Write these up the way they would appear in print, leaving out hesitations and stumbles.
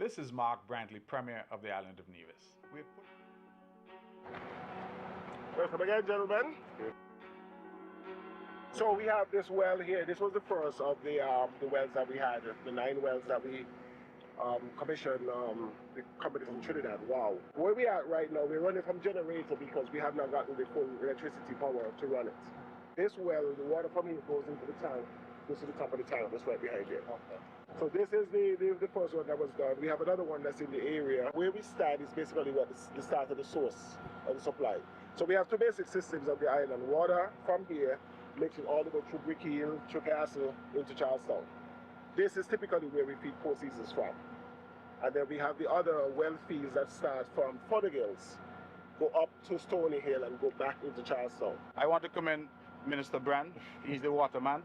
This is Mark Brantley, Premier of the island of Nevis. Welcome again, gentlemen. So we have this well here. This was the first of the wells that we had, the 9 wells that we commissioned the company from Trinidad. Wow. Where we are right now, we're running from generator because we have not gotten the full electricity power to run it. This well, the water from here goes into the tank, goes to the top of the tank, that's right behind here. Okay. So this is the first one that was done. We have another one that's in the area. Where we stand is basically what the start of the source of the supply. So we have 2 basic systems of the island. Water from here, mixing all the way through Brick Hill, through Castle, into Charlestown. This is typically where we feed 4 Seasons from. And then we have the other well fields that start from Fothergills, go up to Stony Hill and go back into Charlestown. I want to commend Minister Brand. He's the waterman.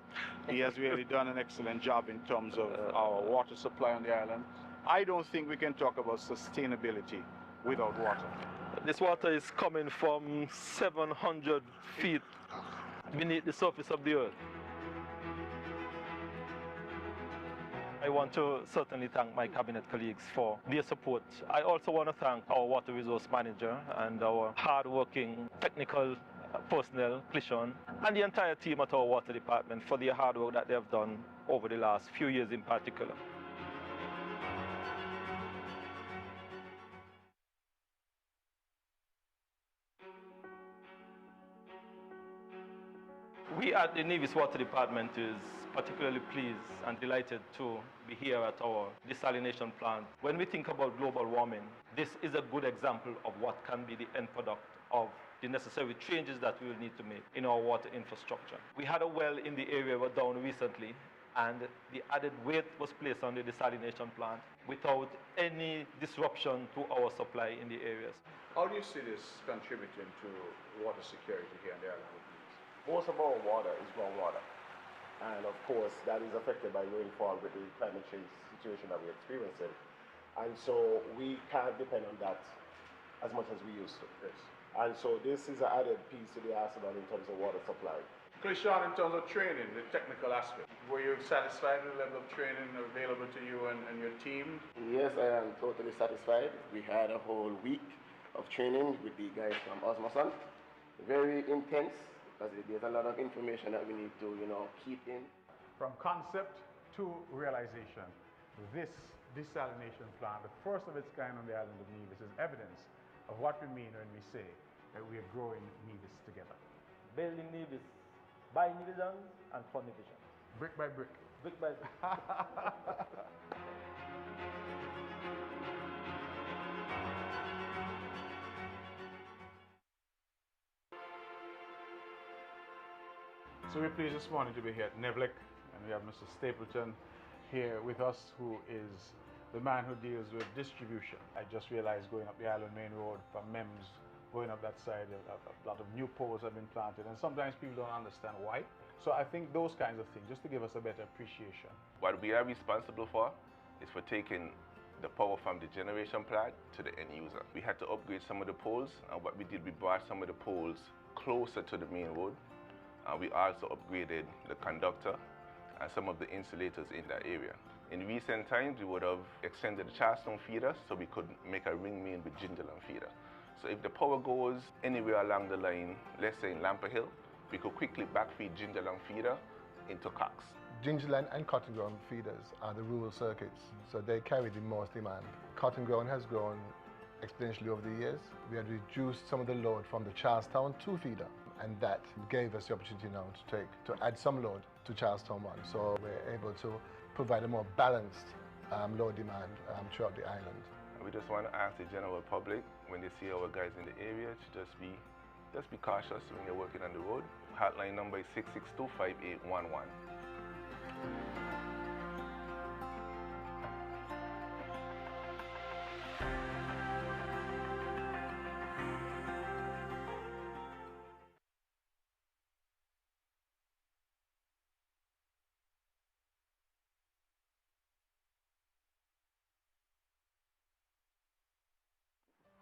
He has really done an excellent job in terms of our water supply on the island. I don't think we can talk about sustainability without water. This water is coming from 700 feet beneath the surface of the earth. I want to certainly thank my cabinet colleagues for their support. I also want to thank our water resource manager and our hard-working technical personnel, Clishon, and the entire team at our water department for their hard work that they have done over the last few years in particular. We at the Nevis Water Department is particularly pleased and delighted to be here at our desalination plant. When we think about global warming, this is a good example of what can be the end product of the necessary changes that we will need to make in our water infrastructure. We had a well in the area were down recently, and the added weight was placed on the desalination plant without any disruption to our supply in the areas. How do you see this contributing to water security here on the island of Nevis? Most of our water is groundwater. And of course, that is affected by rainfall with the climate change situation that we're experiencing. And so we can't depend on that as much as we used to. Yes. And so this is an added piece to the arsenal in terms of water supply. Clishon, in terms of training, the technical aspect, were you satisfied with the level of training available to you and your team? Yes, I am totally satisfied. We had a whole week of training with the guys from Osmoson. Very intense, because there's a lot of information that we need to, keep in. From concept to realization, this desalination plant, the first of its kind on the island of Nevis, is evidence of what we mean when we say that we are growing Nevis together. Building Nevis by Nevisans and for Nevisans. Brick by brick. Brick by brick. So we're pleased this morning to be here at Nevlick, and we have Mr. Stapleton here with us, who is the man who deals with distribution. I just realized going up the Island Main Road from MEMS, going up that side, a lot of new poles have been planted, and sometimes people don't understand why. So I think those kinds of things, just to give us a better appreciation. What we are responsible for is for taking the power from the generation plant to the end user. We had to upgrade some of the poles, and what we did, we brought some of the poles closer to the main road. We also upgraded the conductor and some of the insulators in that area. In recent times, we would have extended the Charlestown feeder so we could make a ring main with Gingerland feeder. So if the power goes anywhere along the line, let's say in Lamper Hill, we could quickly backfeed Gingerland feeder into Cox. Gingerland and Cotton Ground feeders are the rural circuits, so they carry the most demand. Cotton Ground has grown exponentially over the years. We had reduced some of the load from the Charlestown 2 feeder, and that gave us the opportunity now to add some load to Charlestown 1. So we're able to provide a more balanced load demand throughout the island. We just want to ask the general public, when they see our guys in the area, to just be cautious when you're working on the road. Hotline number is 662-5811.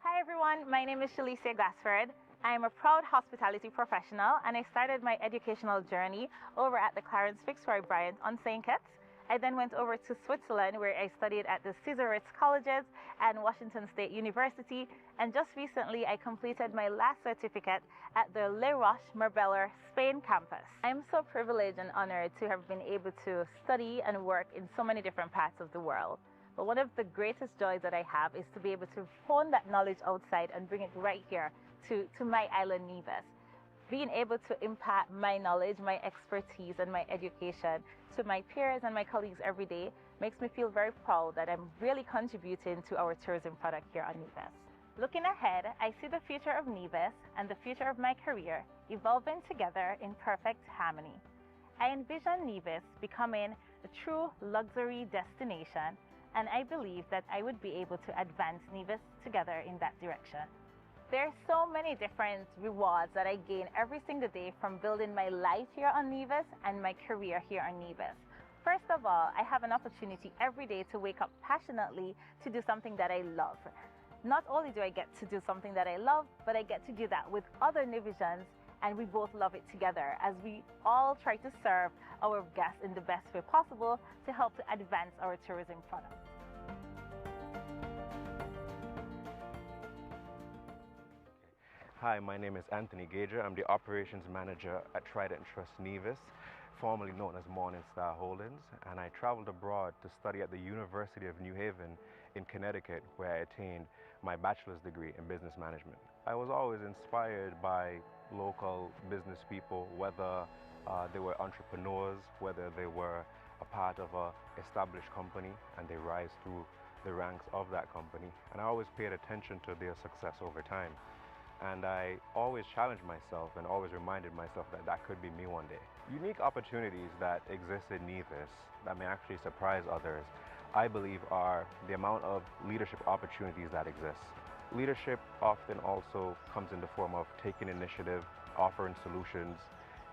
Hi everyone, my name is Shalicia Glassford. I am a proud hospitality professional, and I started my educational journey over at the Clarence Fitzroy Bryant on St. Kitts. I then went over to Switzerland, where I studied at the Cesarets Colleges and Washington State University. And just recently, I completed my last certificate at the Le Roche-Marbella, Spain campus. I'm so privileged and honored to have been able to study and work in so many different parts of the world. But one of the greatest joys that I have is to be able to hone that knowledge outside and bring it right here to my island, Nevis. Being able to impact my knowledge, my expertise, and my education to my peers and my colleagues every day makes me feel very proud that I'm really contributing to our tourism product here on Nevis. Looking ahead, I see the future of Nevis and the future of my career evolving together in perfect harmony. I envision Nevis becoming a true luxury destination, and I believe that I would be able to advance Nevis together in that direction. There are so many different rewards that I gain every single day from building my life here on Nevis and my career here on Nevis. First of all, I have an opportunity every day to wake up passionately to do something that I love. Not only do I get to do something that I love, but I get to do that with other Nevisians, and we both love it together as we all try to serve our guests in the best way possible to help to advance our tourism product. Hi, my name is Anthony Gager. I'm the Operations Manager at Trident Trust Nevis, formerly known as Morningstar Holdings, and I traveled abroad to study at the University of New Haven in Connecticut, where I attained my bachelor's degree in business management. I was always inspired by local business people, whether they were entrepreneurs, whether they were a part of an established company and they rise through the ranks of that company, and I always paid attention to their success over time. And I always challenged myself and always reminded myself that that could be me one day. Unique opportunities that exist in Nevis that may actually surprise others, I believe, are the amount of leadership opportunities that exist. Leadership often also comes in the form of taking initiative, offering solutions,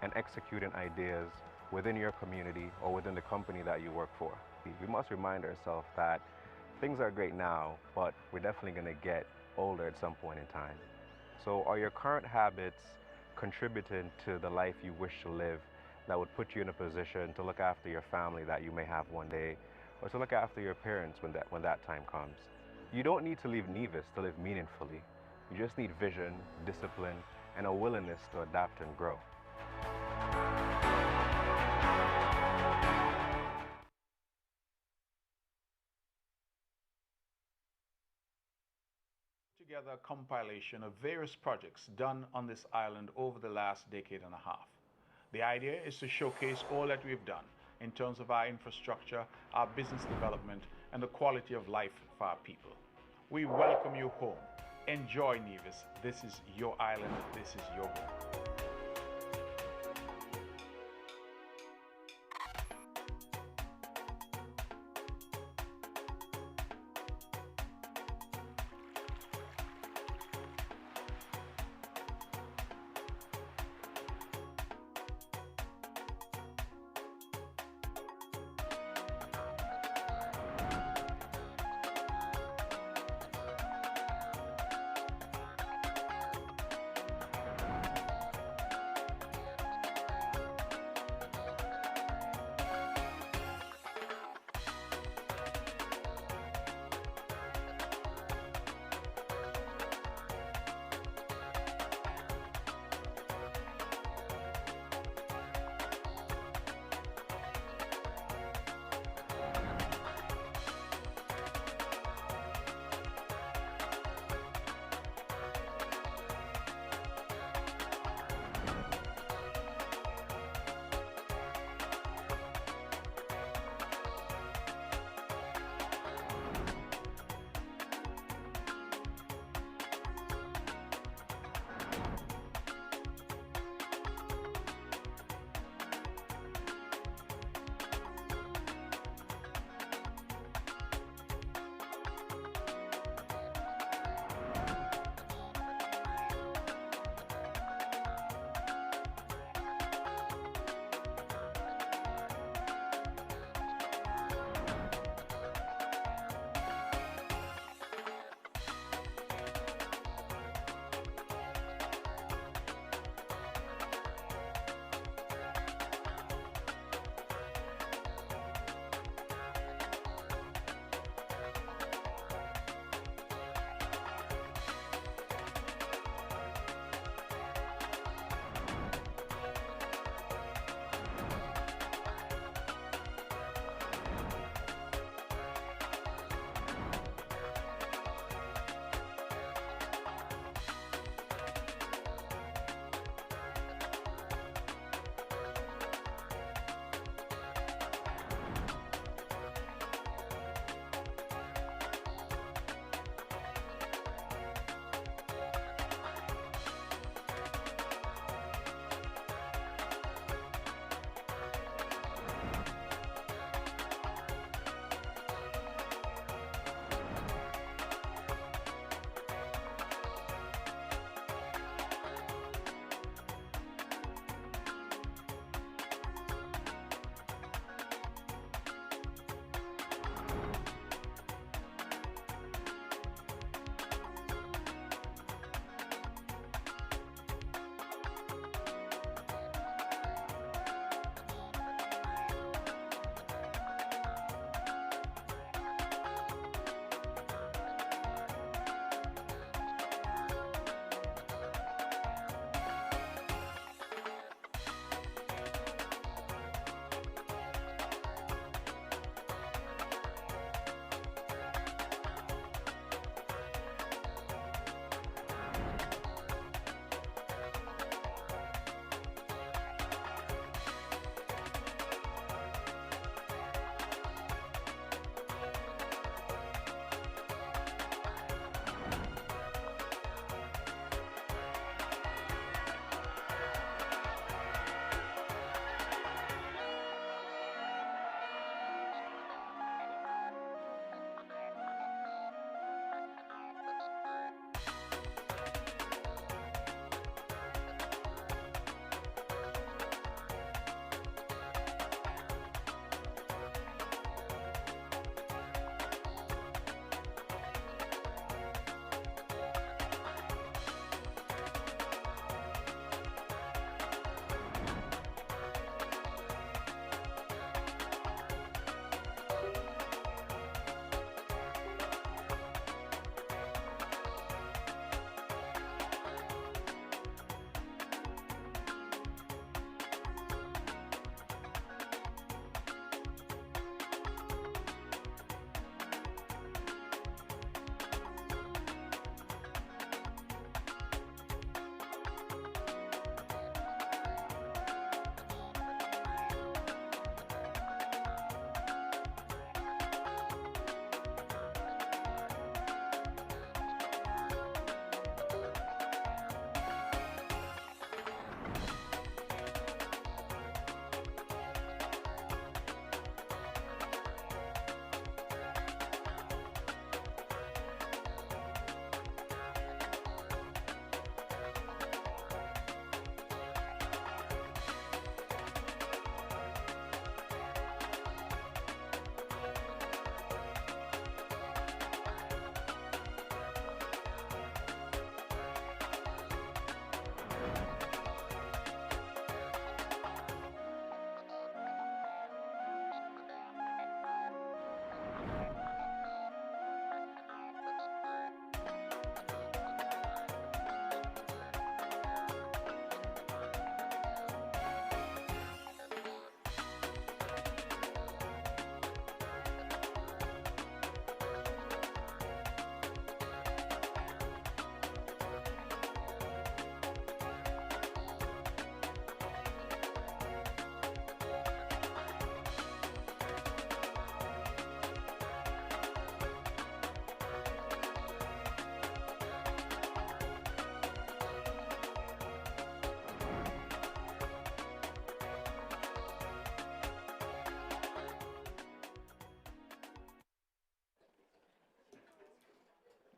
and executing ideas within your community or within the company that you work for. We must remind ourselves that things are great now, but we're definitely going to get older at some point in time. So are your current habits contributing to the life you wish to live that would put you in a position to look after your family that you may have one day, or to look after your parents when that time comes? You don't need to leave Nevis to live meaningfully. You just need vision, discipline, and a willingness to adapt and grow. Together a compilation of various projects done on this island over the last decade and a half. The idea is to showcase all that we've done in terms of our infrastructure, our business development, and the quality of life for our people. We welcome you home. Enjoy Nevis. This is your island. This is your home.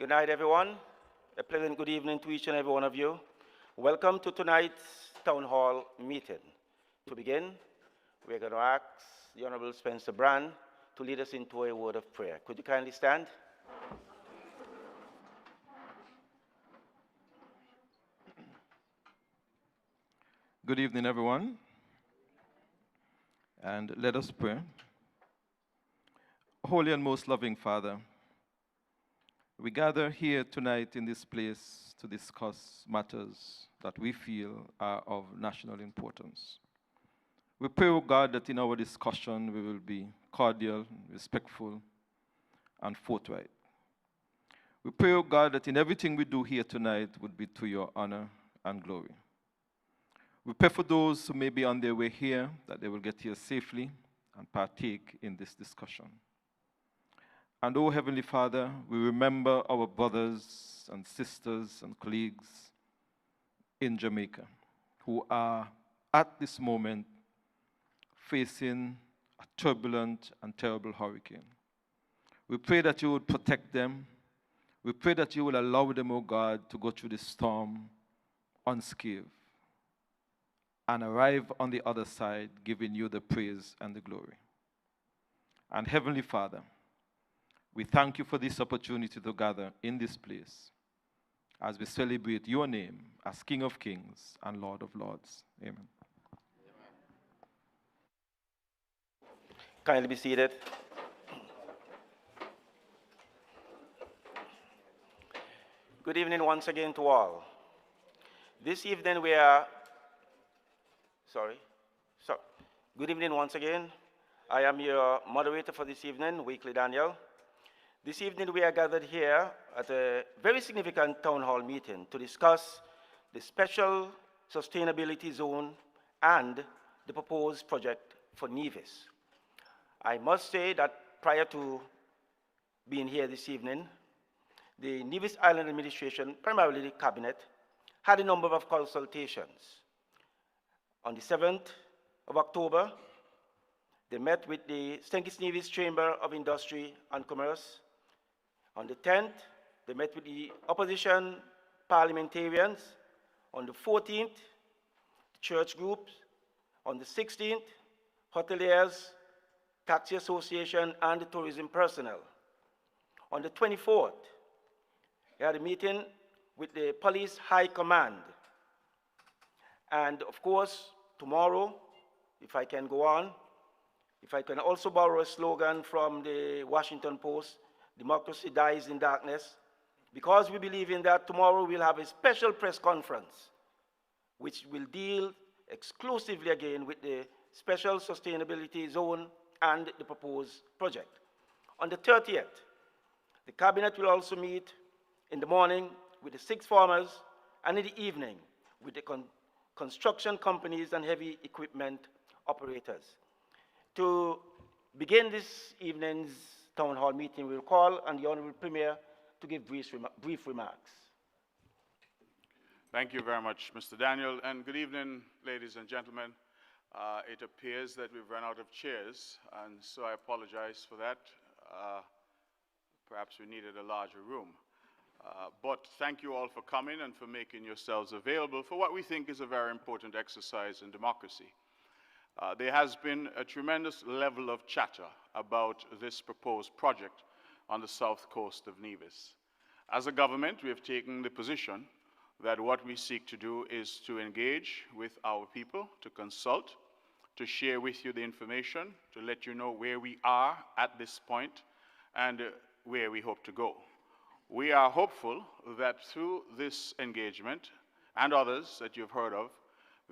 Good night, everyone. A pleasant good evening to each and every one of you. Welcome to tonight's Town Hall meeting. To begin, we're going to ask the Honorable Spencer Brand to lead us into a word of prayer. Could you kindly stand? Good evening, everyone, and let us pray. Holy and most loving Father, we gather here tonight in this place to discuss matters that we feel are of national importance. We pray, O God, that in our discussion we will be cordial, respectful, and forthright. We pray, O God, that in everything we do here tonight would be to your honor and glory. We pray for those who may be on their way here, that they will get here safely and partake in this discussion. And, O Heavenly Father, we remember our brothers and sisters and colleagues in Jamaica who are at this moment facing a turbulent and terrible hurricane. We pray that you would protect them. We pray that you will allow them, O God, to go through this storm unscathed and arrive on the other side, giving you the praise and the glory. And Heavenly Father, we thank you for this opportunity to gather in this place as we celebrate your name as King of Kings and Lord of Lords. Amen. Kindly be seated. Good evening once again to all. This evening we are Good evening once again. I am your moderator for this evening, Weekly Daniel. This evening we are gathered here at a very significant town hall meeting to discuss the Special Sustainability Zone and the proposed project for Nevis. I must say that prior to being here this evening, the Nevis Island Administration, primarily the Cabinet, had a number of consultations. On the 7th of October, they met with the St. Kitts Nevis Chamber of Industry and Commerce. On the 10th, they met with the opposition parliamentarians. On the 14th, the church groups. On the 16th, hoteliers, taxi association, and the tourism personnel. On the 24th, they had a meeting with the police high command. And of course, tomorrow, if I can go on, if I can also borrow a slogan from the Washington Post, democracy dies in darkness, because we believe in that, tomorrow we'll have a special press conference which will deal exclusively again with the Special Sustainability Zone and the proposed project. On the 30th, the Cabinet will also meet in the morning with the 6 farmers and in the evening with the construction companies and heavy equipment operators. To begin this evening's town hall meeting, we'll call on the Honorable Premier to give brief remarks. Thank you very much, Mr. Daniel, and good evening, ladies and gentlemen. It appears that we've run out of chairs, and so I apologize for that. Perhaps we needed a larger room. But thank you all for coming and for making yourselves available for what we think is a very important exercise in democracy. There has been a tremendous level of chatter about this proposed project on the south coast of Nevis. As a government, we have taken the position that what we seek to do is to engage with our people, to consult, to share with you the information, to let you know where we are at this point and where we hope to go. We are hopeful that through this engagement and others that you've heard of,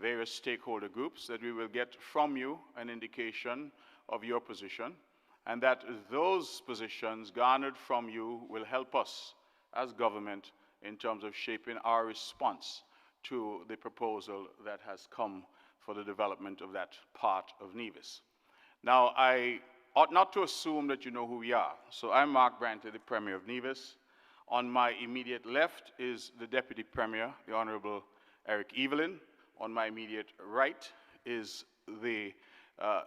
various stakeholder groups, that we will get from you an indication of your position, and that those positions garnered from you will help us as government in terms of shaping our response to the proposal that has come for the development of that part of Nevis. Now, I ought not to assume that you know who we are. So I'm Mark Brantley, the Premier of Nevis. On my immediate left is the Deputy Premier, the Honorable Eric Evelyn. On my immediate right is the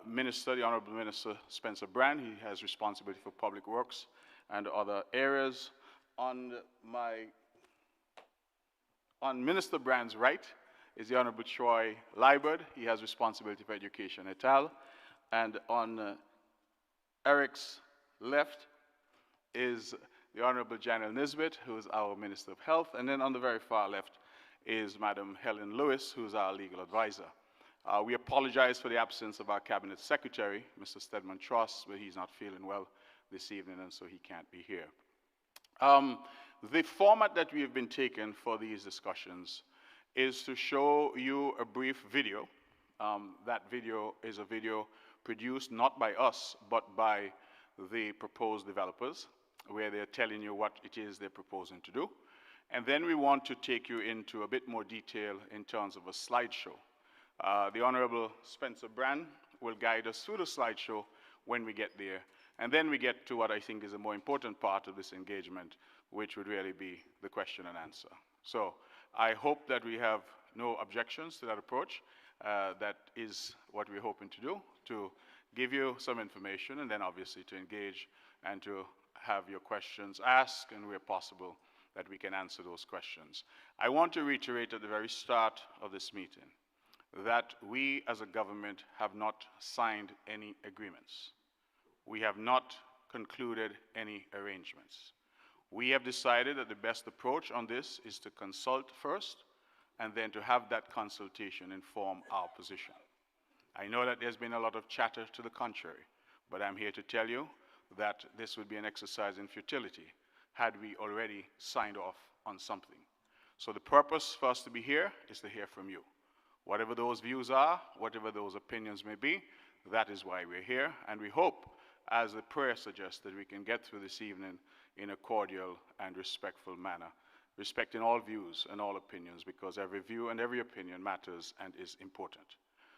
Minister, the Honorable Minister Spencer Brand. He has responsibility for public works and other areas. on Minister Brand's right is the Honorable Troy Liburd. He has responsibility for education et al. And on Eric's left is the Honorable Janelle Nisbet, who is our Minister of Health. And then on the very far left is Madam Helen Lewis, who is our legal advisor. We apologize for the absence of our Cabinet Secretary, Mr. Stedman Truss, but he's not feeling well this evening, and so he can't be here. The format that we have been taking for these discussions is to show you a brief video. That video is a video produced not by us, but by the proposed developers, where they're telling you what it is they're proposing to do. And then we want to take you into a bit more detail in terms of a slideshow. The Honorable Spencer Brand will guide us through the slideshow when we get there. And then we get to what I think is a more important part of this engagement, which would really be the question and answer. So I hope that we have no objections to that approach. That is what we're hoping to do, to give you some information and then obviously to engage and to have your questions asked, and where possible that we can answer those questions. I want to reiterate at the very start of this meeting that we as a government have not signed any agreements. We have not concluded any arrangements. We have decided that the best approach on this is to consult first and then to have that consultation inform our position. I know that there's been a lot of chatter to the contrary, but I'm here to tell you that this would be an exercise in futility had we already signed off on something. So the purpose for us to be here is to hear from you. Whatever those views are, whatever those opinions may be, that is why we're here, and we hope, as the prayer suggests, that we can get through this evening in a cordial and respectful manner, respecting all views and all opinions, because every view and every opinion matters and is important.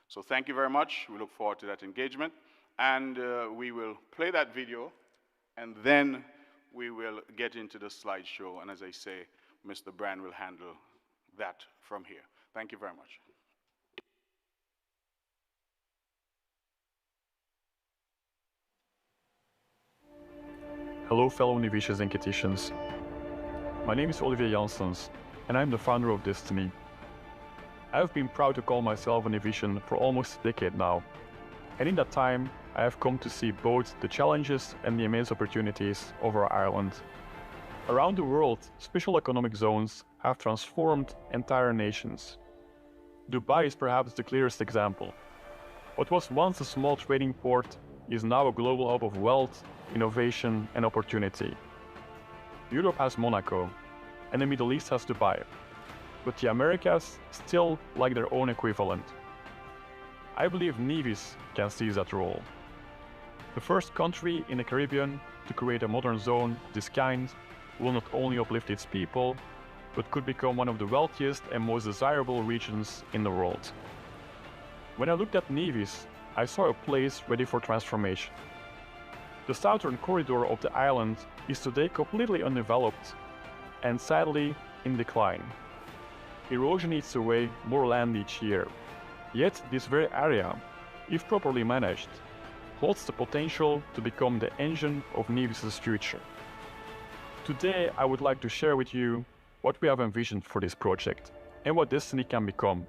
So thank you very much. We look forward to that engagement, and we will play that video, and then we will get into the slideshow, and as I say, Mr. Brand will handle that from here. Thank you very much. Hello fellow Nevisians and Catetians. My name is Olivier Janssens, and I'm the founder of Destiny. I have been proud to call myself a Nevisian for almost a decade now, and in that time I have come to see both the challenges and the immense opportunities of our island. Around the world, special economic zones have transformed entire nations. Dubai is perhaps the clearest example. What was once a small trading port is now a global hub of wealth, innovation and opportunity. Europe has Monaco, and the Middle East has Dubai, but the Americas still lack their own equivalent. I believe Nevis can seize that role. The first country in the Caribbean to create a modern zone of this kind will not only uplift its people, but could become one of the wealthiest and most desirable regions in the world. When I looked at Nevis, I saw a place ready for transformation. The southern corridor of the island is today completely undeveloped and sadly in decline. Erosion eats away more land each year. Yet this very area, if properly managed, holds the potential to become the engine of Nevis's future. Today I would like to share with you what we have envisioned for this project and what Destiny can become,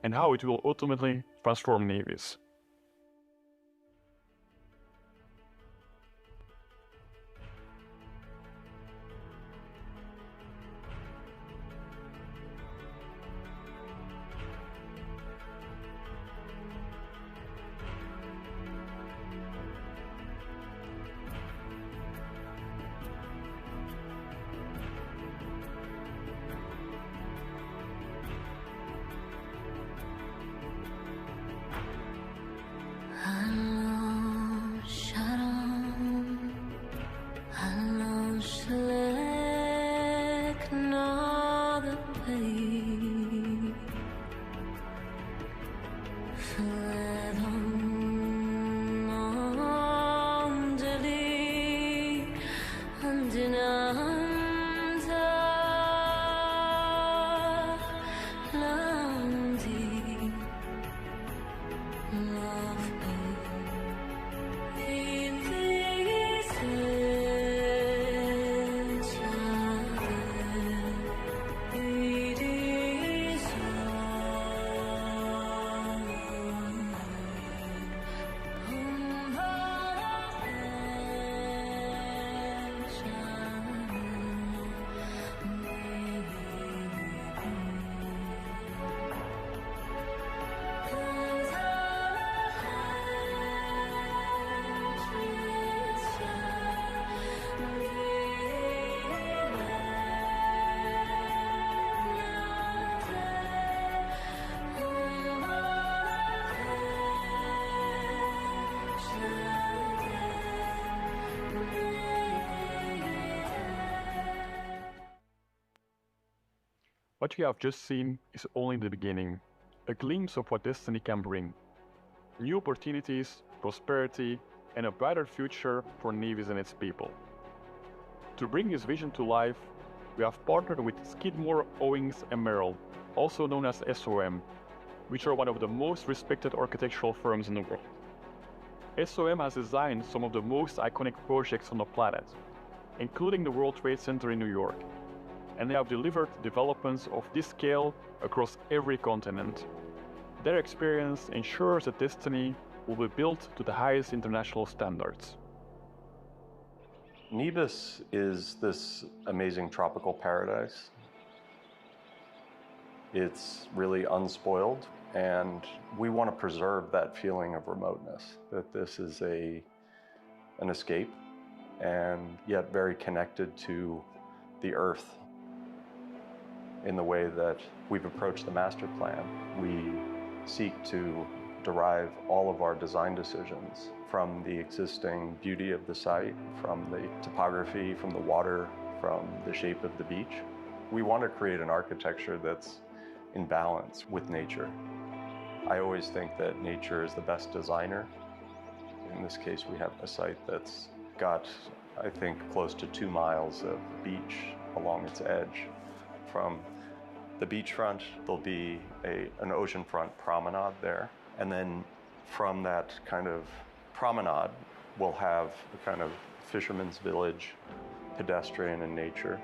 and how it will ultimately transform Nevis. What you have just seen is only the beginning, a glimpse of what destiny can bring. New opportunities, prosperity, and a brighter future for Nevis and its people. To bring this vision to life, we have partnered with Skidmore, Owings & Merrill, also known as SOM, which are one of the most respected architectural firms in the world. SOM has designed some of the most iconic projects on the planet, including the World Trade Center in New York, and they have delivered developments of this scale across every continent. Their experience ensures that destiny will be built to the highest international standards. Nevis is this amazing tropical paradise. It's really unspoiled, and we want to preserve that feeling of remoteness, that this is an escape, and yet very connected to the earth. In the way that we've approached the master plan, we seek to derive all of our design decisions from the existing beauty of the site, from the topography, from the water, from the shape of the beach. We want to create an architecture that's in balance with nature. I always think that nature is the best designer. In this case, we have a site that's got, I think, close to 2 miles of beach along its edge. From the beachfront, there'll be an oceanfront promenade there. And then from that kind of promenade, we'll have a kind of fisherman's village, pedestrian and nature.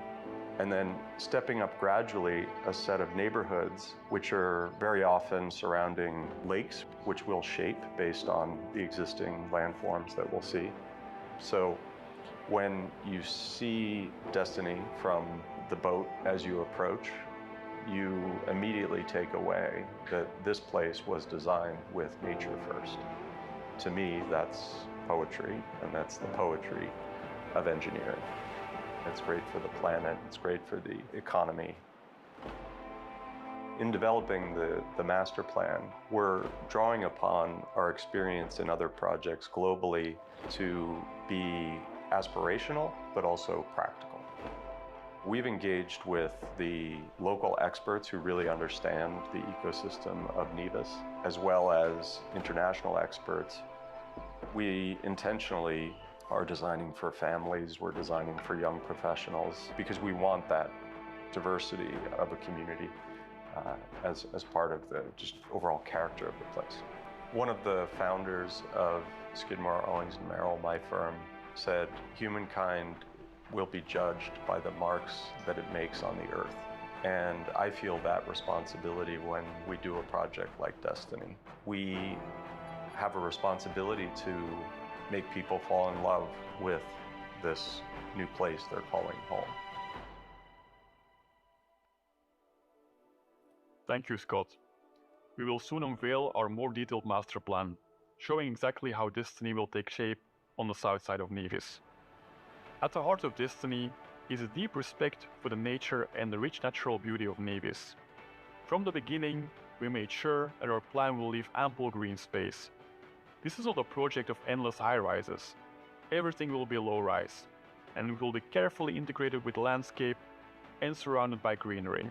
And then stepping up gradually, a set of neighborhoods, which are very often surrounding lakes, which we'll shape based on the existing landforms that we'll see. So when you see destiny from the boat as you approach, you immediately take away that this place was designed with nature first. To me, that's poetry, and that's the poetry of engineering. It's great for the planet, it's great for the economy. In developing the master plan, we're drawing upon our experience in other projects globally to be aspirational, but also practical. We've engaged with the local experts who really understand the ecosystem of Nevis, as well as international experts. We intentionally are designing for families, we're designing for young professionals, because we want that diversity of a community as part of the just overall character of the place. One of the founders of Skidmore, Owings & Merrill, my firm, said humankind will be judged by the marks that it makes on the earth. And I feel that responsibility when we do a project like Destiny. We have a responsibility to make people fall in love with this new place they're calling home. Thank you, Scott. We will soon unveil our more detailed master plan, showing exactly how Destiny will take shape on the south side of Nevis. At the heart of Destiny is a deep respect for the nature and the rich natural beauty of Nevis. From the beginning, we made sure that our plan will leave ample green space. This is not a project of endless high-rises. Everything will be low-rise, and it will be carefully integrated with landscape and surrounded by greenery.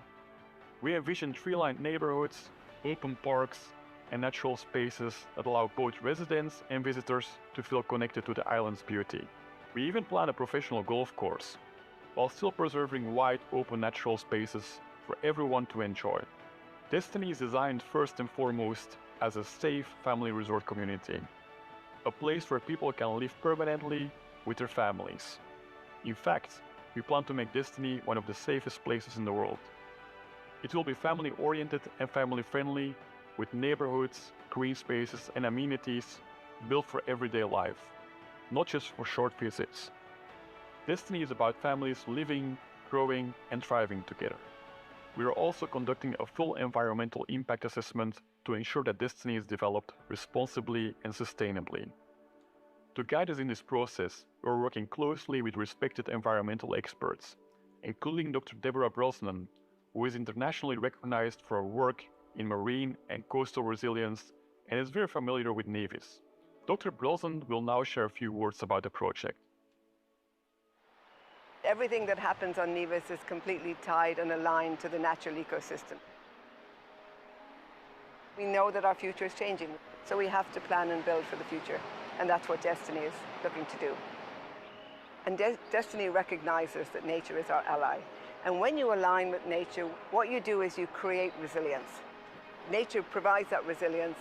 We envision tree-lined neighborhoods, open parks, and natural spaces that allow both residents and visitors to feel connected to the island's beauty. We even plan a professional golf course, while still preserving wide, open natural spaces for everyone to enjoy. Destiny is designed first and foremost as a safe family resort community, a place where people can live permanently with their families. In fact, we plan to make Destiny one of the safest places in the world. It will be family-oriented and family-friendly, with neighborhoods, green spaces, and amenities built for everyday life, not just for short visits. Destiny is about families living, growing, and thriving together. We are also conducting a full environmental impact assessment to ensure that Destiny is developed responsibly and sustainably. To guide us in this process, we are working closely with respected environmental experts, including Dr. Deborah Brosnan, who is internationally recognized for her work in marine and coastal resilience and is very familiar with Nevis. Dr. Brosnan will now share a few words about the project. Everything that happens on Nevis is completely tied and aligned to the natural ecosystem. We know that our future is changing, so we have to plan and build for the future, and that's what Destiny is looking to do. And Destiny recognizes that nature is our ally. And when you align with nature, what you do is you create resilience. Nature provides that resilience.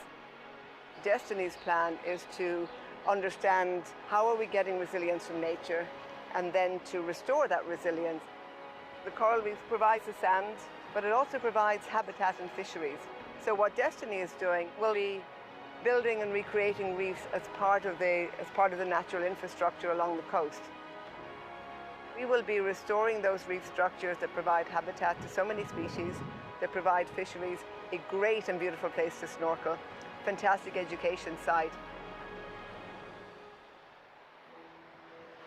Destiny's plan is to understand how are we getting resilience from nature, and then to restore that resilience. The coral reef provides the sand, but it also provides habitat and fisheries. So what Destiny is doing will be building and recreating reefs as part of the natural infrastructure along the coast. We will be restoring those reef structures that provide habitat to so many species, that provide fisheries, a great and beautiful place to snorkel, fantastic education site.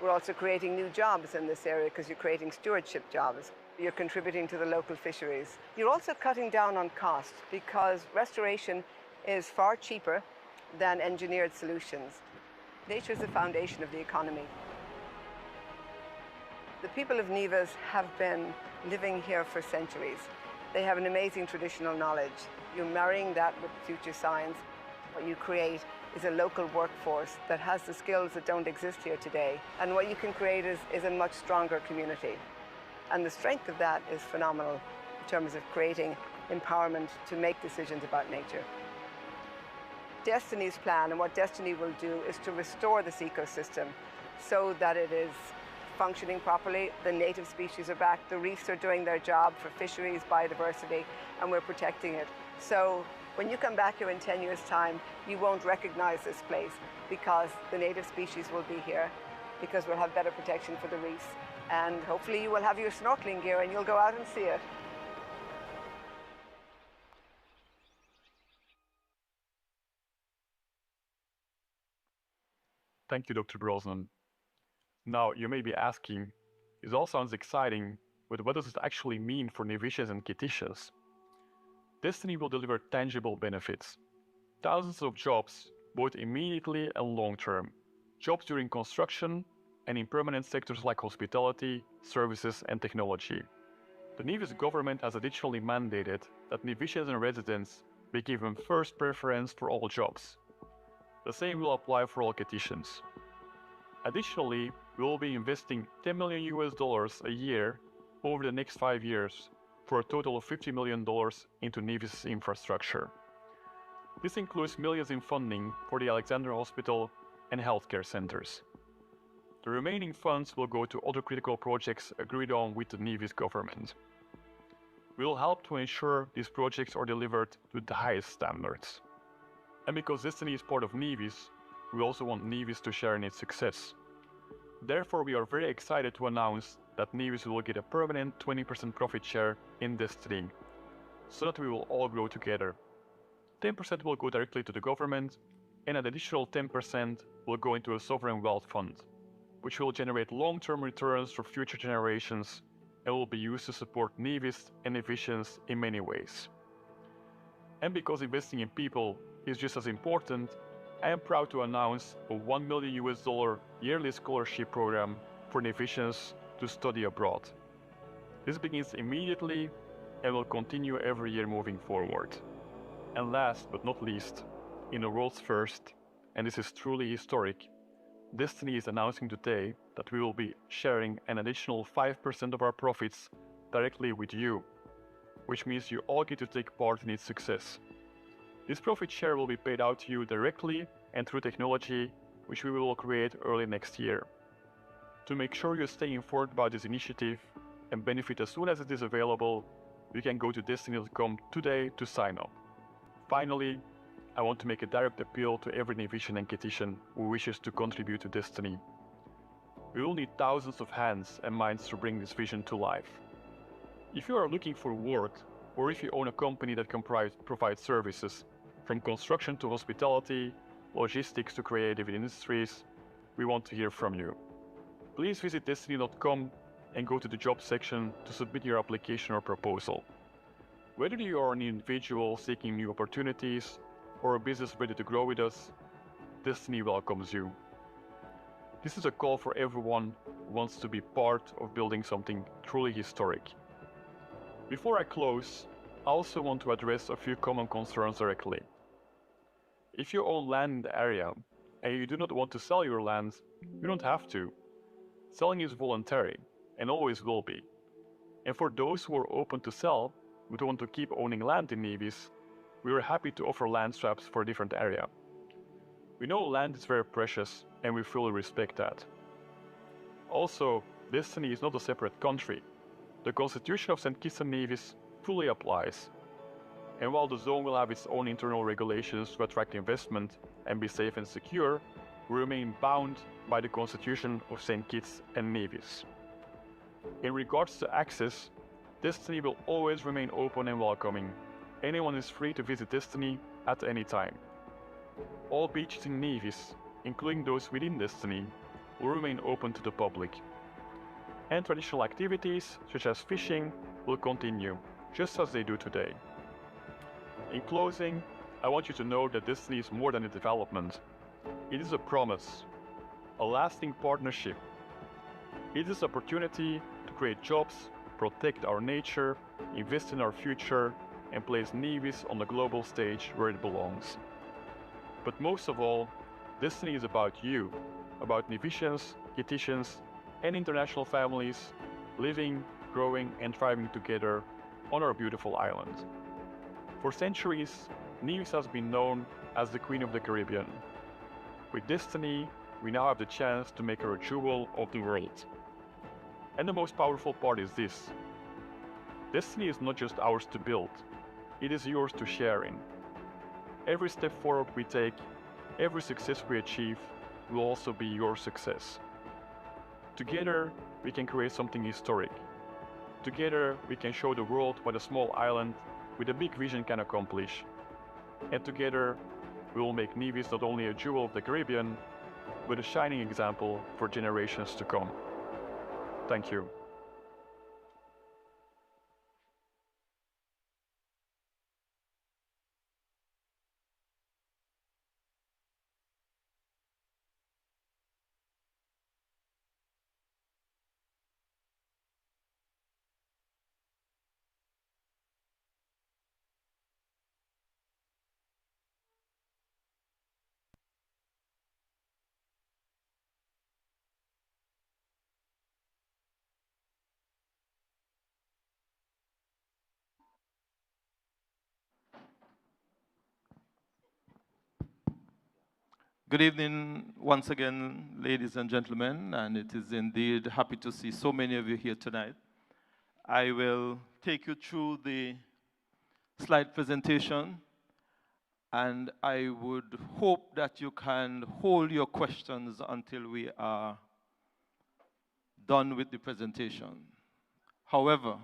We're also creating new jobs in this area because you're creating stewardship jobs. You're contributing to the local fisheries. You're also cutting down on cost because restoration is far cheaper than engineered solutions. Nature is the foundation of the economy. The people of Nevis have been living here for centuries. They have an amazing traditional knowledge. You're marrying that with future science. What you create is a local workforce that has the skills that don't exist here today. And what you can create is a much stronger community. And the strength of that is phenomenal in terms of creating empowerment to make decisions about nature. Destiny's plan and what Destiny will do is to restore this ecosystem so that it is functioning properly. The native species are back, the reefs are doing their job for fisheries, biodiversity, and we're protecting it. So when you come back here in 10 years' time, you won't recognize this place because the native species will be here, because we'll have better protection for the reefs, and hopefully you will have your snorkeling gear and you'll go out and see it. Thank you, Dr. Brosnan. Now, you may be asking, this all sounds exciting, but what does it actually mean for Nevisians and Kittitians? Destiny will deliver tangible benefits. Thousands of jobs, both immediately and long-term. Jobs during construction and in permanent sectors like hospitality, services, and technology. The Nevis government has additionally mandated that Nevisians and residents be given first preference for all jobs. The same will apply for all Kittitians. Additionally, we will be investing $10 million a year over the next 5 years for a total of $50 million into Nevis infrastructure. This includes millions in funding for the Alexander Hospital and healthcare centers. The remaining funds will go to other critical projects agreed on with the Nevis government. We will help to ensure these projects are delivered to the highest standards. And because Destiny is part of Nevis, we also want Nevis to share in its success. Therefore, we are very excited to announce that Nevis will get a permanent 20% profit share in Destiny, so that we will all grow together. 10% will go directly to the government, and an additional 10% will go into a sovereign wealth fund, which will generate long-term returns for future generations and will be used to support Nevis and Nevisians in many ways. And because investing in people is just as important, I am proud to announce a $1 million yearly scholarship program for Nevisians to study abroad. This begins immediately and will continue every year moving forward. And last but not least, in the world's first, and this is truly historic, Destiny is announcing today that we will be sharing an additional 5% of our profits directly with you, which means you all get to take part in its success. This profit share will be paid out to you directly and through technology, which we will create early next year. To make sure you stay informed about this initiative and benefit as soon as it is available, you can go to destiny.com today to sign up. Finally, I want to make a direct appeal to every Nevisian and Kittitian who wishes to contribute to Destiny. We will need thousands of hands and minds to bring this vision to life. If you are looking for work, or if you own a company that can provide services, from construction to hospitality, logistics to creative industries, we want to hear from you. Please visit destiny.com and go to the job section to submit your application or proposal. Whether you are an individual seeking new opportunities or a business ready to grow with us, Destiny welcomes you. This is a call for everyone who wants to be part of building something truly historic. Before I close, I also want to address a few common concerns directly. If you own land in the area and you do not want to sell your land, you don't have to. Selling is voluntary and always will be. And for those who are open to sell but want to keep owning land in Nevis, we are happy to offer land swaps for a different area. We know land is very precious and we fully respect that. Also, Destiny is not a separate country. The Constitution of St. Kitts and Nevis fully applies. And while the zone will have its own internal regulations to attract investment and be safe and secure, we remain bound by the Constitution of St. Kitts and Nevis. In regards to access, Destiny will always remain open and welcoming. Anyone is free to visit Destiny at any time. All beaches in Nevis, including those within Destiny, will remain open to the public. And traditional activities, such as fishing, will continue, just as they do today. In closing, I want you to know that Destiny is more than a development. It is a promise, a lasting partnership. It is an opportunity to create jobs, protect our nature, invest in our future, and place Nevis on the global stage where it belongs. But most of all, Destiny is about you, about Nevisians, Kittitians, and international families living, growing, and thriving together on our beautiful island. For centuries, Nevis has been known as the Queen of the Caribbean. With Destiny, we now have the chance to make her a jewel of the world. And the most powerful part is this: Destiny is not just ours to build, it is yours to share in. Every step forward we take, every success we achieve, will also be your success. Together, we can create something historic. Together, we can show the world what a small island with a big vision can accomplish. And together, we will make Nevis not only a jewel of the Caribbean, but a shining example for generations to come. Thank you. Good evening once again, ladies and gentlemen, and it is indeed happy to see so many of you here tonight. I will take you through the slide presentation, and I would hope that you can hold your questions until we are done with the presentation. However,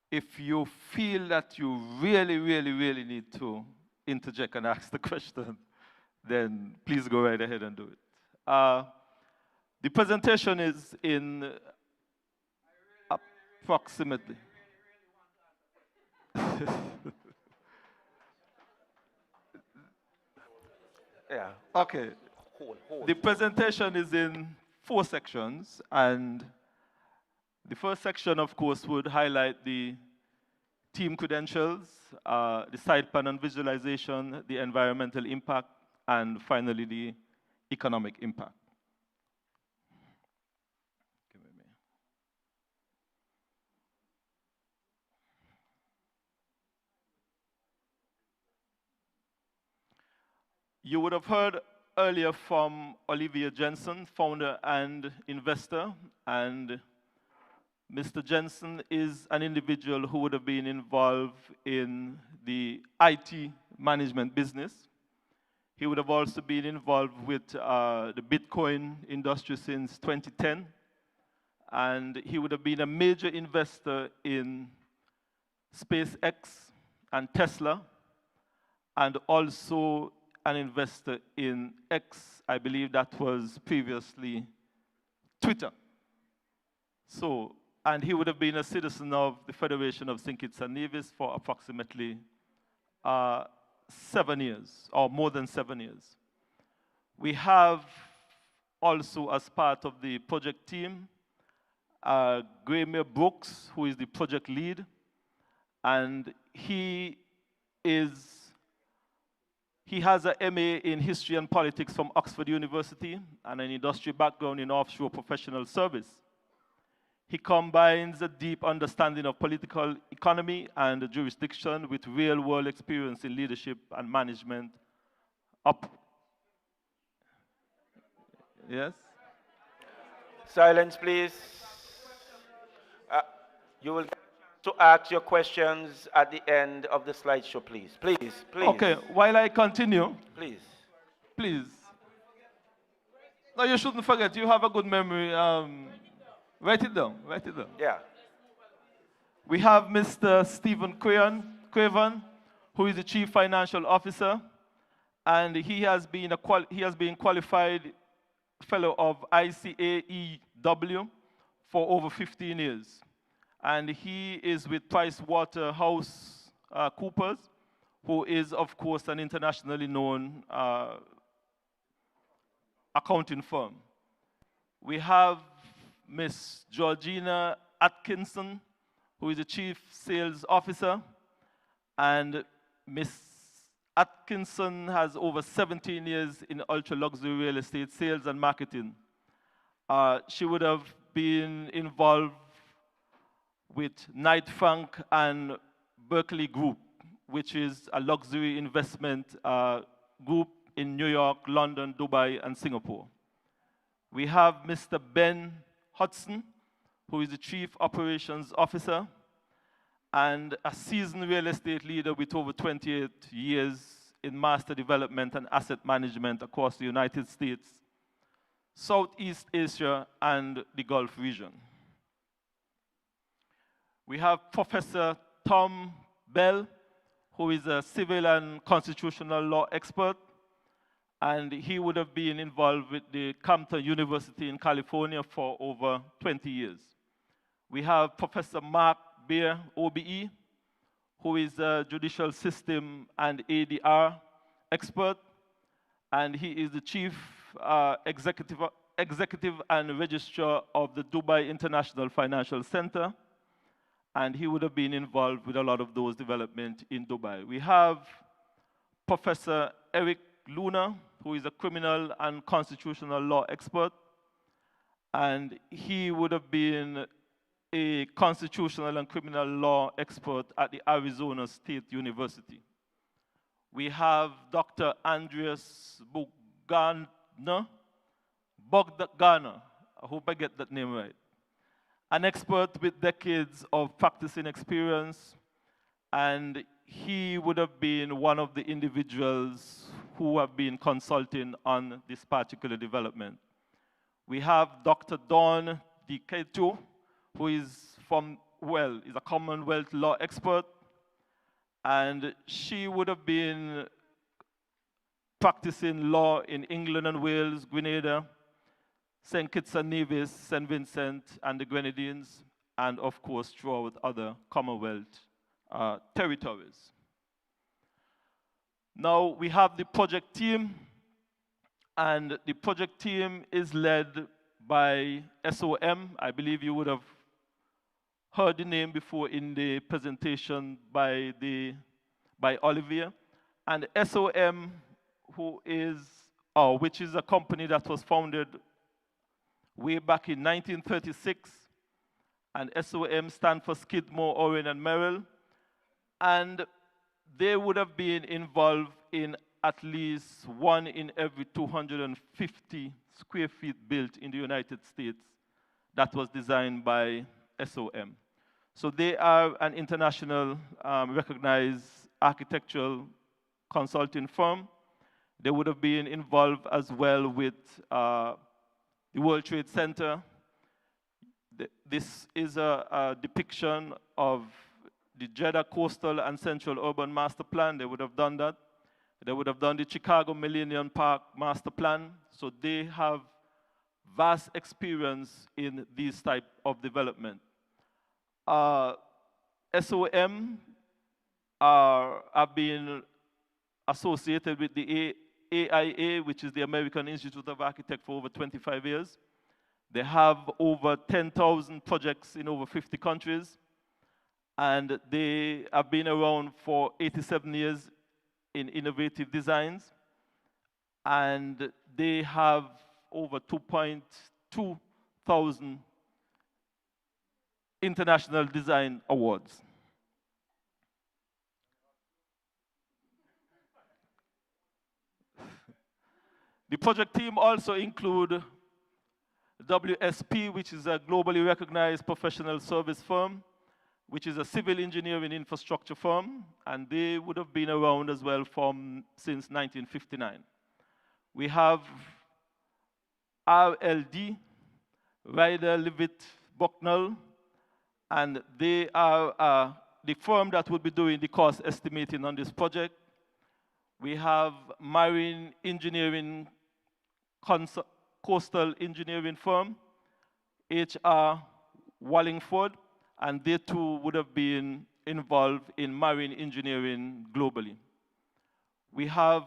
if you feel that you really need to interject and ask the question, then please go right ahead and do it. The presentation is in approximately. Yeah. Okay. The presentation is in 4 sections, and the first section, of course, would highlight the team credentials, the site plan and visualization, the environmental impact, and finally, the economic impact. You would have heard earlier from Olivia Jensen, founder and investor, and Mr. Jensen is an individual who would have been involved in the IT management business. He would have also been involved with the Bitcoin industry since 2010. And he would have been a major investor in SpaceX and Tesla, and also an investor in X. I believe that was previously Twitter. So, and he would have been a citizen of the Federation of St. Kitts and Nevis for approximately 7 years, or more than 7 years. We have also as part of the project team. Graeme Brooks, who is the project lead, and he has a MA in History and Politics from Oxford University and an industry background in offshore professional service. He combines a deep understanding of political economy and jurisdiction with real-world experience in leadership and management. Yes? Silence, please. You will get to ask your questions at the end of the slideshow, please. Please, please. Okay, while I continue. Please. Please. No, you shouldn't forget. You have a good memory. Write it down. Write it down. Yeah. We have Mr. Stephen Craven, who is the Chief Financial Officer, and he has been qualified fellow of ICAEW for over 15 years. And he is with PricewaterhouseCoopers, who is, of course, an internationally known accounting firm. We have Ms. Georgina Atkinson, who is the Chief Sales Officer, and Ms. Atkinson has over 17 years in ultra-luxury real estate sales and marketing. She would have been involved with Knight Frank and Berkeley Group, which is a luxury investment group in New York, London, Dubai, and Singapore. We have Mr. Ben Hudson, who is the Chief Operations Officer and a seasoned real estate leader with over 28 years in master development and asset management across the United States, Southeast Asia, and the Gulf region. We have Professor Tom Bell, who is a civil and constitutional law expert, and he would have been involved with the Compton University in California for over 20 years. We have Professor Mark Beer, OBE, who is a judicial system and ADR expert, and he is the chief executive and registrar of the Dubai International Financial Center, and he would have been involved with a lot of those developments in Dubai. We have Professor Eric Luna, who is a criminal and constitutional law expert, and he would have been a constitutional and criminal law expert at the Arizona State University. We have Dr. Andreas Bogdaner, I hope I get that name right, an expert with decades of practicing experience, and he would have been one of the individuals who have been consulting on this particular development. We have Dr. Dawn DiCato, who is is a Commonwealth law expert, and she would have been practicing law in England and Wales, Grenada, St. Kitts and Nevis, St. Vincent and the Grenadines, and of course throughout other Commonwealth territories. Now we have the project team, and the project team is led by SOM. I believe you would have heard the name before in the presentation by Olivier. And SOM, which is a company that was founded way back in 1936, and SOM stands for Skidmore, Owen, and Merrill, and they would have been involved in at least 1 in every 250 square feet built in the United States that was designed by SOM. So they are an international recognized architectural consulting firm. They would have been involved as well with the World Trade Center. This is a depiction of the Jeddah Coastal and Central Urban Master Plan. They would have done that. They would have done the Chicago Millennium Park Master Plan. So they have vast experience in these type of development. SOM have been associated with the AIA, which is the American Institute of Architects, for over 25 years. They have over 10,000 projects in over 50 countries. And they have been around for 87 years in innovative designs. And they have over 2.2 thousand international design awards. The project team also include WSP, which is a globally recognized professional service firm, which is a civil engineering infrastructure firm, and they would have been around as well since 1959. We have RLD, Ryder, Levitt, Bucknell, and they are the firm that will be doing the cost estimating on this project. We have Marine Engineering Coastal Engineering firm, HR Wallingford, and they too would have been involved in marine engineering globally. We have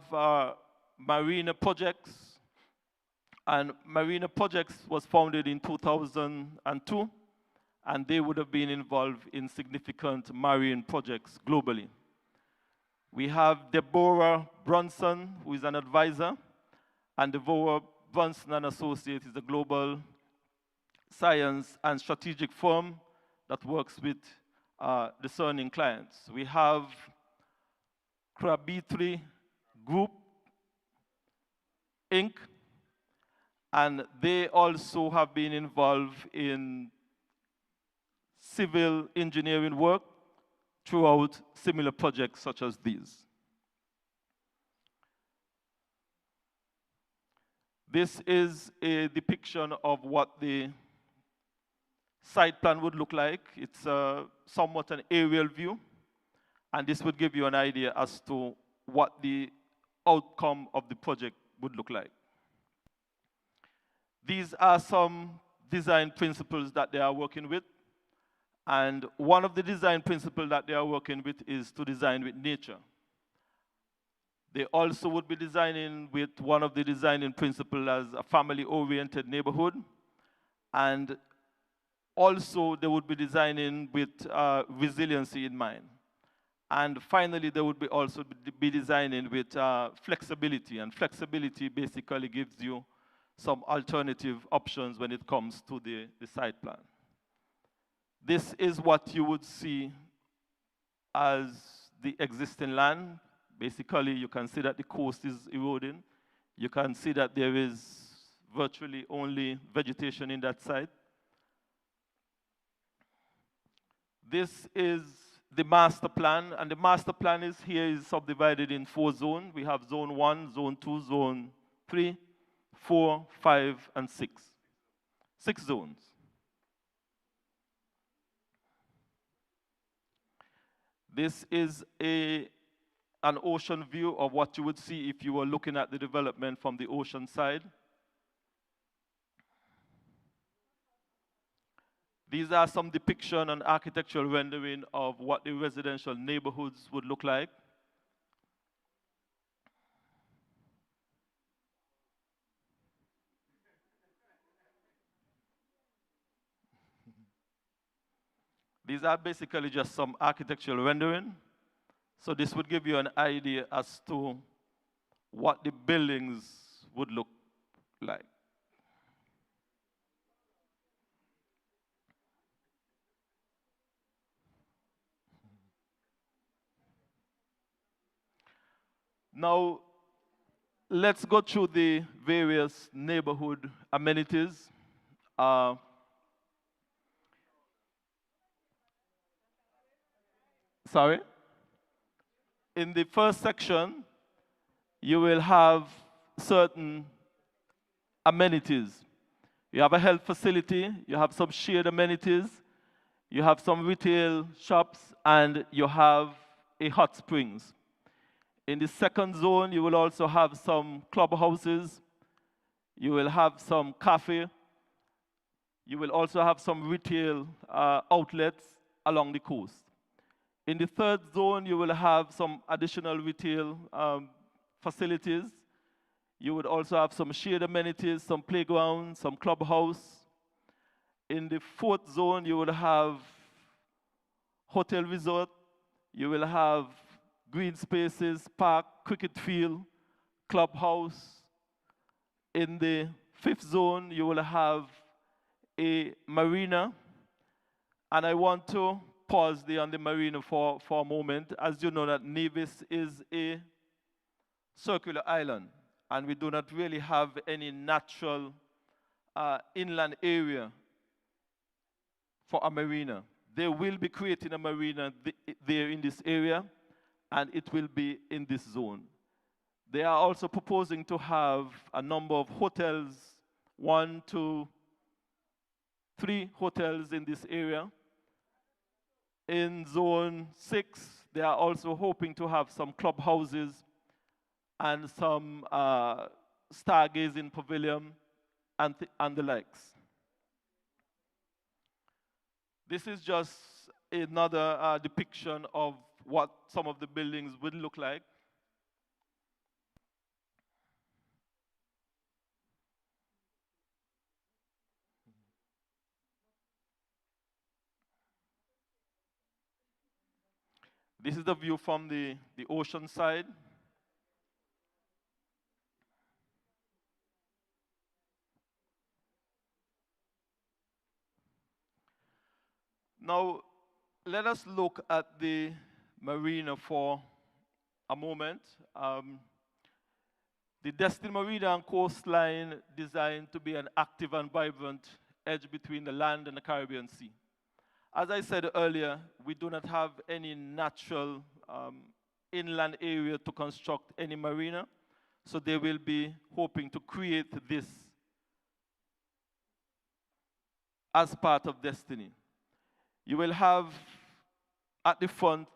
Marina Projects, and Marina Projects was founded in 2002, and they would have been involved in significant marine projects globally. We have Deborah Brunson, who is an advisor, and Deborah Brunson and Associates is a global science and strategic firm that works with discerning clients. We have Krabitri Group, Inc., and they also have been involved in civil engineering work throughout similar projects such as these. This is a depiction of what the site plan would look like. It's somewhat an aerial view, and this would give you an idea as to what the outcome of the project would look like. These are some design principles that they are working with, and one of the design principles that they are working with is to design with nature. They also would be designing with one of the designing principles as a family-oriented neighborhood, and also they would be designing with resiliency in mind. And finally, they would be also be designing with flexibility, and flexibility basically gives you some alternative options when it comes to the site plan. This is what you would see as the existing land. Basically, you can see that the coast is eroding. You can see that there is virtually only vegetation in that site. This is the master plan, and the master plan is subdivided in 4 zones. We have zone 1, zone 2, zone 3, 4, 5, and 6. 6 zones. This is an ocean view of what you would see if you were looking at the development from the ocean side. These are some depiction and architectural rendering of what the residential neighborhoods would look like. These are basically just some architectural rendering. So this would give you an idea as to what the buildings would look like. Now, let's go through the various neighborhood amenities. Sorry? In the first section, you will have certain amenities. You have a health facility, you have some shared amenities, you have some retail shops, and you have a hot springs. In the second zone, you will also have some clubhouses, you will have some cafe, you will also have some retail outlets along the coast. In the third zone, you will have some additional retail facilities. You would also have some shared amenities, some playgrounds, some clubhouse. In the fourth zone, you will have hotel resort. You will have green spaces, park, cricket field, clubhouse. In the fifth zone, you will have a marina. And I want to pause there on the marina for a moment. As you know, that Nevis is a circular island, and we do not really have any natural inland area for a marina. They will be creating a marina there in this area, and it will be in this zone. They are also proposing to have a number of hotels, 1, 2, 3 hotels in this area. In zone 6, they are also hoping to have some clubhouses and some stargazing pavilion and the likes. This is just another depiction of what some of the buildings would look like. This is the view from the ocean side. Now, let us look at the marina for a moment. The Destiny Marina and Coastline designed to be an active and vibrant edge between the land and the Caribbean Sea. As I said earlier, we do not have any natural inland area to construct any marina, so they will be hoping to create this as part of Destiny. You will have at the front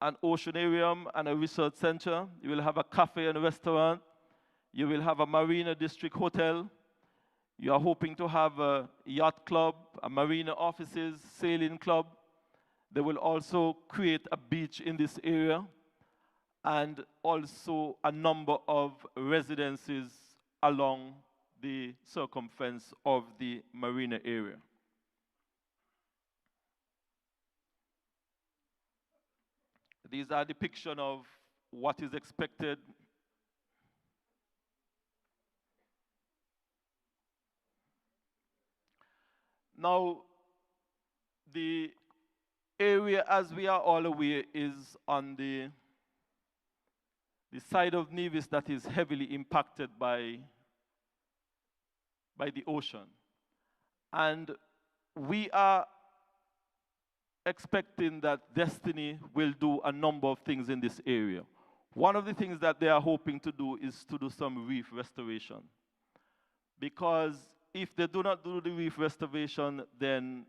an oceanarium and a research center. You will have a cafe and a restaurant. You will have a marina district hotel. You are hoping to have a yacht club, a marina offices, sailing club. They will also create a beach in this area and also a number of residences along the circumference of the marina area. These are depictions of what is expected. Now, the area, as we are all aware, is on the side of Nevis that is heavily impacted by the ocean. And we are expecting that Destiny will do a number of things in this area. One of the things that they are hoping to do is to do some reef restoration. Because if they do not do the reef restoration, then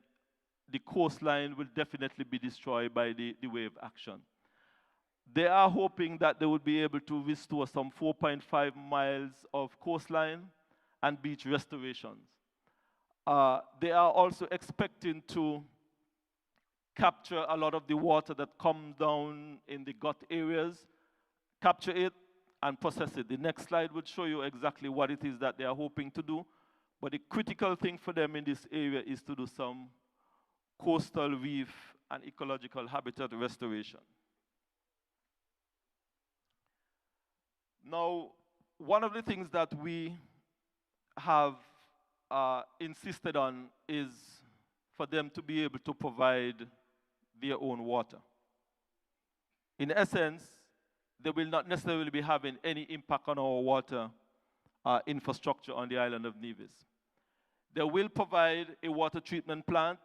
the coastline will definitely be destroyed by the wave action. They are hoping that they will be able to restore some 4.5 miles of coastline and beach restorations. They are also expecting to capture a lot of the water that comes down in the gut areas, capture it and process it. The next slide would show you exactly what it is that they are hoping to do. But the critical thing for them in this area is to do some coastal reef and ecological habitat restoration. Now, one of the things that we have insisted on is for them to be able to provide their own water. In essence, they will not necessarily be having any impact on our water infrastructure on the island of Nevis. They will provide a water treatment plant,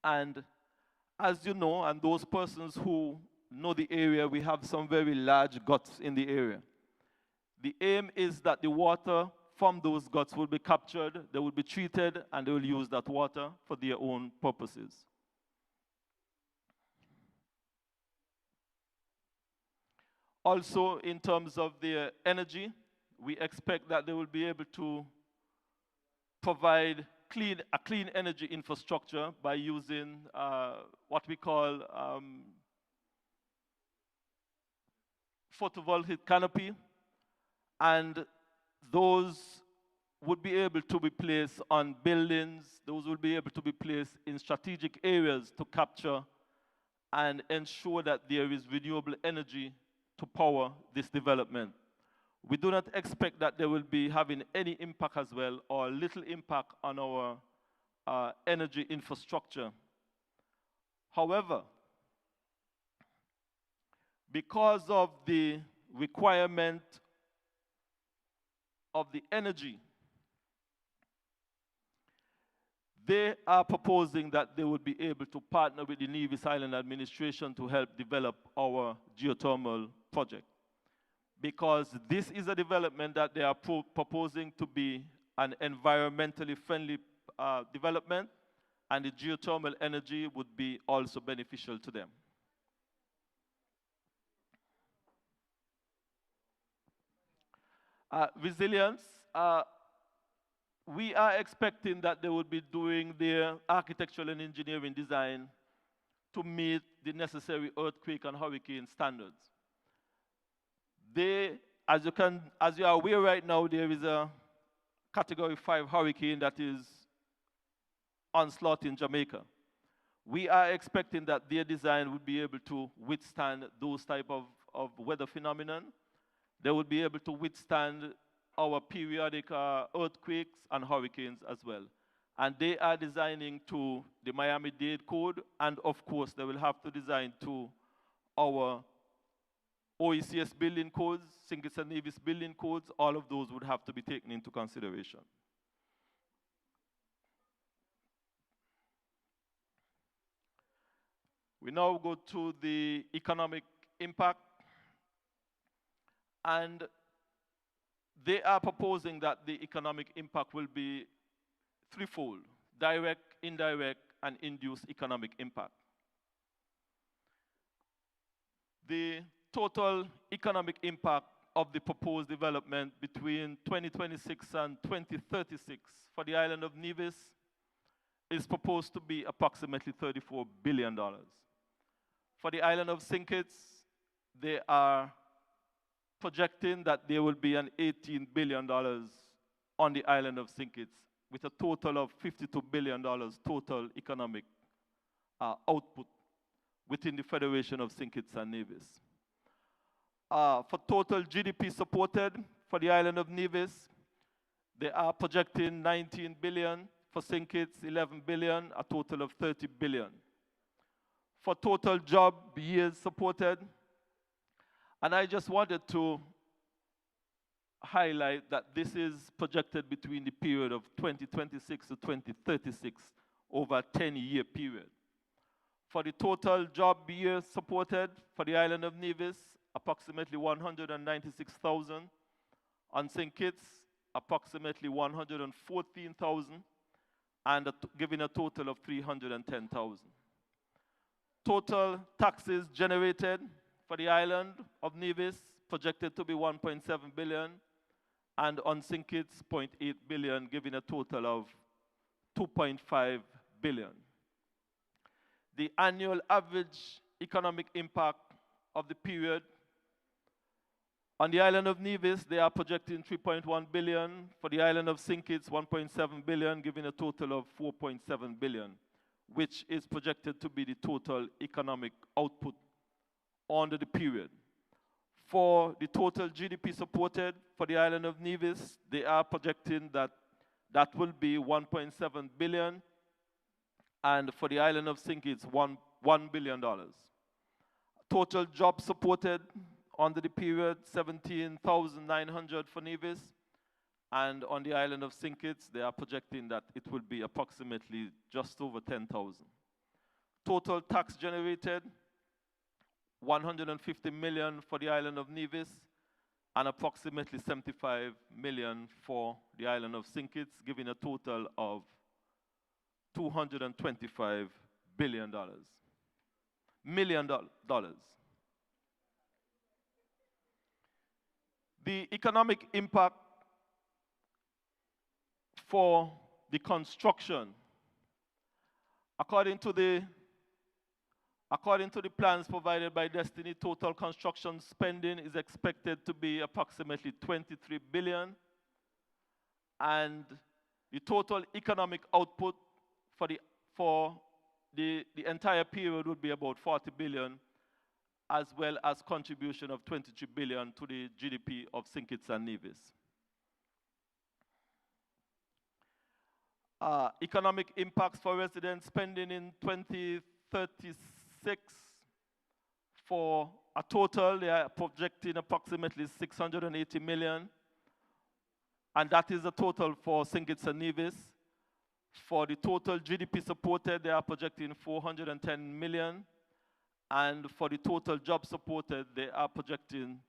and as you know, and those persons who know the area, we have some very large guts in the area. The aim is that the water from those guts will be captured, they will be treated, and they will use that water for their own purposes. Also, in terms of their energy, we expect that they will be able to provide a clean energy infrastructure by using what we call photovoltaic canopy and those would be able to be placed on buildings, those will be able to be placed in strategic areas to capture and ensure that there is renewable energy to power this development. We do not expect that they will be having any impact as well, or little impact on our energy infrastructure. However, because of the requirement of the energy, they are proposing that they would be able to partner with the Nevis Island administration to help develop our geothermal project. Because this is a development that they are proposing to be an environmentally friendly development, and the geothermal energy would be also beneficial to them. Resilience, we are expecting that they will be doing their architectural and engineering design to meet the necessary earthquake and hurricane standards. They, as you are aware right now, there is a Category 5 hurricane that is onslaught in Jamaica. We are expecting that their design will be able to withstand those type of weather phenomenon. They will be able to withstand our periodic earthquakes and hurricanes as well. And they are designing to the Miami-Dade code, and of course they will have to design to our OECS building codes, St. Kitts and Nevis building codes. All of those would have to be taken into consideration. We now go to the economic impact, and they are proposing that the economic impact will be threefold: direct, indirect, and induced economic impact. The total economic impact of the proposed development between 2026 and 2036 for the island of Nevis is proposed to be approximately $34 billion. For the island of St. Kitts, they are projecting that there will be an $18 billion on the island of St. Kitts, with a total of $52 billion total economic output within the Federation of St. Kitts and Nevis. For total GDP supported for the island of Nevis, they are projecting 19 billion, for St. Kitts 11 billion, a total of 30 billion. For total job years supported, and I just wanted to highlight that this is projected between the period of 2026 to 2036, over a 10-year period. For the total job years supported for the island of Nevis, approximately 196,000. On St. Kitts, approximately 114,000, and giving a total of 310,000. Total taxes generated for the island of Nevis projected to be 1.7 billion, and on St. Kitts, 0.8 billion, giving a total of 2.5 billion. The annual average economic impact of the period on the island of Nevis, they are projecting 3.1 billion. For the island of St. Kitts, 1.7 billion, giving a total of 4.7 billion, which is projected to be the total economic output under the period. For the total GDP supported for the island of Nevis, they are projecting that that will be 1.7 billion, and for the island of St. Kitts, $1 billion. Total jobs supported under the period, 17,900 for Nevis, and on the island of St. Kitts, they are projecting that it will be approximately just over 10,000. Total tax generated, 150 million for the island of Nevis, and approximately 75 million for the island of St. Kitts, giving a total of $225 billion. $million. The economic impact for the construction, according to the According to the plans provided by Destiny, total construction spending is expected to be approximately 23 billion, and the total economic output for the entire period would be about 40 billion, as well as contribution of 23 billion to the GDP of St. Kitts and Nevis. Economic impacts for resident spending in 2036, for a total, they are projecting approximately 680 million. And that is the total for St. Kitts and Nevis. For the total GDP supported, they are projecting 410 million. And for the total job supported, they are projecting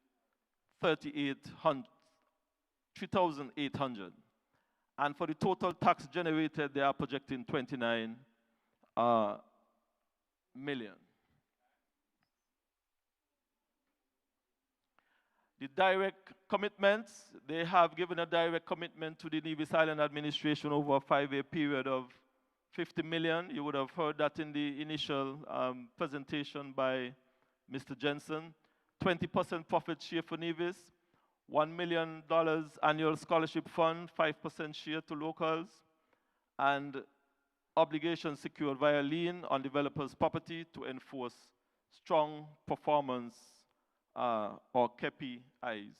3,800. And for the total tax generated, they are projecting 29 million. The direct commitments, they have given a direct commitment to the Nevis Island administration over a 5-year period of 50 million. You would have heard that in the initial presentation by Mr. Jensen. 20% profit share for Nevis, $1 million annual scholarship fund, 5% share to locals, and obligations secured via lien on developers' property to enforce strong performance or KPIs.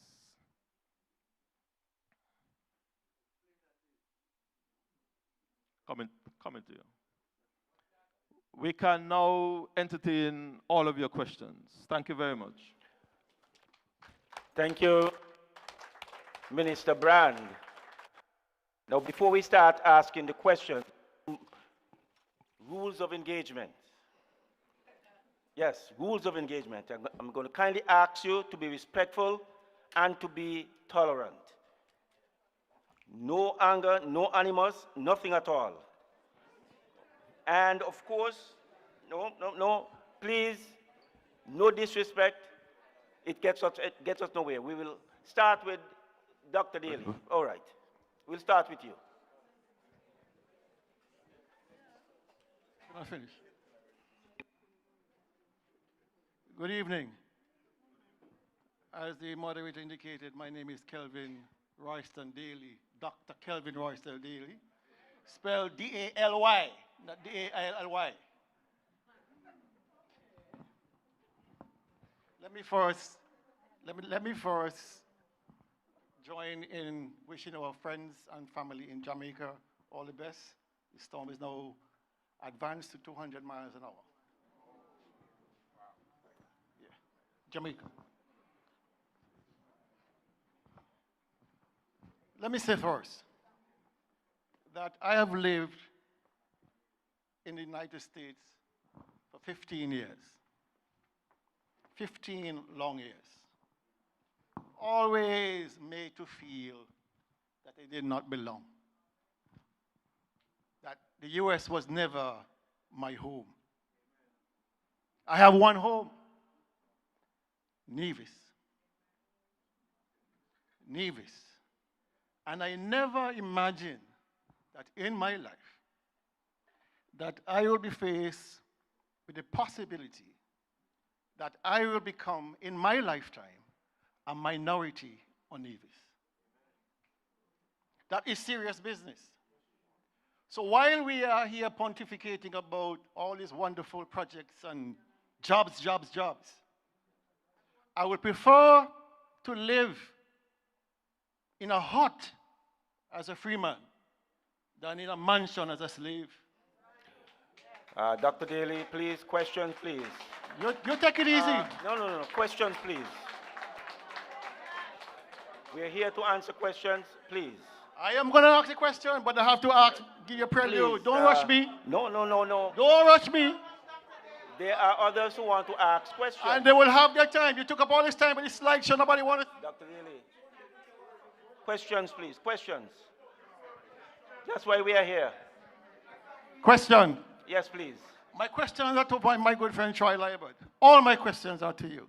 Coming to you. We can now entertain all of your questions. Thank you very much. Thank you, Minister Brand. Now, before we start asking the question, rules of engagement. Yes, rules of engagement. I'm going to kindly ask you to be respectful and to be tolerant. No anger, no animus, nothing at all. And of course, no, please, no disrespect. It gets us nowhere. We will start with Dr. Daly. All right, we'll start with you. Can I finish? Good evening. As the moderator indicated, my name is Kelvin Royston Daly, Dr. Kelvin Royston Daly, spelled D-A-L-Y, not D-A-L-L-Y. Let me first join in wishing our friends and family in Jamaica all the best. The storm is now advanced to 200 miles an hour. Yeah. Jamaica. Let me say first that I have lived in the United States for 15 years. 15 long years. Always made to feel that I did not belong. That the US was never my home. I have one home, Nevis. Nevis. And I never imagined that in my life that I will be faced with the possibility that I will become, in my lifetime, a minority on Nevis. That is serious business. So while we are here pontificating about all these wonderful projects and jobs, I would prefer to live in a hut as a free man than in a mansion as a slave. Dr. Daly, please, questions, please. You take it easy. No. Questions, please. We're here to answer questions, please. I am going to ask a question, but I have to give you a prelude. Don't rush me. No. Don't rush me. There are others who want to ask questions. And they will have their time. You took up all this time with this slideshow. Nobody wanted. Dr. Daly. Questions, please. Questions. That's why we are here. Question. Yes, please. My questions are to my good friend Troy Liebert. All my questions are to you.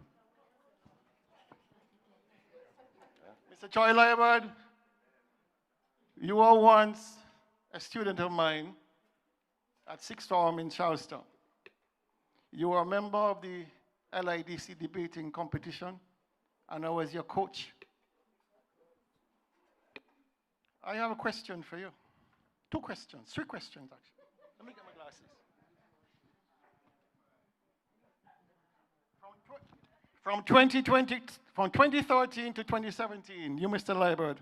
Mr. Troy Liebert, you were once a student of mine at Sixth Form in Charlestown. You were a member of the LIDC debating competition, and I was your coach. I have a question for you. 2 questions, 3 questions actually. Let me get my glasses. From 2013 to 2017, you, Mr. Liebert,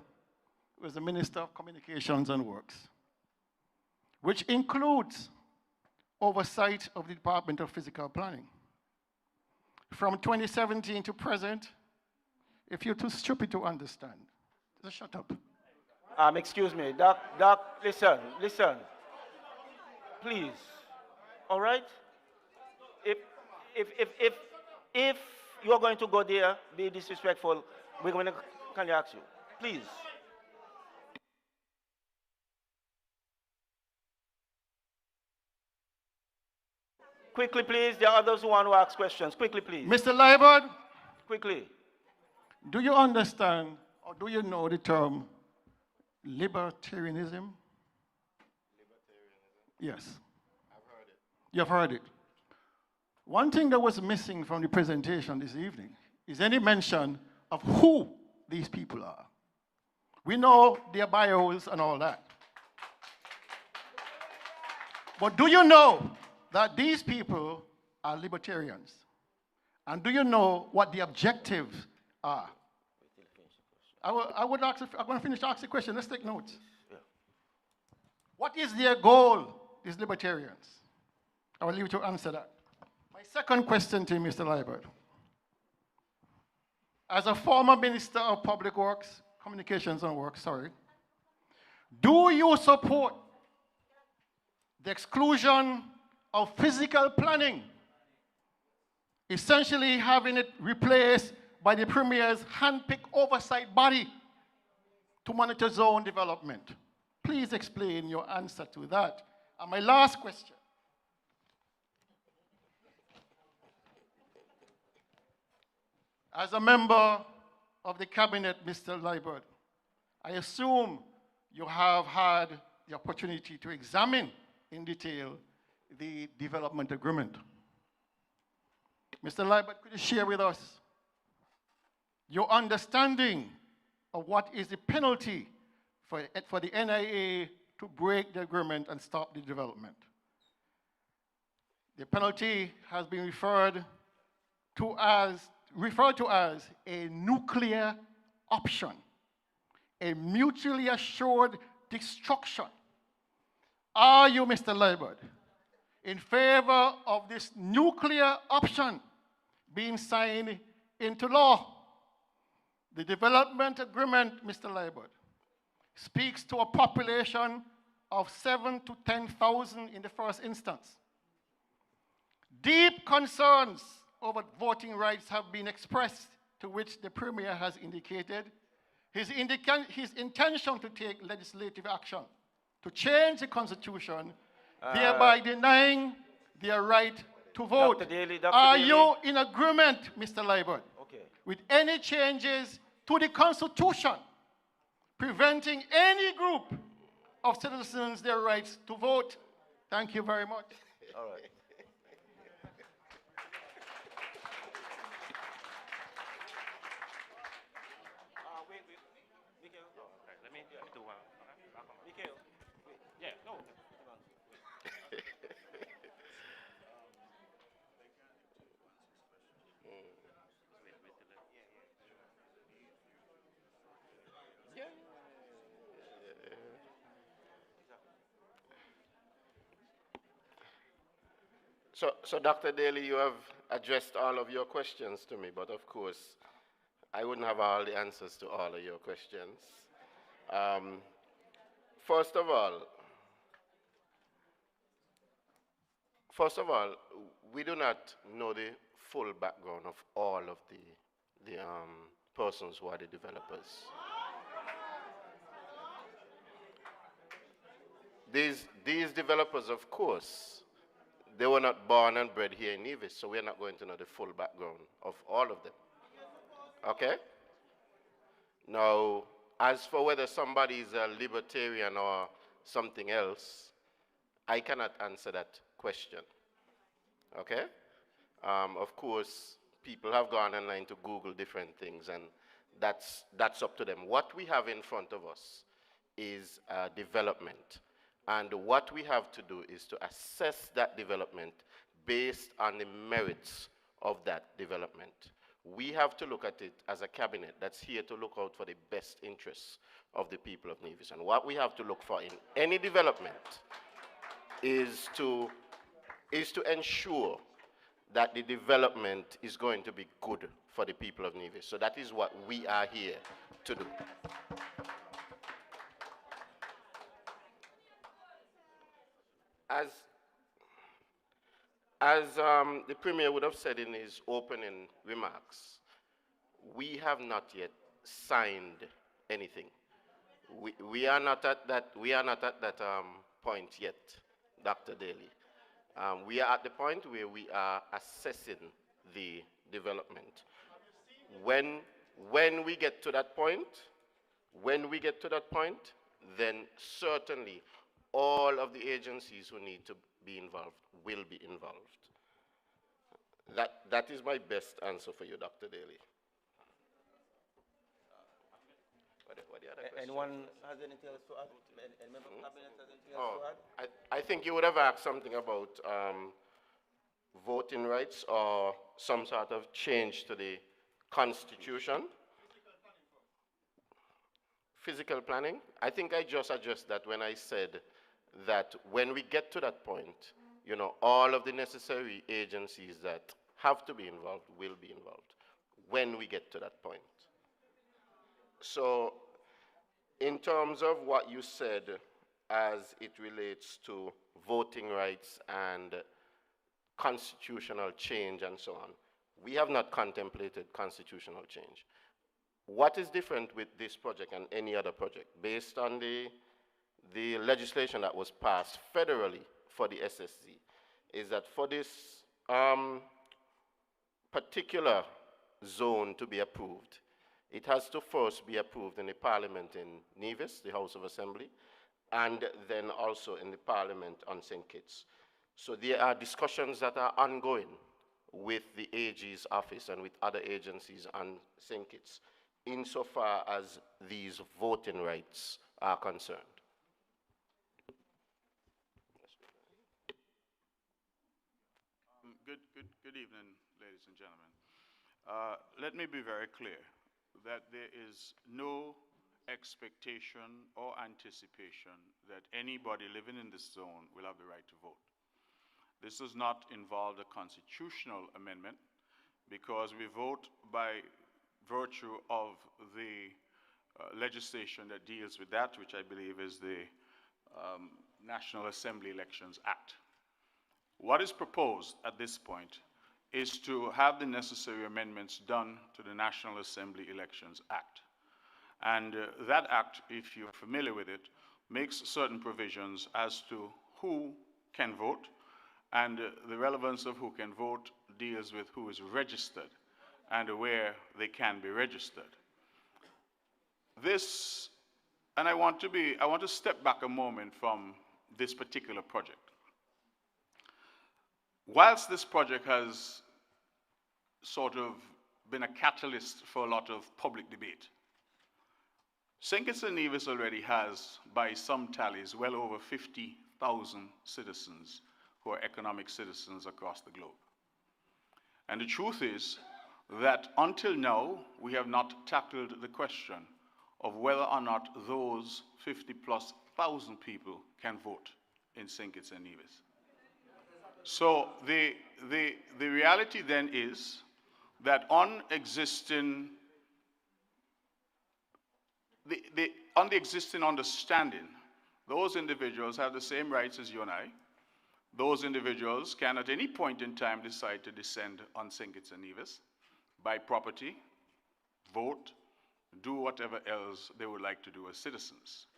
was the Minister of Communications and Works, which includes oversight of the Department of Physical Planning. From 2017 to present, if you're too stupid to understand, just shut up. Excuse me, Doc, listen, please, all right? If you are going to go there, be disrespectful, we're going to kindly ask you, please. Quickly, please, there are others who want to ask questions. Quickly, please. Mr. Liebert, quickly. Do you understand or do you know the term libertarianism? Yes. I've heard it. You've heard it. One thing that was missing from the presentation this evening is any mention of who these people are. We know their bios and all that. But do you know that these people are libertarians? And do you know what the objectives are? I'm going to finish asking the question. Let's take notes. Yeah. What is their goal, these libertarians? I will leave you to answer that. My second question to you, Mr. Liebert. As a former Minister of Public Works, Communications and Works, do you support the exclusion of physical planning, essentially having it replaced by the Premier's hand-picked oversight body to monitor zone development? Please explain your answer to that. And my last question. As a member of the cabinet, Mr. Liebert, I assume you have had the opportunity to examine in detail the development agreement. Mr. Liebert, could you share with us your understanding of what is the penalty for the NIA to break the agreement and stop the development? The penalty has been referred to as a nuclear option, a mutually assured destruction. Are you, Mr. Liebert, in favor of this nuclear option being signed into law? The development agreement, Mr. Liebert, speaks to a population of 7,000 to 10,000 in the first instance. Deep concerns over voting rights have been expressed, to which the Premier has indicated his intention to take legislative action to change the Constitution, thereby denying their right to vote. Dr. Daly, Are you in agreement, Mr. Liebert, with any changes to the Constitution preventing any group of citizens their rights to vote? Thank you very much. All right. So Dr. Daly, you have addressed all of your questions to me, but of course, I wouldn't have all the answers to all of your questions. First of all, we do not know the full background of all of the persons who are the developers. These developers, of course, they were not born and bred here in Nevis, so we're not going to know the full background of all of them. Okay? Now, as for whether somebody is a libertarian or something else, I cannot answer that question. Okay? Of course, people have gone online to Google different things, and that's up to them. What we have in front of us is development. And what we have to do is to assess that development based on the merits of that development. We have to look at it as a cabinet that's here to look out for the best interests of the people of Nevis. And what we have to look for in any development is to ensure that the development is going to be good for the people of Nevis. So that is what we are here to do. As the Premier would have said in his opening remarks, we have not yet signed anything. We are not at that point yet, Dr. Daly. We are at the point where we are assessing the development. When we get to that point, then certainly all of the agencies who need to be involved will be involved. That is my best answer for you, Dr. Daly. What the other questions? Anyone has anything else to add? Any member of cabinet has anything else to add? I think you would have asked something about voting rights or some sort of change to the Constitution. Physical planning. I think I just addressed that when I said that when we get to that point, you know, all of the necessary agencies that have to be involved will be involved when we get to that point. So in terms of what you said as it relates to voting rights and constitutional change and so on, we have not contemplated constitutional change. What is different with this project and any other project, based on the legislation that was passed federally for the SSC, is that for this particular zone to be approved, it has to first be approved in the Parliament in Nevis, the House of Assembly, and then also in the Parliament on St. Kitts. So there are discussions that are ongoing with the AG's office and with other agencies on St. Kitts, insofar as these voting rights are concerned. Good evening, ladies and gentlemen. Let me be very clear that there is no expectation or anticipation that anybody living in this zone will have the right to vote. This does not involve a constitutional amendment, because we vote by virtue of the legislation that deals with that, which I believe is the National Assembly Elections Act. What is proposed at this point is to have the necessary amendments done to the National Assembly Elections Act. And that act, if you're familiar with it, makes certain provisions as to who can vote, and the relevance of who can vote deals with who is registered and where they can be registered. This, and I want to step back a moment from this particular project. Whilst this project has sort of been a catalyst for a lot of public debate, St. Kitts and Nevis already has, by some tallies, well over 50,000 citizens who are economic citizens across the globe. And the truth is that until now, we have not tackled the question of whether or not those 50+ thousand people can vote in St. Kitts and Nevis. So the reality then is that on the existing understanding, those individuals have the same rights as you and I. Those individuals can at any point in time decide to descend on St. Kitts and Nevis, buy property, vote, do whatever else they would like to do as citizens.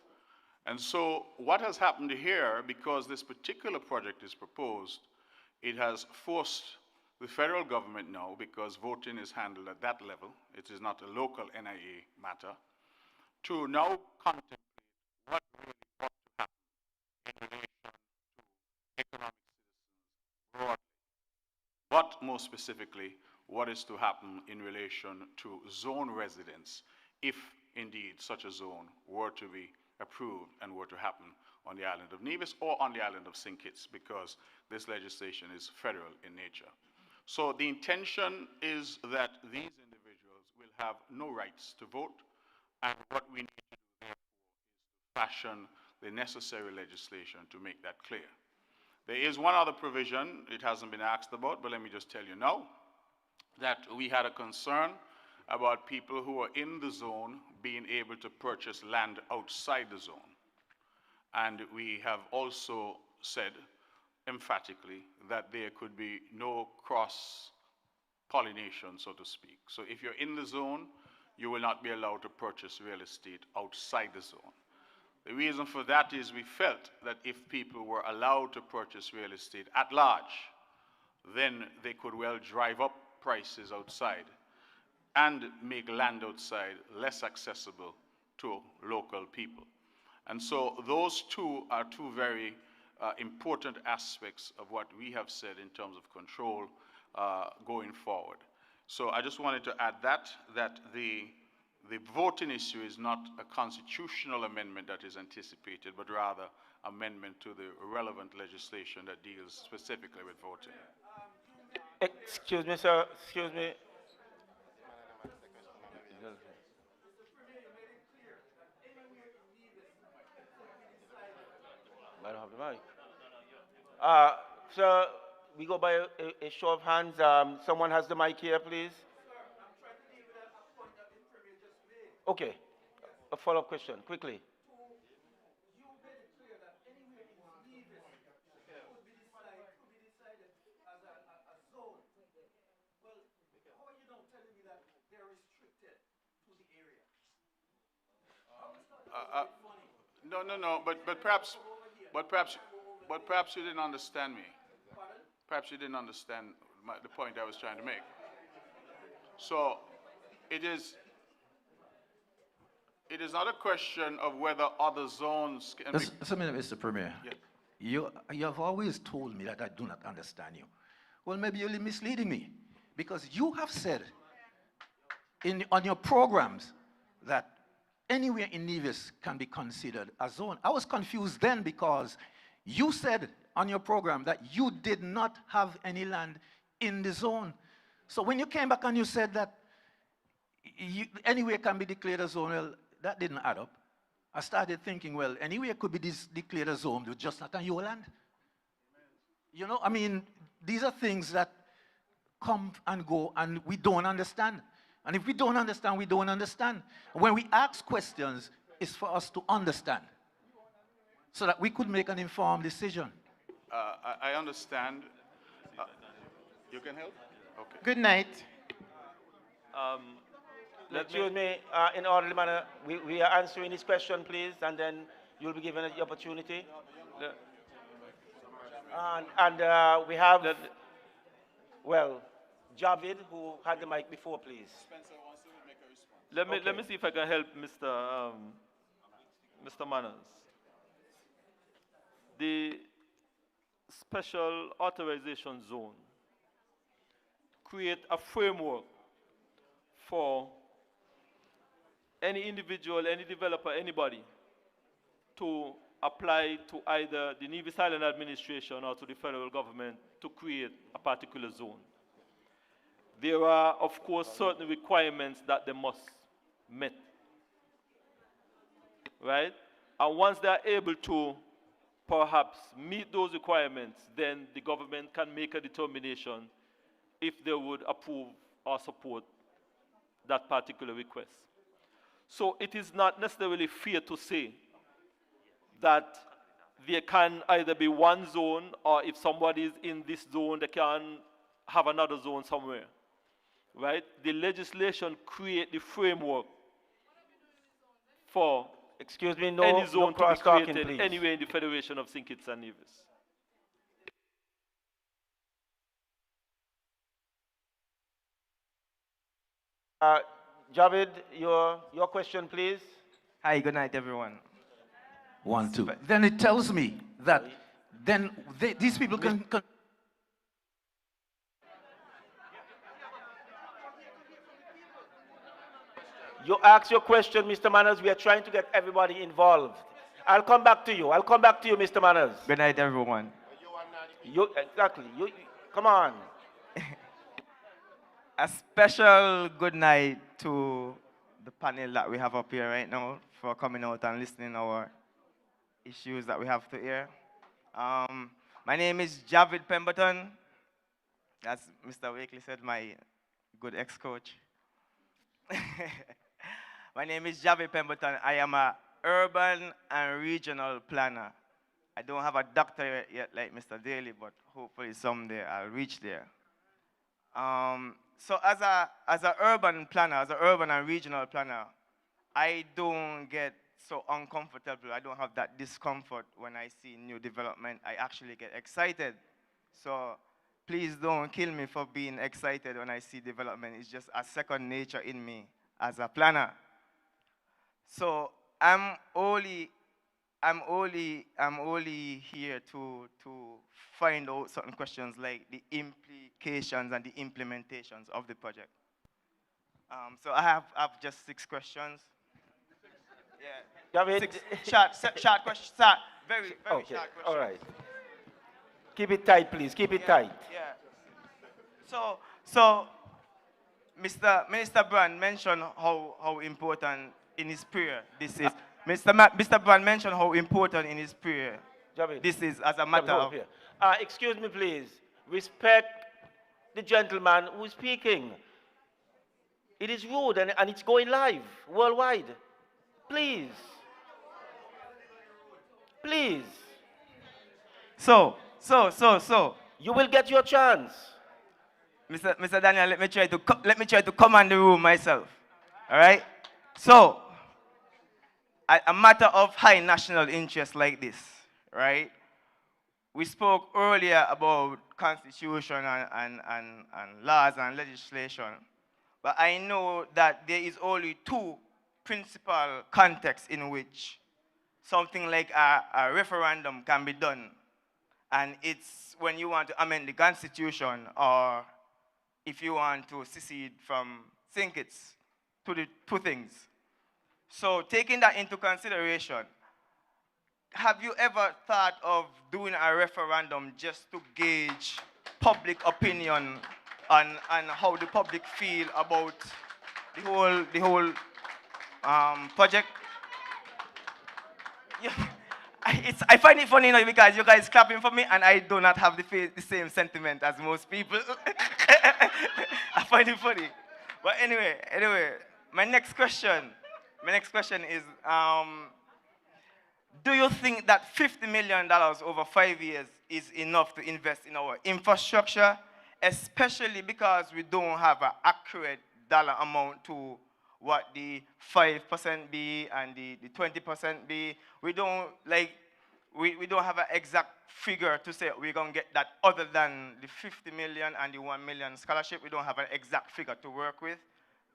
And so what has happened here, because this particular project is proposed, it has forced the federal government now, because voting is handled at that level, it is not a local NIA matter, to now contemplate what really ought to happen in relation to economic citizens broadly. but more specifically, what is to happen in relation to zone residents if indeed such a zone were to be approved and were to happen on the island of Nevis or on the island of St. Kitts, because this legislation is federal in nature. So the intention is that these individuals will have no rights to vote, and what we need to do therefore is to fashion the necessary legislation to make that clear. There is one other provision, it hasn't been asked about, but let me just tell you now, that we had a concern about people who are in the zone being able to purchase land outside the zone. And we have also said emphatically that there could be no cross-pollination, so to speak. So if you're in the zone, you will not be allowed to purchase real estate outside the zone. The reason for that is we felt that if people were allowed to purchase real estate at large, then they could well drive up prices outside and make land outside less accessible to local people. And so those two are two very important aspects of what we have said in terms of control going forward. So I just wanted to add that the voting issue is not a constitutional amendment that is anticipated, but rather amendment to the relevant legislation that deals specifically with voting. Excuse me, sir. Excuse me. I don't have the mic. Sir, we go by a show of hands. Someone has the mic here, please. Okay. A follow-up question, quickly. No, but perhaps you didn't understand me. Perhaps you didn't understand the point I was trying to make. So it is not a question of whether other zones can be... Just a minute, Mr. Premier. Yes. You have always told me that I do not understand you. Well, maybe you're misleading me, because you have said on your programs that anywhere in Nevis can be considered a zone. I was confused then because you said on your program that you did not have any land in the zone. So when you came back and you said that anywhere can be declared a zone, well, that didn't add up. I started thinking, well, anywhere could be declared a zone, but just not on your land. You know, I mean, these are things that come and go and we don't understand. And if we don't understand, we don't understand. When we ask questions, it's for us to understand so that we could make an informed decision. I understand. You can help? Okay. Good night. Excuse me, in orderly manner, we are answering this question, please, and then you'll be given the opportunity. And we have, well, Javid, who had the mic before, please. Let me see if I can help Mr. Manners. The special authorization zone create a framework for any individual, any developer, anybody to apply to either the Nevis Island administration or to the federal government to create a particular zone. There are, of course, certain requirements that they must meet, right? And once they are able to perhaps meet those requirements, then the government can make a determination if they would approve or support that particular request. So it is not necessarily fair to say that there can either be one zone, or if somebody is in this zone, they can have another zone somewhere, right? The legislation creates the framework for any zone to be created anywhere in the Federation of St. Kitts and Nevis. Javid, your question, please. Hi, good night, everyone. 1, 2. Then it tells me that then these people can You ask your question, Mr. Manners. We are trying to get everybody involved. I'll come back to you. I'll come back to you, Mr. Manners. Good night, everyone. Exactly. Come on. A special good night to the panel that we have up here right now for coming out and listening to our issues that we have to hear. My name is Javid Pemberton. As Mr. Wakely said, my good ex-coach. My name is Javid Pemberton. I am a urban and regional planner. I don't have a doctorate yet like Mr. Daly, but hopefully someday I'll reach there. So as a urban planner, as an urban and regional planner, I don't get so uncomfortable. I don't have that discomfort when I see new development. I actually get excited. So please don't kill me for being excited when I see development. It's just a second nature in me as a planner. So I'm only here to find out certain questions like the implications and the implementations of the project. So I have just 6 questions. Yeah. David. 6 short questions. Very short questions. All right. Keep it tight, please. Keep it tight. Yeah. So Mr. Minister Brand mentioned how important in his prayer this is. Mr. Brand mentioned how important in his prayer this is as a matter of... Excuse me, please. Respect the gentleman who is speaking. It is rude and it's going live worldwide. Please. Please. So. You will get your chance. Mr. Daniel, let me try to command the room myself. All right? So, a matter of high national interest like this, right? We spoke earlier about constitution and laws and legislation, but I know that there is only 2 principal contexts in which something like a referendum can be done. And it's when you want to amend the constitution or if you want to secede from it's to the 2 things. So taking that into consideration, have you ever thought of doing a referendum just to gauge public opinion and how the public feel about the whole project? Yeah. I find it funny, because you guys clapping for me and I do not have the same sentiment as most people. I find it funny. But anyway, my next question is, do you think that $50 million over 5 years is enough to invest in our infrastructure, especially because we don't have an accurate dollar amount to what the 5% be and the 20% be? We don't have an exact figure to say we're going to get that other than the 50 million and the 1 million scholarship. We don't have an exact figure to work with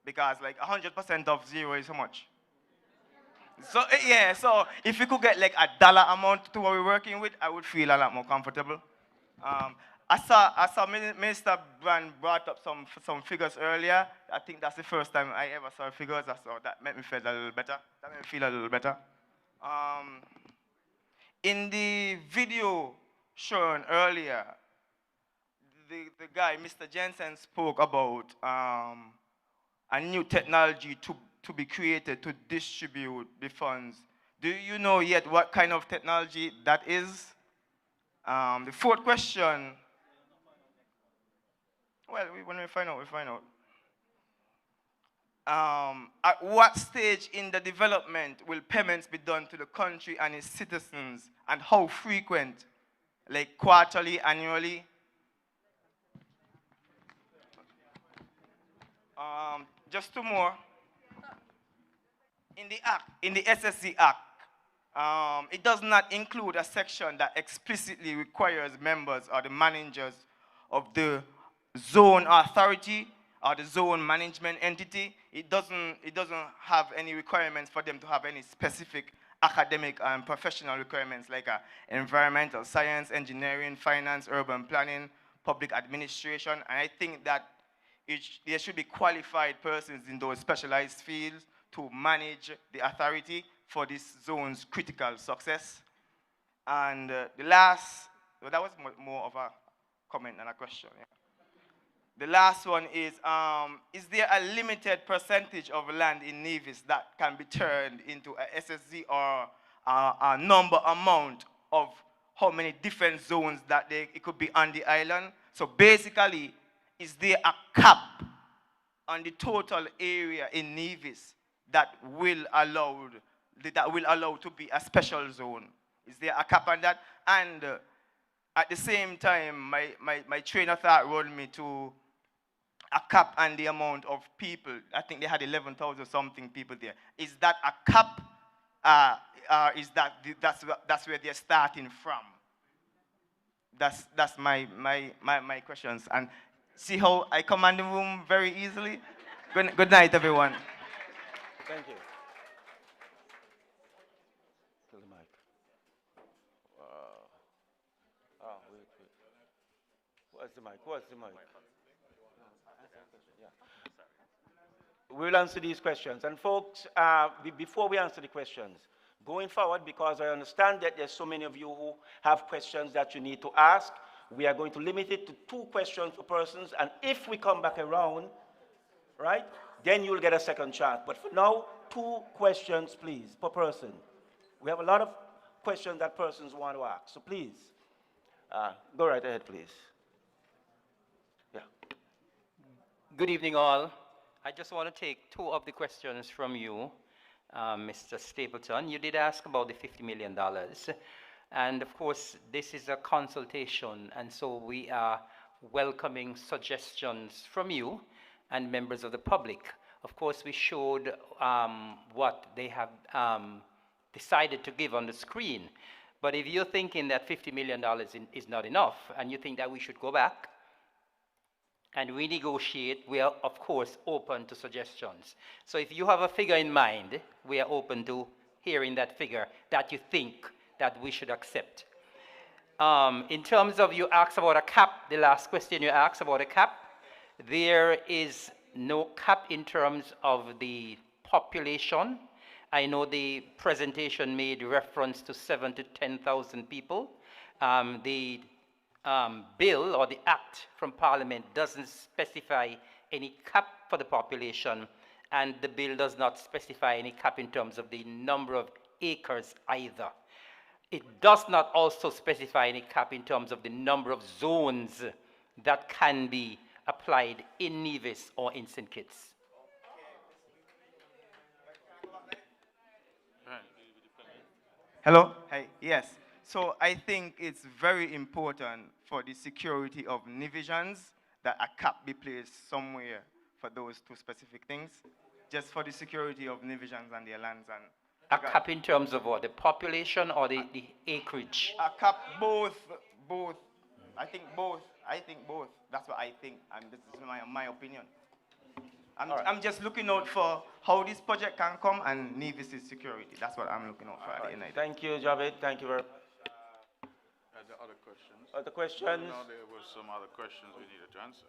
because 100% of 0 is how much? So yeah, so if we could get a dollar amount to what we're working with, I would feel a lot more comfortable. I saw Minister Brand brought up some figures earlier. I think that's the first time I ever saw figures, so that made me feel a little better. In the video shown earlier, the guy, Mr. Jensen, spoke about a new technology to be created to distribute the funds. Do you know yet what kind of technology that is? The 4th question, well, when we find out, we find out. At what stage in the development will payments be done to the country and its citizens, and how frequent, like quarterly, annually? Just 2 more. In the SSC Act, it does not include a section that explicitly requires members or the managers of the zone authority or the zone management entity. It doesn't have any requirements for them to have any specific academic and professional requirements like environmental science, engineering, finance, urban planning, public administration. And I think that there should be qualified persons in those specialized fields to manage the authority for this zone's critical success. And the last, well, that was more of a comment than a question. Yeah. The last one is there a limited percentage of land in Nevis that can be turned into a SSZ or a number amount of how many different zones that it could be on the island? So basically, is there a cap on the total area in Nevis that will allow to be a special zone? Is there a cap on that? And at the same time, my train of thought rolled me to a cap on the amount of people. I think they had 11,000 something people there. Is that a cap? Is that's where they're starting from? That's my questions. And see how I command the room very easily? Good night, everyone. Thank you. To the mic. Wait. Where's the mic? Where's the mic? Yeah. We'll answer these questions. And folks, before we answer the questions, going forward, because I understand that there's so many of you who have questions that you need to ask, we are going to limit it to 2 questions per person. And if we come back around, right, then you'll get a second chance. But for now, 2 questions, please, per person. We have a lot of questions that persons want to ask. So please, go right ahead, please. Yeah. Good evening, all. I just want to take 2 of the questions from you, Mr. Stapleton. You did ask about the $50 million. And of course, this is a consultation, and so we are welcoming suggestions from you and members of the public. Of course, we showed what they have decided to give on the screen. But if you're thinking that $50 million is not enough, and you think that we should go back and renegotiate, we are, of course, open to suggestions. So if you have a figure in mind, we are open to hearing that figure that you think that we should accept. In terms of you asked about a cap, the last question you asked about a cap, there is no cap in terms of the population. I know the presentation made reference to 7,000 to 10,000 people. The bill or the act from Parliament doesn't specify any cap for the population, and the bill does not specify any cap in terms of the number of acres either. It does not also specify any cap in terms of the number of zones that can be applied in Nevis or in St. Kitts. Hello? Hey, yes. So I think it's very important for the security of Nevisians that a cap be placed somewhere for those 2 specific things, just for the security of Nevisians and their lands. And a cap in terms of what, the population or the acreage? A cap, both. I think both. That's what I think, and this is my opinion. I'm just looking out for how this project can come and Nevis' security. That's what I'm looking out for at the end of it. Thank you, Javed. Thank you very much. The other questions? Other questions? No, there were some other questions we needed to answer.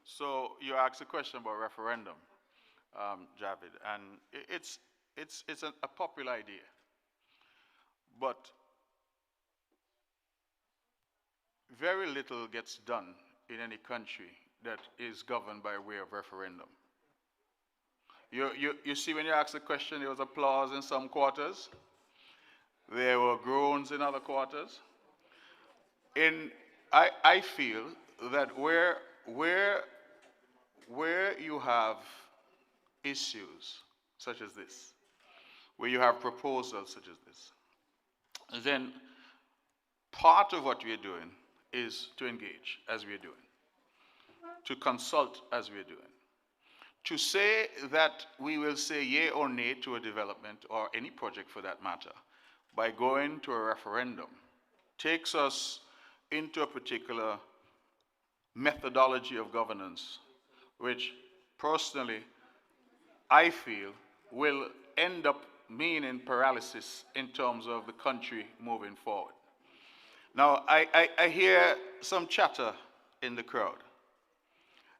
So you asked a question about referendum, Javed, and it's a popular idea, but very little gets done in any country that is governed by way of referendum. You see, when you ask the question, there was applause in some quarters. There were groans in other quarters. I feel that where you have issues such as this, where you have proposals such as this, then part of what we are doing is to engage as we are doing, to consult as we are doing. To say that we will say yea or nay to a development or any project for that matter by going to a referendum takes us into a particular methodology of governance, which personally I feel will end up meaning paralysis in terms of the country moving forward. Now, I hear some chatter in the crowd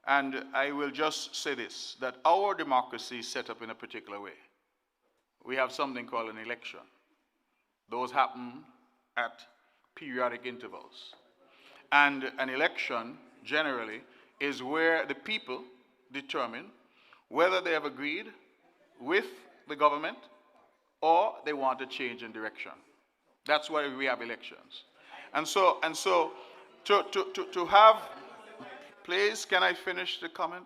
And I will just say this, that our democracy is set up in a particular way. We have something called an election. Those happen at periodic intervals. And an election, generally, is where the people determine whether they have agreed with the government or they want a change in direction. That's why we have elections. And so to have, please, can I finish the comment?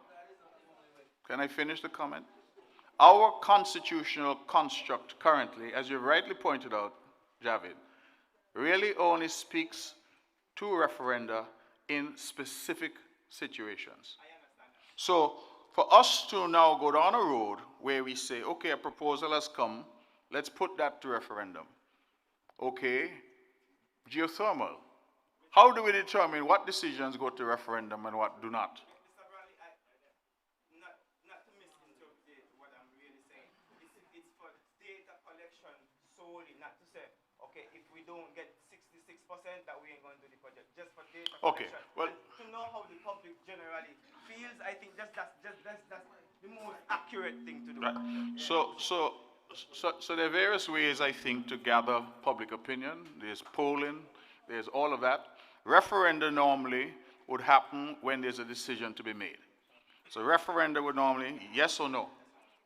Can I finish the comment? Our constitutional construct currently, as you rightly pointed out, Javid, really only speaks to referenda in specific situations. So for us to now go down a road where we say, okay, a proposal has come, let's put that to referendum. Okay, geothermal. How do we determine what decisions go to referendum and what do not? Don't get 66% that we ain't going to do the project, just for data Okay, collection. well, And to know how the public generally feels, I think that's the most accurate thing to do. Right. So there are various ways, I think, to gather public opinion. There's polling, there's all of that. Referenda normally would happen when there's a decision to be made. So referenda would normally, yes or no.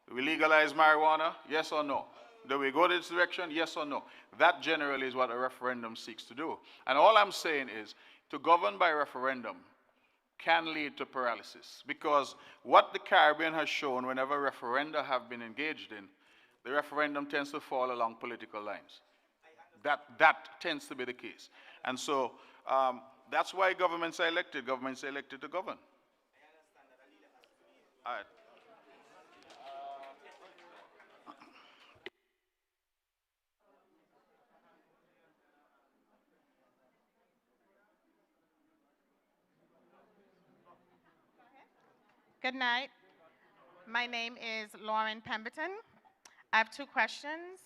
Do we legalize marijuana? Yes or no. Do we go this direction? Yes or no? That generally is what a referendum seeks to do. And all I'm saying is, to govern by referendum can lead to paralysis. Because what the Caribbean has shown whenever referenda have been engaged in, the referendum tends to fall along political lines. That tends to be the case. And so that's why governments are elected. Governments are elected to govern. All right. Good night. My name is Lauren Pemberton. I have two questions.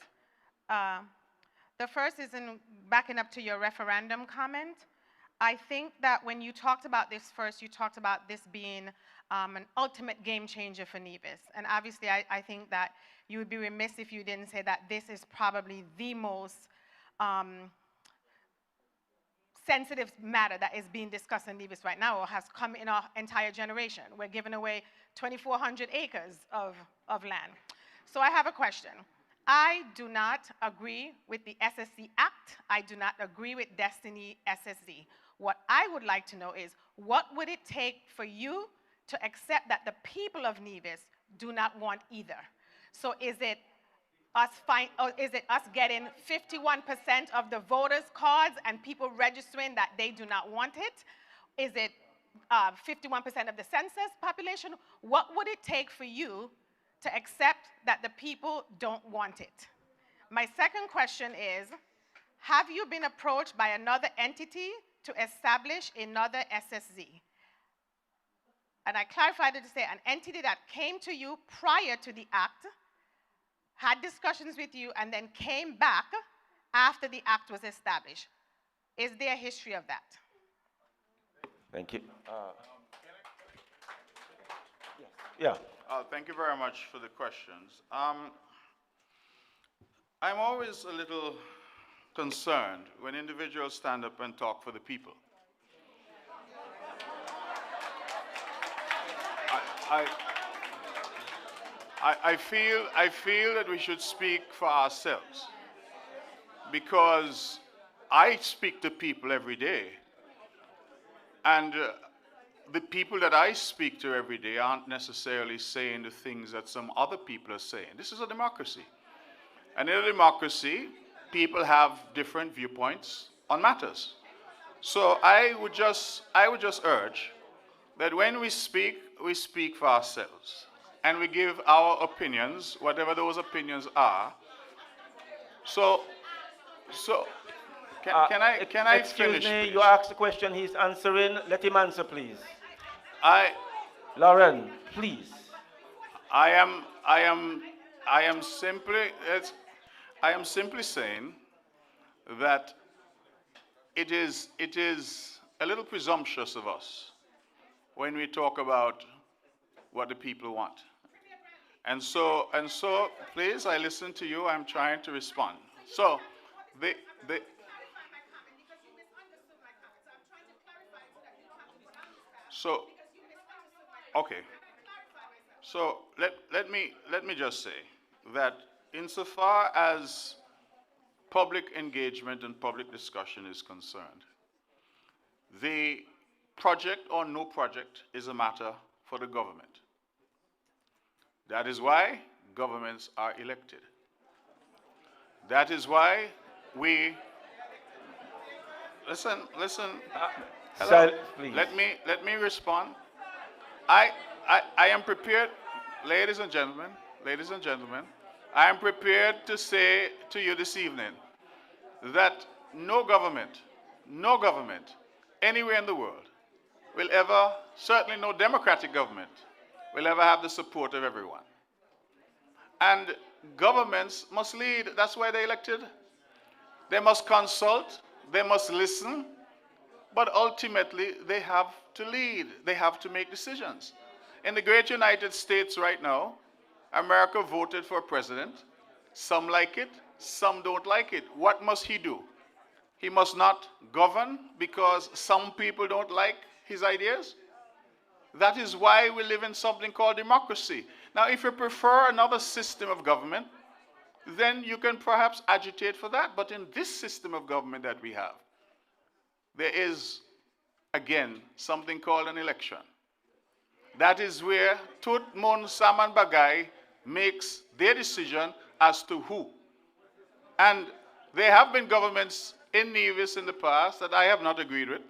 The first is in backing up to your referendum comment. I think that when you talked about this first, you talked about this being an ultimate game changer for Nevis. And obviously, I think that you would be remiss if you didn't say that this is probably the most sensitive matter that is being discussed in Nevis right now, or has come in our entire generation. We're giving away 2,400 acres of land. So I have a question. I do not agree with the SSC Act. I do not agree with Destiny SSC. What I would like to know is, what would it take for you to accept that the people of Nevis do not want either? So is it us getting 51% of the voters' cards and people registering that they do not want it? Is it 51% of the census population? What would it take for you to accept that the people don't want it? My second question is, have you been approached by another entity to establish another SSZ? And I clarified it to say an entity that came to you prior to the act, had discussions with you, and then came back after the act was established. Is there a history of that? Thank you. Yeah. Thank you very much for the questions. I'm always a little concerned when individuals stand up and talk for the people. I feel that we should speak for ourselves, because I speak to people every day, and the people that I speak to every day aren't necessarily saying the things that some other people are saying. This is a democracy. And in a democracy, people have different viewpoints on matters. So I would just urge that when we speak for ourselves. And we give our opinions, whatever those opinions are. So can I excuse finish, me, please? you asked the question, he's answering. Let him answer, please. Lauren, please. I am simply saying that it is a little presumptuous of us when we talk about what the people want. And so, please, I listen to you. I'm trying to respond. So, okay. So let me just say that insofar as public engagement and public discussion is concerned, the project or no project is a matter for the government. That is why governments are elected. That is why we listen. Hello. Let me respond. I am prepared, ladies and gentlemen, I am prepared to say to you this evening that no government anywhere in the world will ever, certainly no democratic government, will ever have the support of everyone. And governments must lead. That's why they're elected. They must consult, they must listen, but ultimately they have to lead. They have to make decisions. In the great United States right now, America voted for a president. Some like it, some don't like it. What must he do? He must not govern because some people don't like his ideas? That is why we live in something called democracy. Now, if you prefer another system of government, then you can perhaps agitate for that. But in this system of government that we have, there is, again, something called an election. That is where Tut, Mun, Sam, and Bagai makes their decision as to who. And there have been governments in Nevis in the past that I have not agreed with,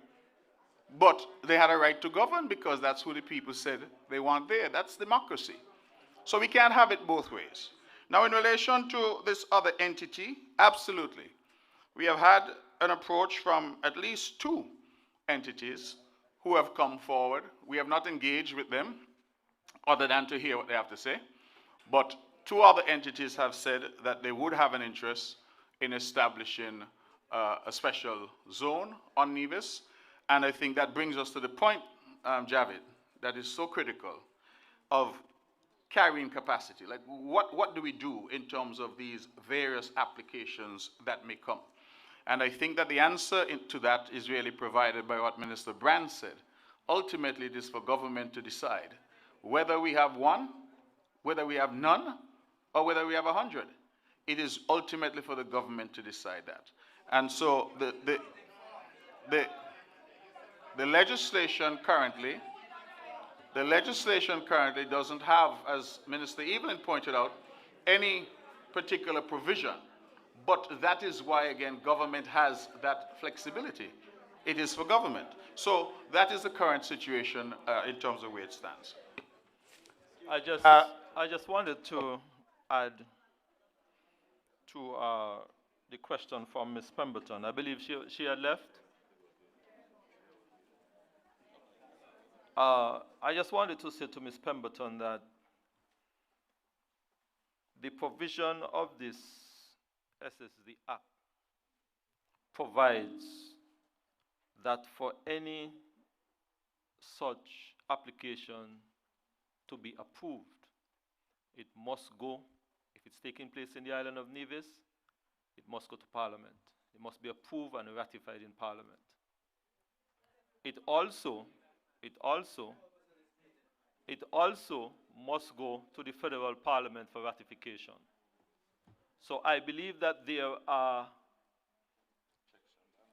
but they had a right to govern because that's who the people said they want there. That's democracy. So we can't have it both ways. Now, in relation to this other entity, absolutely. We have had an approach from at least 2 entities who have come forward. We have not engaged with them other than to hear what they have to say. But 2 other entities have said that they would have an interest in establishing a special zone on Nevis. And I think that brings us to the point, Javid, that is so critical of carrying capacity. Like, what do we do in terms of these various applications that may come? And I think that the answer to that is really provided by what Minister Brand said. Ultimately, it is for government to decide whether we have 1, whether we have none, or whether we have 100. It is ultimately for the government to decide that. And so the legislation currently doesn't have, as Minister Evelyn pointed out, any particular provision. But that is why, again, government has that flexibility. It is for government. So that is the current situation in terms of where it stands. I just wanted to add to the question from Ms. Pemberton. I believe she had left. I just wanted to say to Ms. Pemberton that the provision of this SSD Act provides that for any such application to be approved, it must go, if it's taking place in the island of Nevis, it must go to Parliament. It must be approved and ratified in Parliament. It also must go to the federal parliament for ratification. So I believe that there are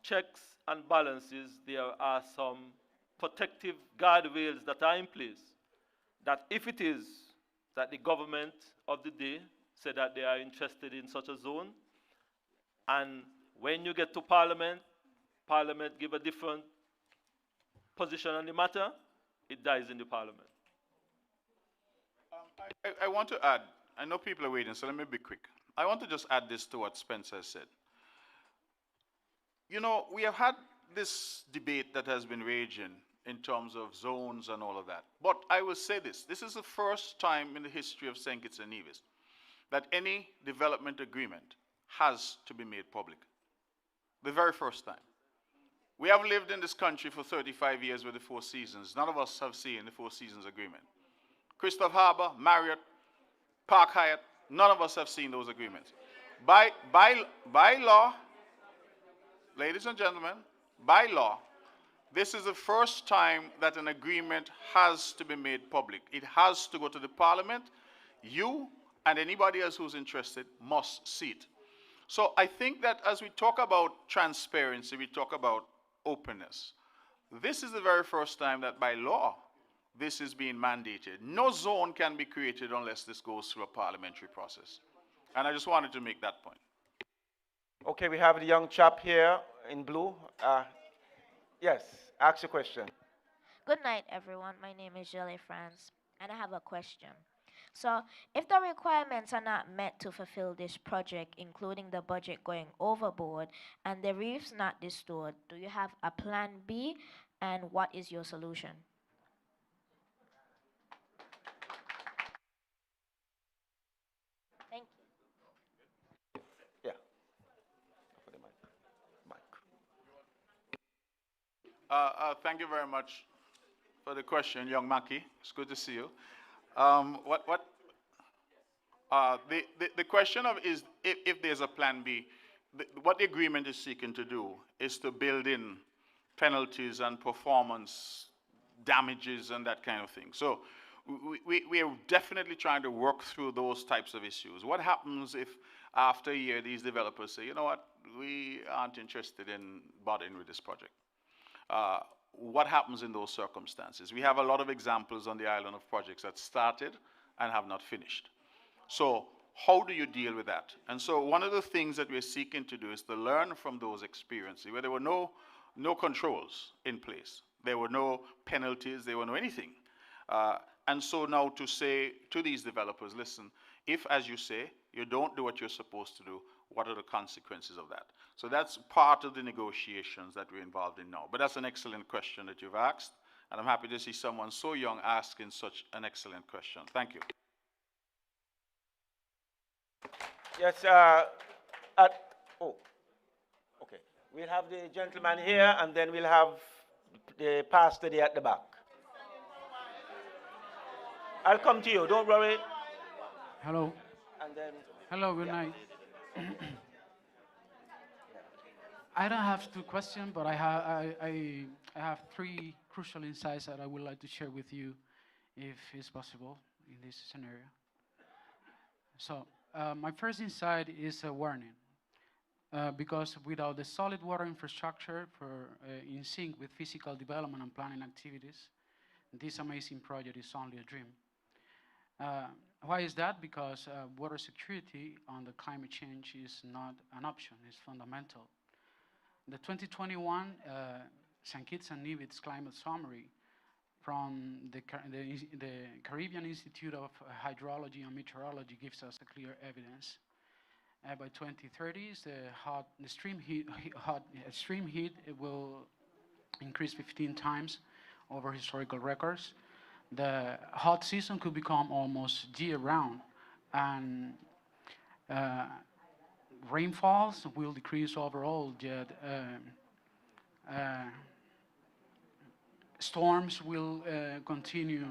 checks and balances, there are some protective guardrails that are in place, that if it is that the government of the day said that they are interested in such a zone, and when you get to Parliament, Parliament give a different position on the matter, it dies in the Parliament. I want to add, I know people are waiting, so let me be quick. I want to just add this to what Spencer said. You know, we have had this debate that has been raging in terms of zones and all of that. But I will say this is the first time in the history of St. Kitts and Nevis that any development agreement has to be made public. The very first time. We have lived in this country for 35 years with the Four Seasons. None of us have seen the Four Seasons Agreement. Christopher Harbour, Marriott, Park Hyatt, none of us have seen those agreements. By law, ladies and gentlemen, by law, this is the first time that an agreement has to be made public. It has to go to the Parliament. You and anybody else who's interested must see it. So I think that as we talk about transparency, we talk about openness. This is the very first time that by law, this is being mandated. No zone can be created unless this goes through a parliamentary process. And I just wanted to make that point. Okay, we have the young chap here in blue. Yes, ask your question. Good night, everyone. My name is Jolie France, and I have a question. So, if the requirements are not met to fulfill this project, including the budget going overboard and the reefs not restored, do you have a plan B, and what is your solution? Thank you. Yeah. Thank you very much for the question, young Mackie. It's good to see you. The question of is if there's a plan B, what the agreement is seeking to do is to build in penalties and performance damages and that kind of thing. So we are definitely trying to work through those types of issues. What happens if after a year these developers say, you know what, we aren't interested in bothering with this project? What happens in those circumstances? We have a lot of examples on the island of projects that started and have not finished. So how do you deal with that? And so one of the things that we're seeking to do is to learn from those experiences where there were no controls in place. There were no penalties, there were no anything. And so now to say to these developers, listen, if, as you say, you don't do what you're supposed to do, what are the consequences of that? So that's part of the negotiations that we're involved in now. But that's an excellent question that you've asked, and I'm happy to see someone so young asking such an excellent question. Thank you. Yes, okay. We'll have the gentleman here, and then we'll have the pastor there at the back. I'll come to you, don't worry. Hello. And then, hello, good night. I don't have two questions, but I have three crucial insights that I would like to share with you, if it's possible, in this scenario. So, my first insight is a warning, because without the solid water infrastructure in sync with physical development and planning activities, this amazing project is only a dream. Why is that? Because water security on the climate change is not an option, it's fundamental. The 2021 St. Kitts and Nevis Climate Summary from the Caribbean Institute of Hydrology and Meteorology gives us a clear evidence. By 2030, the extreme heat will increase 15 times over historical records. The hot season could become almost year-round, and rainfalls will decrease overall, yet storms will continue,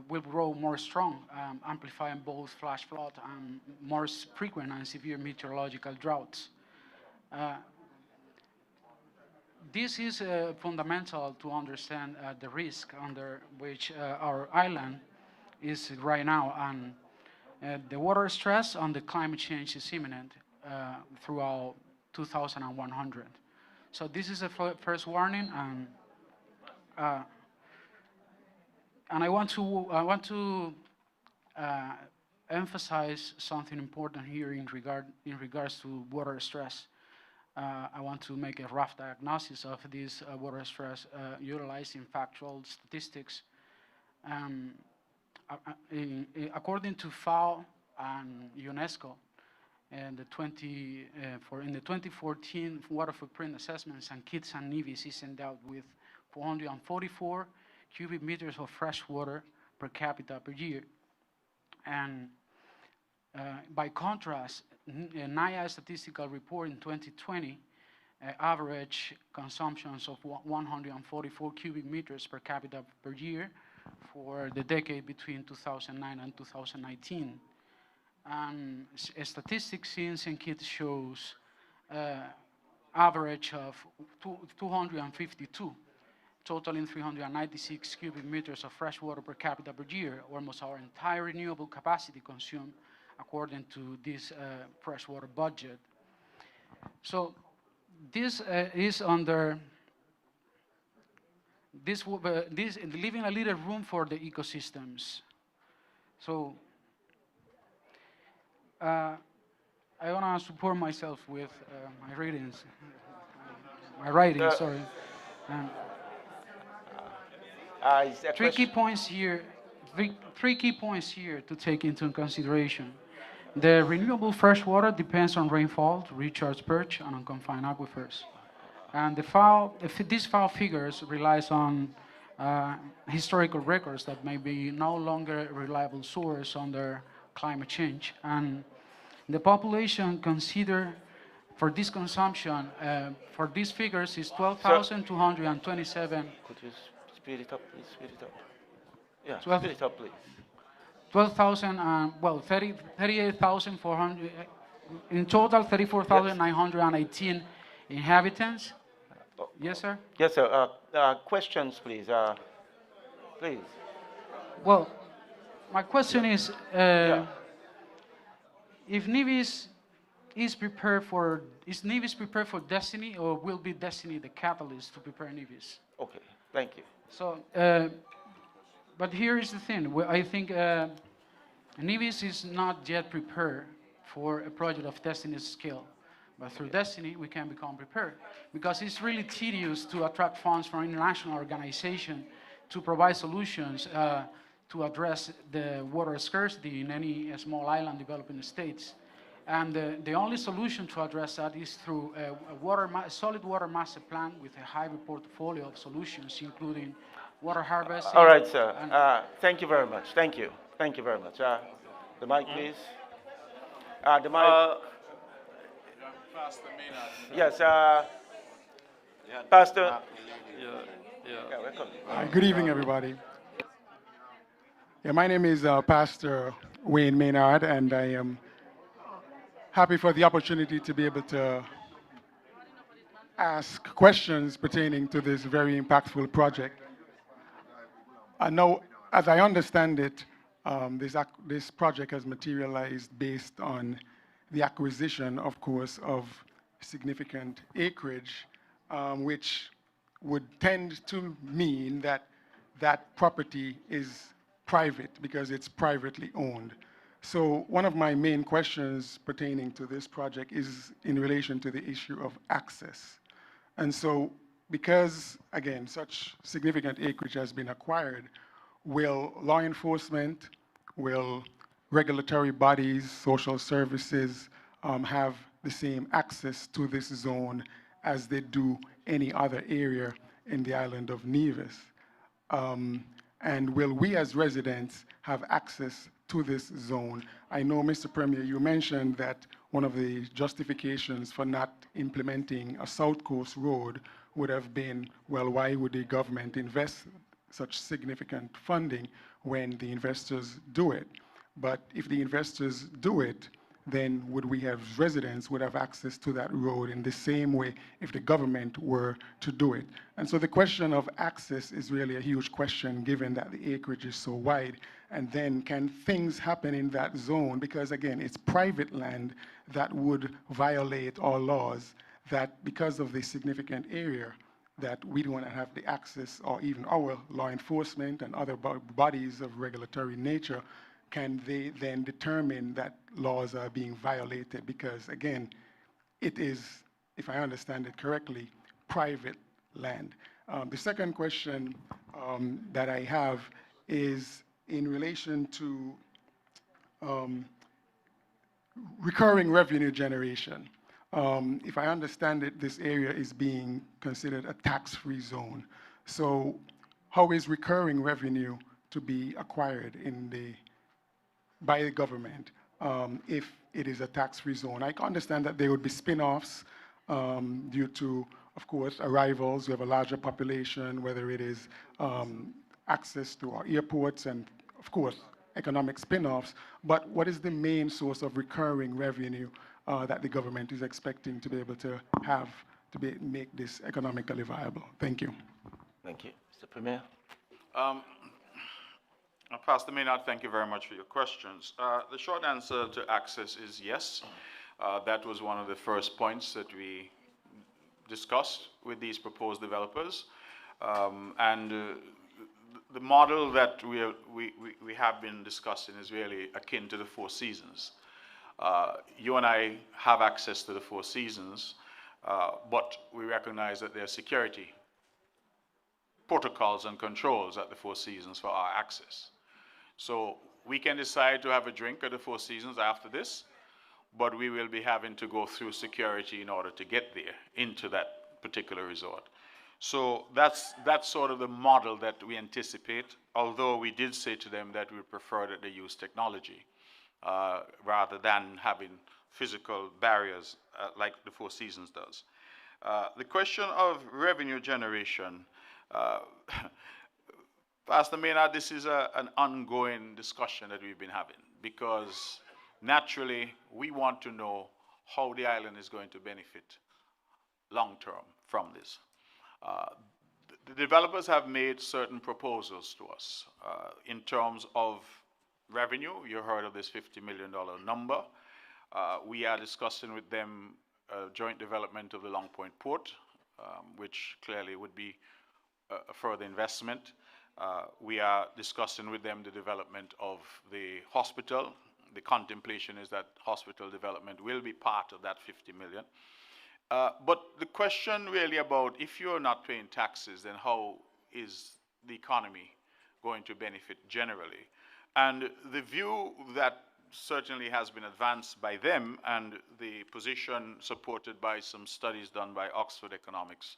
will grow more strong, amplifying both flash flood and more frequent and severe meteorological droughts. This is fundamental to understand the risk under which our island is right now, and the water stress on the climate change is imminent throughout 2100. So this is a first warning, and I want to emphasize something important here in regards to water stress. I want to make a rough diagnosis of this water stress utilizing factual statistics. According to FAO and UNESCO, in the 2014 water footprint assessment, St. Kitts and Nevis is endowed with 444 cubic meters of fresh water per capita per year. And by contrast, NIA statistical report in 2020 average consumptions of 144 cubic meters per capita per year for the decade between 2009 and 2019. And statistics since and kit shows average of 252, totaling 396 cubic meters of fresh water per capita per year, almost our entire renewable capacity consumed according to this freshwater budget. So this is under this leaving a little room for the ecosystems. So I want to support myself with my readings, my writing. Sorry. Three key points here. Three key points here to take into consideration. The renewable fresh water depends on rainfall, recharge perch, and on confined aquifers. And these FAO figures relies on historical records that may be no longer a reliable source under climate change. And the population considered for this consumption, for these figures, is 12,227. Could you speed it up, please? Speed it up. Yeah, speed it up, please. 12,000, well, 38,400, in total 34,918 inhabitants. Yes, sir? Yes, sir. Questions, please. Please. Well, my question is, if Nevis is Nevis prepared for Destiny, or will be Destiny the catalyst to prepare Nevis? Okay, thank you. So, but here is the thing. I think Nevis is not yet prepared for a project of Destiny's scale. But through Destiny, we can become prepared. Because it's really tedious to attract funds from international organizations to provide solutions to address the water scarcity in any small island developing states. And the only solution to address that is through a solid water master plan with a hybrid portfolio of solutions, including water harvesting. All right, sir. Thank you very much. Thank you. Thank you very much. The mic, please. The mic. Yes, Pastor. Good evening, everybody. Yeah, my name is Pastor Wayne Maynard, and I am happy for the opportunity to be able to ask questions pertaining to this very impactful project. Now, as I understand it, this project has materialized based on the acquisition, of course, of significant acreage, which would tend to mean that that property is private because it's privately owned. So one of my main questions pertaining to this project is in relation to the issue of access. And so because, again, such significant acreage has been acquired, will law enforcement, will regulatory bodies, social services have the same access to this zone as they do any other area in the island of Nevis? And will we as residents have access to this zone? I know, Mr. Premier, you mentioned that one of the justifications for not implementing a South Coast road would have been, well, why would the government invest such significant funding when the investors do it? But if the investors do it, then would we have residents would have access to that road in the same way if the government were to do it? And so the question of access is really a huge question given that the acreage is so wide. And then can things happen in that zone? Because again, it's private land that would violate our laws, that because of the significant area that we don't have the access, or even our law enforcement and other bodies of regulatory nature, can they then determine that laws are being violated? Because again, it is, if I understand it correctly, private land. The second question that I have is in relation to recurring revenue generation. If I understand it, this area is being considered a tax-free zone. So how is recurring revenue to be acquired by the government if it is a tax-free zone? I understand that there would be spin-offs due to, of course, arrivals. We have a larger population, whether it is access to our airports and, of course, economic spin-offs. But what is the main source of recurring revenue that the government is expecting to be able to have to make this economically viable? Thank you. Thank you. Mr. Premier. Pastor Maynard, thank you very much for your questions. The short answer to access is yes. That was one of the first points that we discussed with these proposed developers. The model that we have been discussing is really akin to the Four Seasons. You and I have access to the Four Seasons, but we recognize that there are security protocols and controls at the Four Seasons for our access. So we can decide to have a drink at the Four Seasons after this, but we will be having to go through security in order to get there into that particular resort. So that's sort of the model that we anticipate, although we did say to them that we would prefer that they use technology rather than having physical barriers like the Four Seasons does. The question of revenue generation, Pastor Maynard, this is an ongoing discussion that we've been having, because naturally we want to know how the island is going to benefit long term from this. The developers have made certain proposals to us in terms of revenue. You heard of this $50 million number. We are discussing with them joint development of the Long Point Port, which clearly would be a further investment. We are discussing with them the development of the hospital. The contemplation is that hospital development will be part of that $50 million. But the question really about if you're not paying taxes, then how is the economy going to benefit generally? And the view that certainly has been advanced by them, and the position supported by some studies done by Oxford Economics,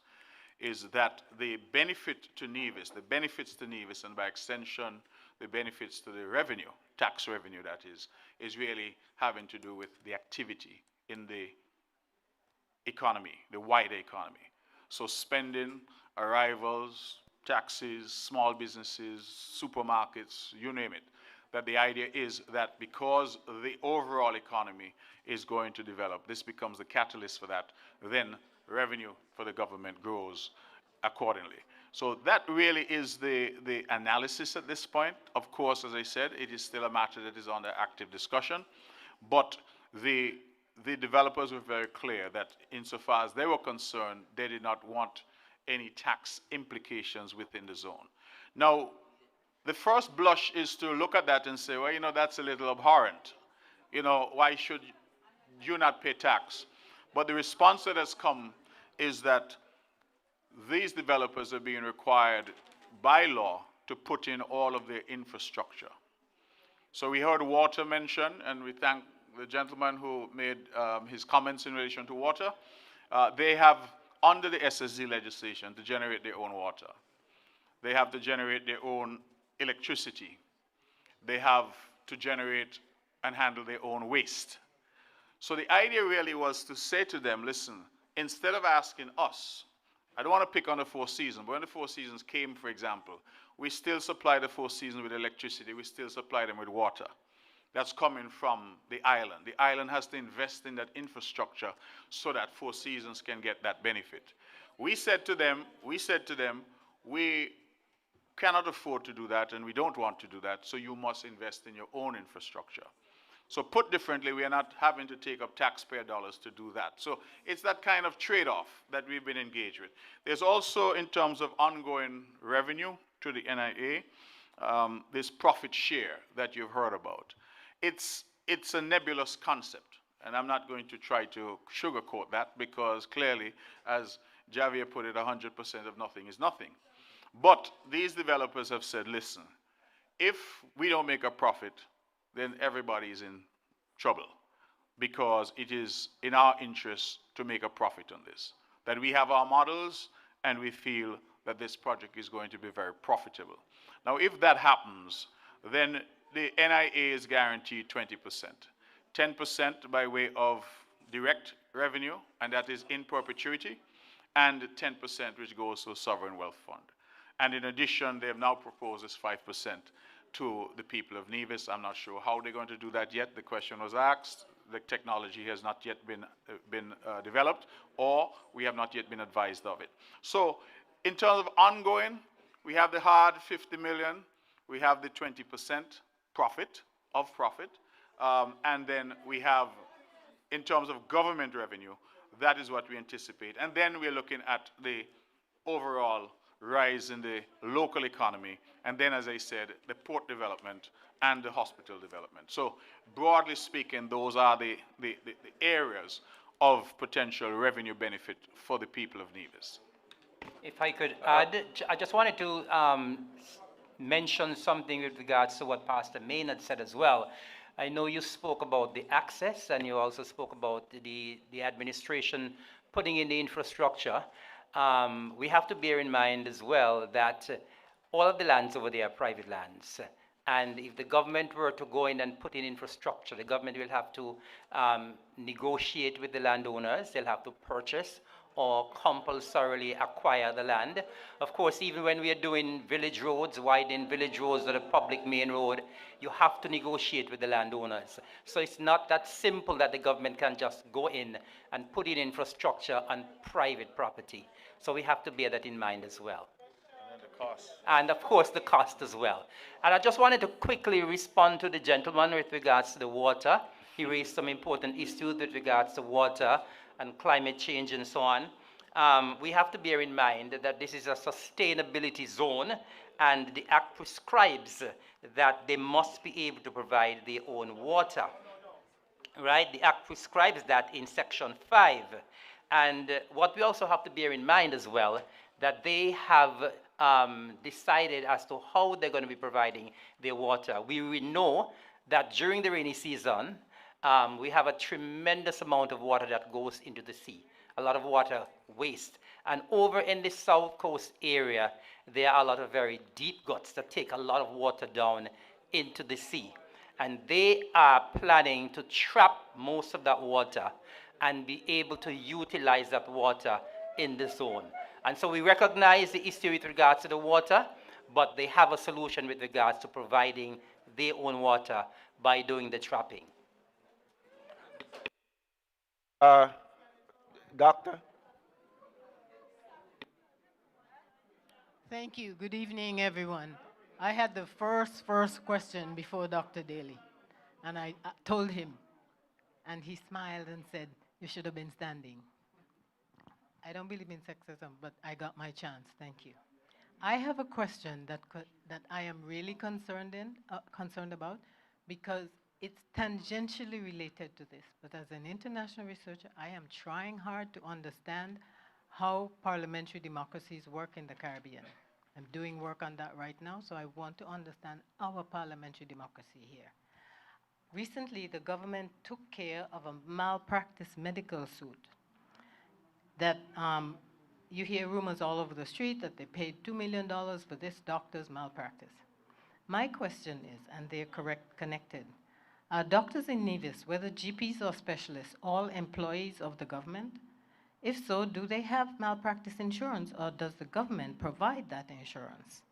is that the benefit to Nevis, the benefits to Nevis, and by extension, the benefits to the revenue, tax revenue that is really having to do with the activity in the economy, the wider economy. So spending, arrivals, taxes, small businesses, supermarkets, you name it. That the idea is that because the overall economy is going to develop, this becomes the catalyst for that, then revenue for the government grows accordingly. So that really is the analysis at this point. Of course, as I said, it is still a matter that is under active discussion, but the developers were very clear that insofar as they were concerned, they did not want any tax implications within the zone. Now, the first blush is to look at that and say, well, you know, that's a little abhorrent. You know, why should you not pay tax? But the response that has come is that these developers are being required by law to put in all of their infrastructure. So we heard water mentioned, and we thank the gentleman who made his comments in relation to water. They have, under the SSD legislation, to generate their own water. They have to generate their own electricity. They have to generate and handle their own waste. So the idea really was to say to them, listen, instead of asking us, I don't want to pick on the Four Seasons, but when the Four Seasons came, for example, we still supply the Four Seasons with electricity, we still supply them with water. That's coming from the island. The island has to invest in that infrastructure so that Four Seasons can get that benefit. We said to them, we cannot afford to do that and we don't want to do that, so you must invest in your own infrastructure. So put differently, we are not having to take up taxpayer dollars to do that. So it's that kind of trade-off that we've been engaged with. There's also, in terms of ongoing revenue to the NIA, this profit share that you've heard about. It's a nebulous concept, and I'm not going to try to sugarcoat that, because clearly, as Javier put it, 100% of nothing is nothing. But these developers have said, listen, if we don't make a profit, then everybody is in trouble, because it is in our interest to make a profit on this. That we have our models and we feel that this project is going to be very profitable. Now, if that happens, then the NIA is guaranteed 20%. 10% by way of direct revenue, and that is in perpetuity, and 10% which goes to a sovereign wealth fund. And in addition, they have now proposed this 5% to the people of Nevis. I'm not sure how they're going to do that yet. The question was asked. The technology has not yet been developed, or we have not yet been advised of it. So in terms of ongoing, we have the hard 50 million, we have the 20% profit, and then we have, in terms of government revenue, that is what we anticipate. And then we're looking at the overall rise in the local economy, and then, as I said, the port development and the hospital development. So broadly speaking, those are the areas of potential revenue benefit for the people of Nevis. If I could add, I just wanted to mention something with regards to what Pastor Maynard said as well. I know you spoke about the access, and you also spoke about the administration putting in the infrastructure. We have to bear in mind as well that all of the lands over there are private lands. And if the government were to go in and put in infrastructure, the government will have to negotiate with the landowners. They'll have to purchase or compulsorily acquire the land. Of course, even when we are doing village roads, widening village roads or the public main road, you have to negotiate with the landowners. So it's not that simple that the government can just go in and put in infrastructure on private property. So we have to bear that in mind as well. And the cost. And of course the cost as well. And I just wanted to quickly respond to the gentleman with regards to the water. He raised some important issues with regards to water and climate change and so on. We have to bear in mind that this is a sustainability zone, and the Act prescribes that they must be able to provide their own water. Right? The Act prescribes that in Section 5. And what we also have to bear in mind as well, that they have decided as to how they're going to be providing their water. We know that during the rainy season, we have a tremendous amount of water that goes into the sea, a lot of water waste. And over in the South Coast area, there are a lot of very deep guts that take a lot of water down into the sea. And they are planning to trap most of that water and be able to utilize that water in the zone. And so we recognize the issue with regards to the water, but they have a solution with regards to providing their own water by doing the trapping. Doctor? Thank you. Good evening, everyone. I had the first question before Dr. Daly, and I told him, and he smiled and said, "You should have been standing." I don't believe in sexism, but I got my chance. Thank you. I have a question that I am really concerned about, because it's tangentially related to this. But as an international researcher, I am trying hard to understand how parliamentary democracies work in the Caribbean. I'm doing work on that right now, so I want to understand our parliamentary democracy here. Recently, the government took care of a malpractice medical suit that you hear rumors all over the street that they paid $2 million for this doctor's malpractice. My question is, and they're connected, are doctors in Nevis, whether GPs or specialists, all employees of the government? If so, do they have malpractice insurance, or does the government provide that insurance?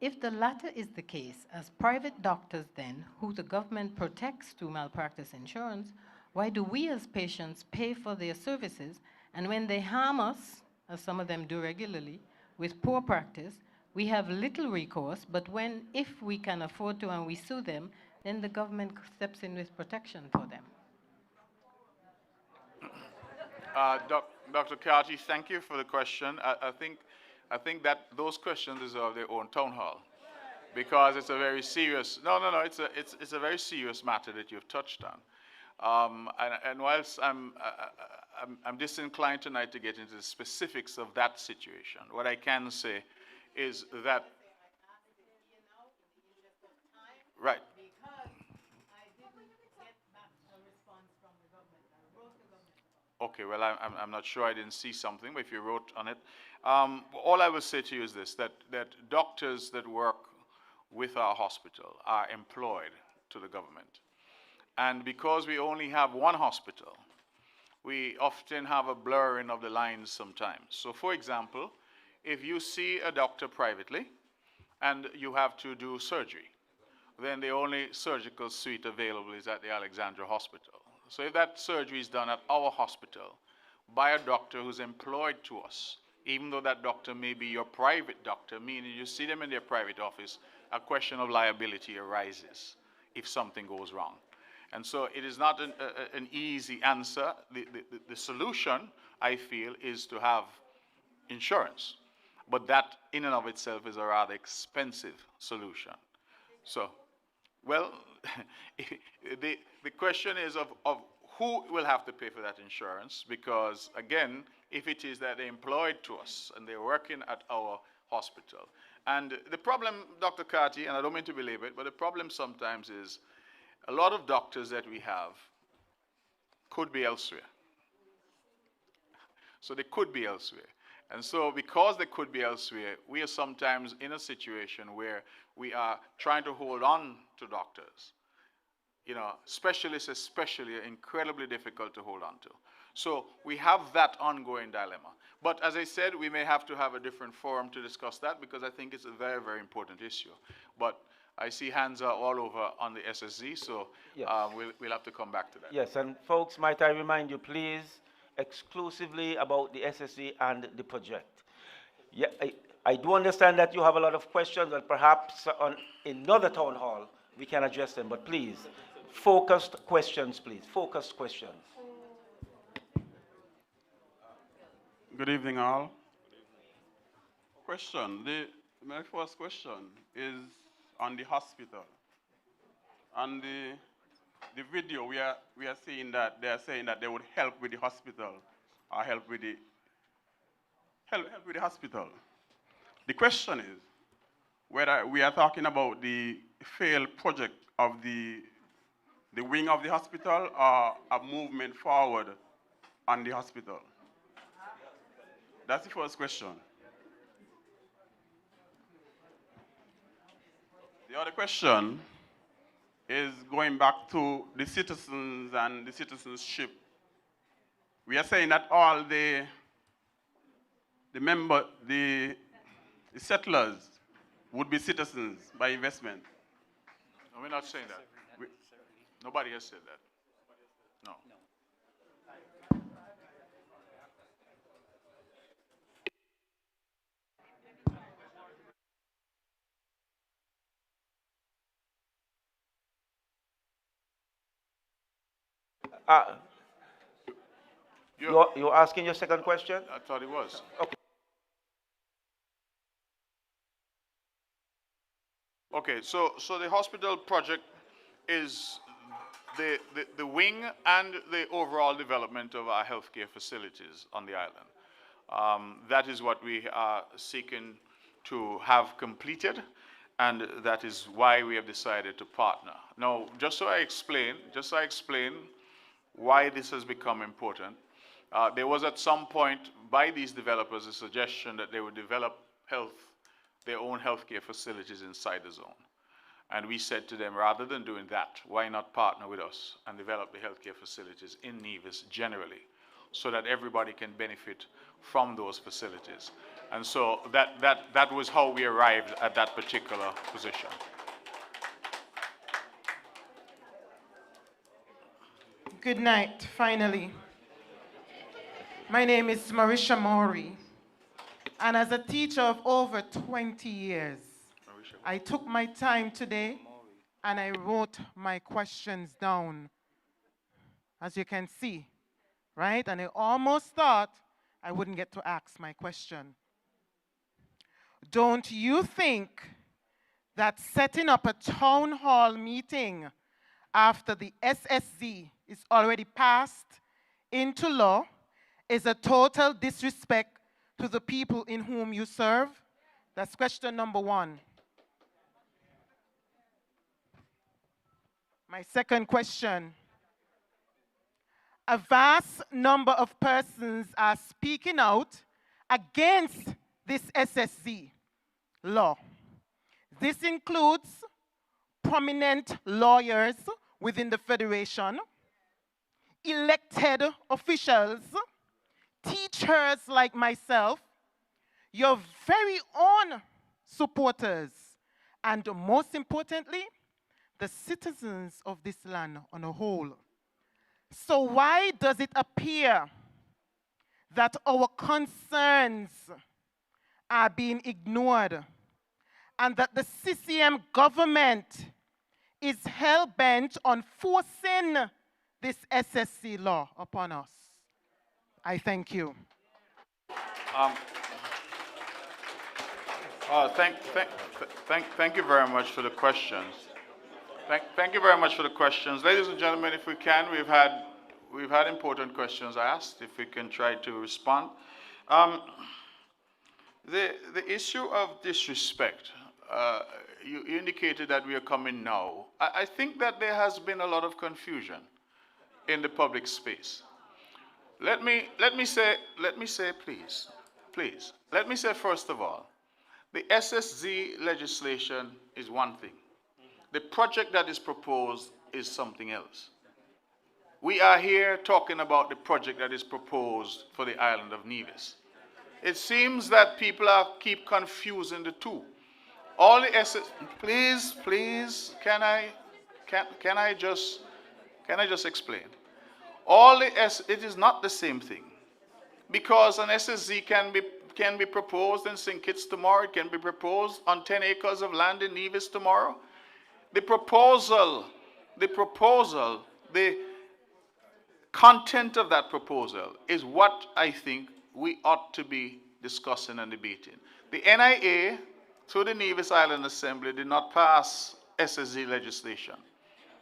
If the latter is the case, as private doctors then, who the government protects through malpractice insurance, why do we as patients pay for their services, and when they harm us, as some of them do regularly, with poor practice, we have little recourse, but if we can afford to and we sue them, then the government steps in with protection for them? Dr. Carty, thank you for the question. I think that those questions deserve their own town hall, because it's a very serious. It's a very serious matter that you've touched on. And whilst I'm disinclined tonight to get into the specifics of that situation, what I can say is that. Right. Okay, well, I'm not sure. I didn't see something, but if you wrote on it. All I will say to you is this, that doctors that work with our hospital are employed to the government. And because we only have one hospital, we often have a blurring of the lines sometimes. So for example, if you see a doctor privately and you have to do surgery, then the only surgical suite available is at the Alexandra Hospital. So if that surgery is done at our hospital by a doctor who's employed to us, even though that doctor may be your private doctor, meaning you see them in their private office, a question of liability arises if something goes wrong. And so it is not an easy answer. The solution, I feel, is to have insurance. But that in and of itself is a rather expensive solution. So, well, the question is of who will have to pay for that insurance, because again, if it is that they're employed to us and they're working at our hospital. And the problem, Dr. Carty, and I don't mean to belabor it, but the problem sometimes is a lot of doctors that we have could be elsewhere. So they could be elsewhere. And so because they could be elsewhere, we are sometimes in a situation where we are trying to hold on to doctors. You know, specialists especially are incredibly difficult to hold on to. So we have that ongoing dilemma. But as I said, we may have to have a different forum to discuss that, because I think it's a very, very important issue. But I see hands are all over on the SSZ, so Yes. we'll have to come back to that. Yes, and folks, might I remind you, please, exclusively about the SSE and the project. Yeah, I do understand that you have a lot of questions, and perhaps on another town hall we can address them, but please, focused questions, please, focused questions. Good evening, all. Question. My first question is on the hospital. On the video, we are seeing that they are saying that they would help with the hospital, or help with the hospital. The question is whether we are talking about the failed project of the wing of the hospital, or a movement forward on the hospital. That's the first question. The other question is going back to the citizens and the citizenship. We are saying that all the settlers would be citizens by investment. No, we're not saying that. Nobody has said that. No. You're asking your second question? I thought it was. Okay. Okay, so the hospital project is the wing and the overall development of our healthcare facilities on the island. That is what we are seeking to have completed, and that is why we have decided to partner. Now, just so I explain why this has become important. There was at some point by these developers a suggestion that they would develop their own healthcare facilities inside the zone. And we said to them, rather than doing that, why not partner with us and develop the healthcare facilities in Nevis generally, so that everybody can benefit from those facilities. And so that was how we arrived at that particular position. Good night, finally. My name is Marisha Mori, and as a teacher of over 20 years, I took my time today and I wrote my questions down, as you can see, right? And I almost thought I wouldn't get to ask my question. Don't you think that setting up a town hall meeting after the SSZ is already passed into law is a total disrespect to the people in whom you serve? That's question number one. My second question. A vast number of persons are speaking out against this SSZ law. This includes prominent lawyers within the Federation, elected officials, teachers like myself, your very own supporters, and most importantly, the citizens of this land on a whole. So why does it appear that our concerns are being ignored and that the CCM government is hell-bent on forcing this SSC law upon us? I thank you. Thank you very much for the questions. Thank you very much for the questions. Ladies and gentlemen, if we can, we've had important questions asked, if we can try to respond. The issue of disrespect, you indicated that we are coming now. I think that there has been a lot of confusion in the public space. Let me say, please, let me say first of all, the SSZ legislation is one thing. The project that is proposed is something else. We are here talking about the project that is proposed for the island of Nevis. It seems that people keep confusing the two. All the please, can I just explain? It is not the same thing, because an SSZ can be proposed in St. Kitts tomorrow. It can be proposed on 10 acres of land in Nevis tomorrow. The content of that proposal is what I think we ought to be discussing and debating. The NIA, through the Nevis Island Assembly, did not pass SSZ legislation.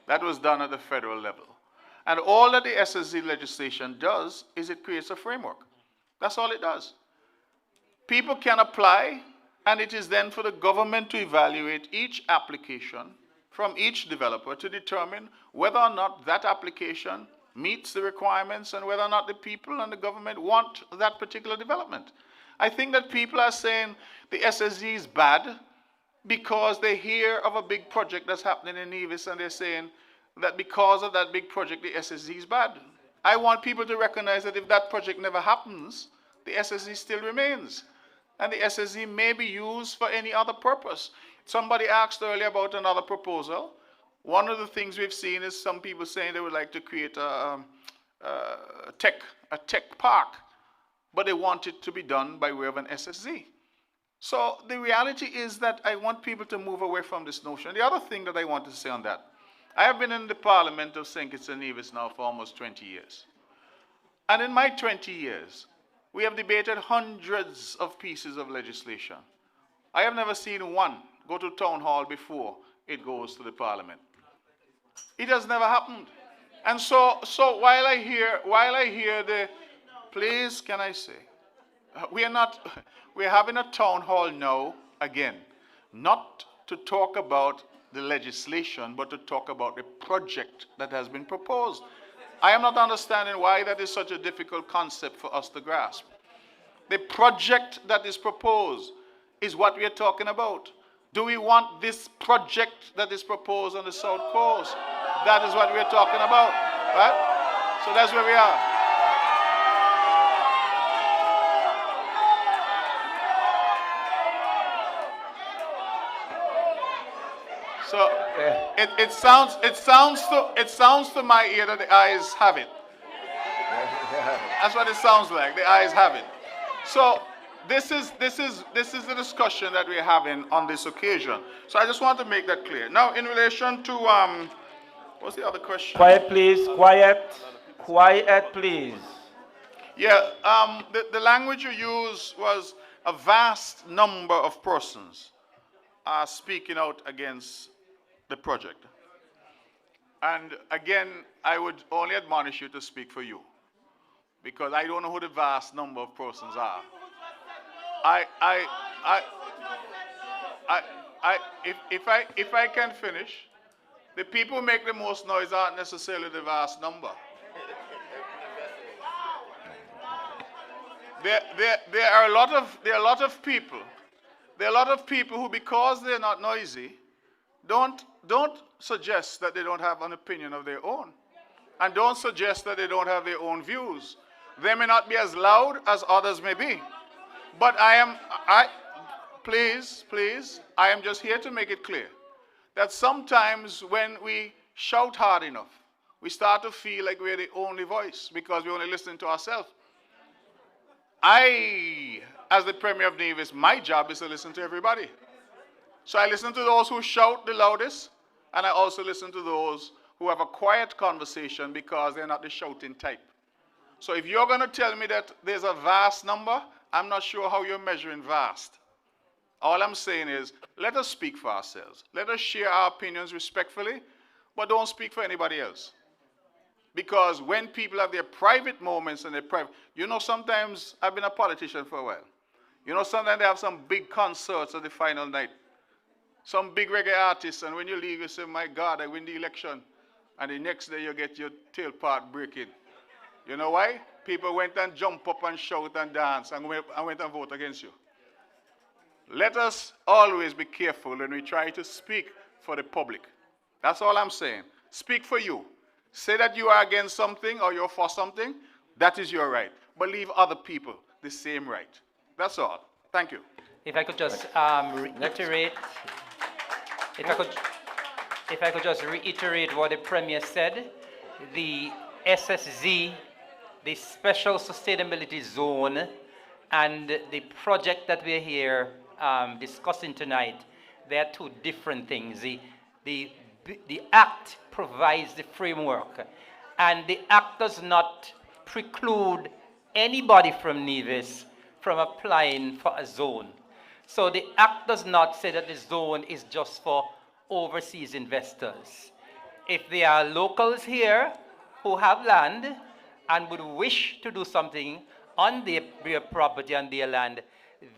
That was done at the federal level. And all that the SSZ legislation does is it creates a framework. That's all it does. People can apply, and it is then for the government to evaluate each application from each developer to determine whether or not that application meets the requirements and whether or not the people and the government want that particular development. I think that people are saying the SSZ is bad because they hear of a big project that's happening in Nevis, and they're saying that because of that big project, the SSZ is bad. I want people to recognize that if that project never happens, the SSZ still remains. And the SSZ may be used for any other purpose. Somebody asked earlier about another proposal. One of the things we've seen is some people saying they would like to create a tech park, but they want it to be done by way of an SSZ. So the reality is that I want people to move away from this notion. The other thing that I want to say on that, I have been in the Parliament of St. Kitts and Nevis now for almost 20 years. And in my 20 years, we have debated hundreds of pieces of legislation. I have never seen one go to town hall before it goes to the Parliament. It has never happened. And so while I hear the, please, can I say, we're having a town hall now, again, not to talk about the legislation, but to talk about the project that has been proposed. I am not understanding why that is such a difficult concept for us to grasp. The project that is proposed is what we are talking about. Do we want this project that is proposed on the South Coast? That is what we are talking about, right? So that's where we are. So it sounds to my ear that the eyes have it. That's what it sounds like. The eyes have it. So this is the discussion that we're having on this occasion. So I just want to make that clear. Now, in relation to what's the other question? Quiet, please. Quiet. Quiet, please. Yeah. The language you used was a vast number of persons are speaking out against the project. And again, I would only admonish you to speak for you, because I don't know who the vast number of persons are. If I can finish, the people who make the most noise aren't necessarily the vast number. There are a lot of people who, because they're not noisy, don't suggest that they don't have an opinion of their own. And don't suggest that they don't have their own views. They may not be as loud as others may be. But please, I am just here to make it clear that sometimes when we shout hard enough, we start to feel like we're the only voice because we're only listening to ourselves. As the Premier of Nevis, my job is to listen to everybody. So I listen to those who shout the loudest, and I also listen to those who have a quiet conversation because they're not the shouting type. So if you're going to tell me that there's a vast number, I'm not sure how you're measuring vast. All I'm saying is, let us speak for ourselves. Let us share our opinions respectfully, but don't speak for anybody else. Because when people have their private moments and their private, sometimes I've been a politician for a while. Sometimes they have some big concerts at the final night. Some big reggae artists, and when you leave, you say, my God, I win the election. And the next day you get your tail part breaking. You know why? People went and jumped up and shout and dance and went and vote against you. Let us always be careful when we try to speak for the public. That's all I'm saying. Speak for you. Say that you are against something or you're for something. That is your right. But leave other people the same right. That's all. Thank you. If I could just reiterate, if I could just reiterate what the Premier said, the SSZ, the Special Sustainability Zone, and the project that we're here discussing tonight, they are two different things. The Act provides the framework, and the Act does not preclude anybody from Nevis from applying for a zone. So the Act does not say that the zone is just for overseas investors. If there are locals here who have land and would wish to do something on their property and their land,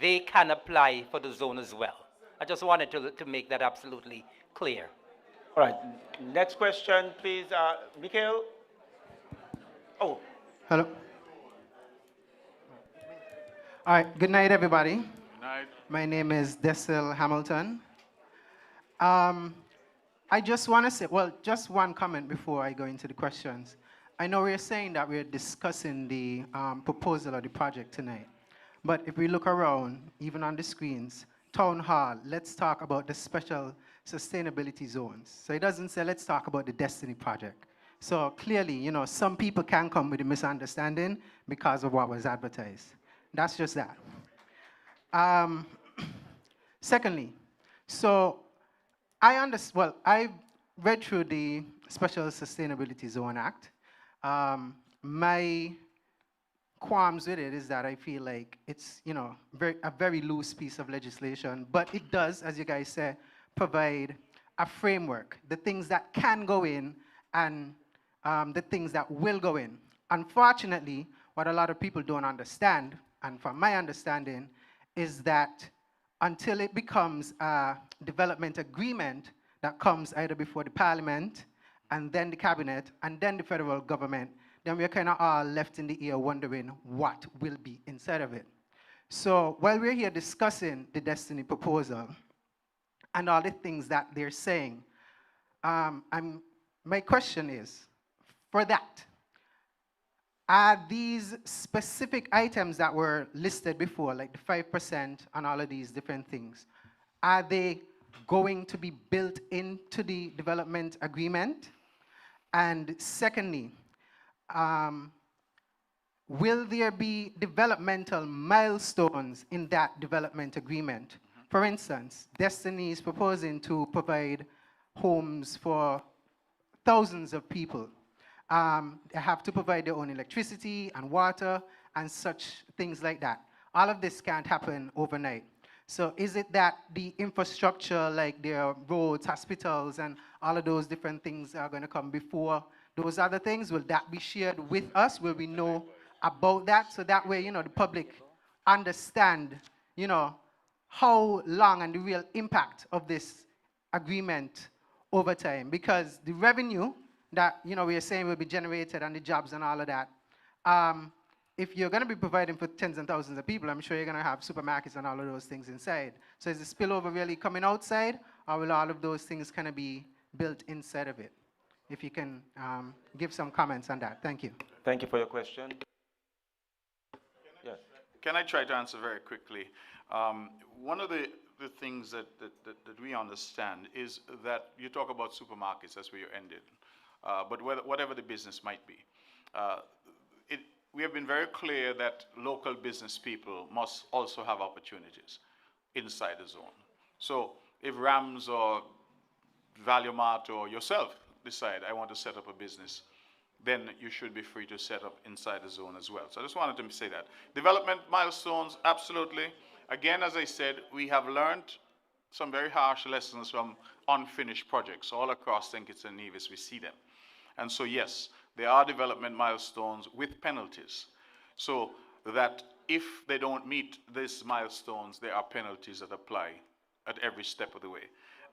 they can apply for the zone as well. I just wanted to make that absolutely clear. All right. Next question, please. Mikhail. Oh. Hello. All right. Good night, everybody. Good night. My name is Desil Hamilton. I just want to say, well, just one comment before I go into the questions. I know we're saying that we're discussing the proposal of the project tonight. But if we look around, even on the screens, Town Hall, let's talk about the special sustainability zones. So it doesn't say let's talk about the Destiny project. So clearly, some people can come with a misunderstanding because of what was advertised. That's just that. Secondly, so I read through the Special Sustainability Zone Act. My qualms with it is that I feel like it's, a very loose piece of legislation, but it does, as you guys said, provide a framework, the things that can go in and the things that will go in. Unfortunately, what a lot of people don't understand, and from my understanding, is that until it becomes a development agreement that comes either before the Parliament and then the Cabinet and then the federal government, then we're kind of all left in the air wondering what will be inside of it. So while we're here discussing the Destiny proposal and all the things that they're saying, my question is, for that, are these specific items that were listed before, like the 5% and all of these different things, are they going to be built into the development agreement? And secondly, will there be developmental milestones in that development agreement? For instance, Destiny is proposing to provide homes for thousands of people. They have to provide their own electricity and water and such things like that. All of this can't happen overnight. So is it that the infrastructure, like their roads, hospitals, and all of those different things are going to come before those other things? Will that be shared with us? Will we know about that? So that way, the public understand, how long and the real impact of this agreement over time. Because the revenue that, we are saying will be generated and the jobs and all of that, if you're going to be providing for tens and thousands of people, I'm sure you're going to have supermarkets and all of those things inside. So is the spillover really coming outside, or will all of those things kind of be built inside of it? if you can give some comments on that. Thank you. Thank you for your question. Yes. Can I try to answer very quickly? One of the things that we understand is that you talk about supermarkets, that's where you ended, but whatever the business might be. We have been very clear that local business people must also have opportunities inside the zone. So if Rams or Value Mart or yourself decide, I want to set up a business, then you should be free to set up inside the zone as well. So I just wanted to say that. Development milestones, absolutely. Again, as I said, we have learned some very harsh lessons from unfinished projects. All across St. Kitts and Nevis, we see them. And so yes, there are development milestones with penalties. So that if they don't meet these milestones, there are penalties that apply at every step of the way.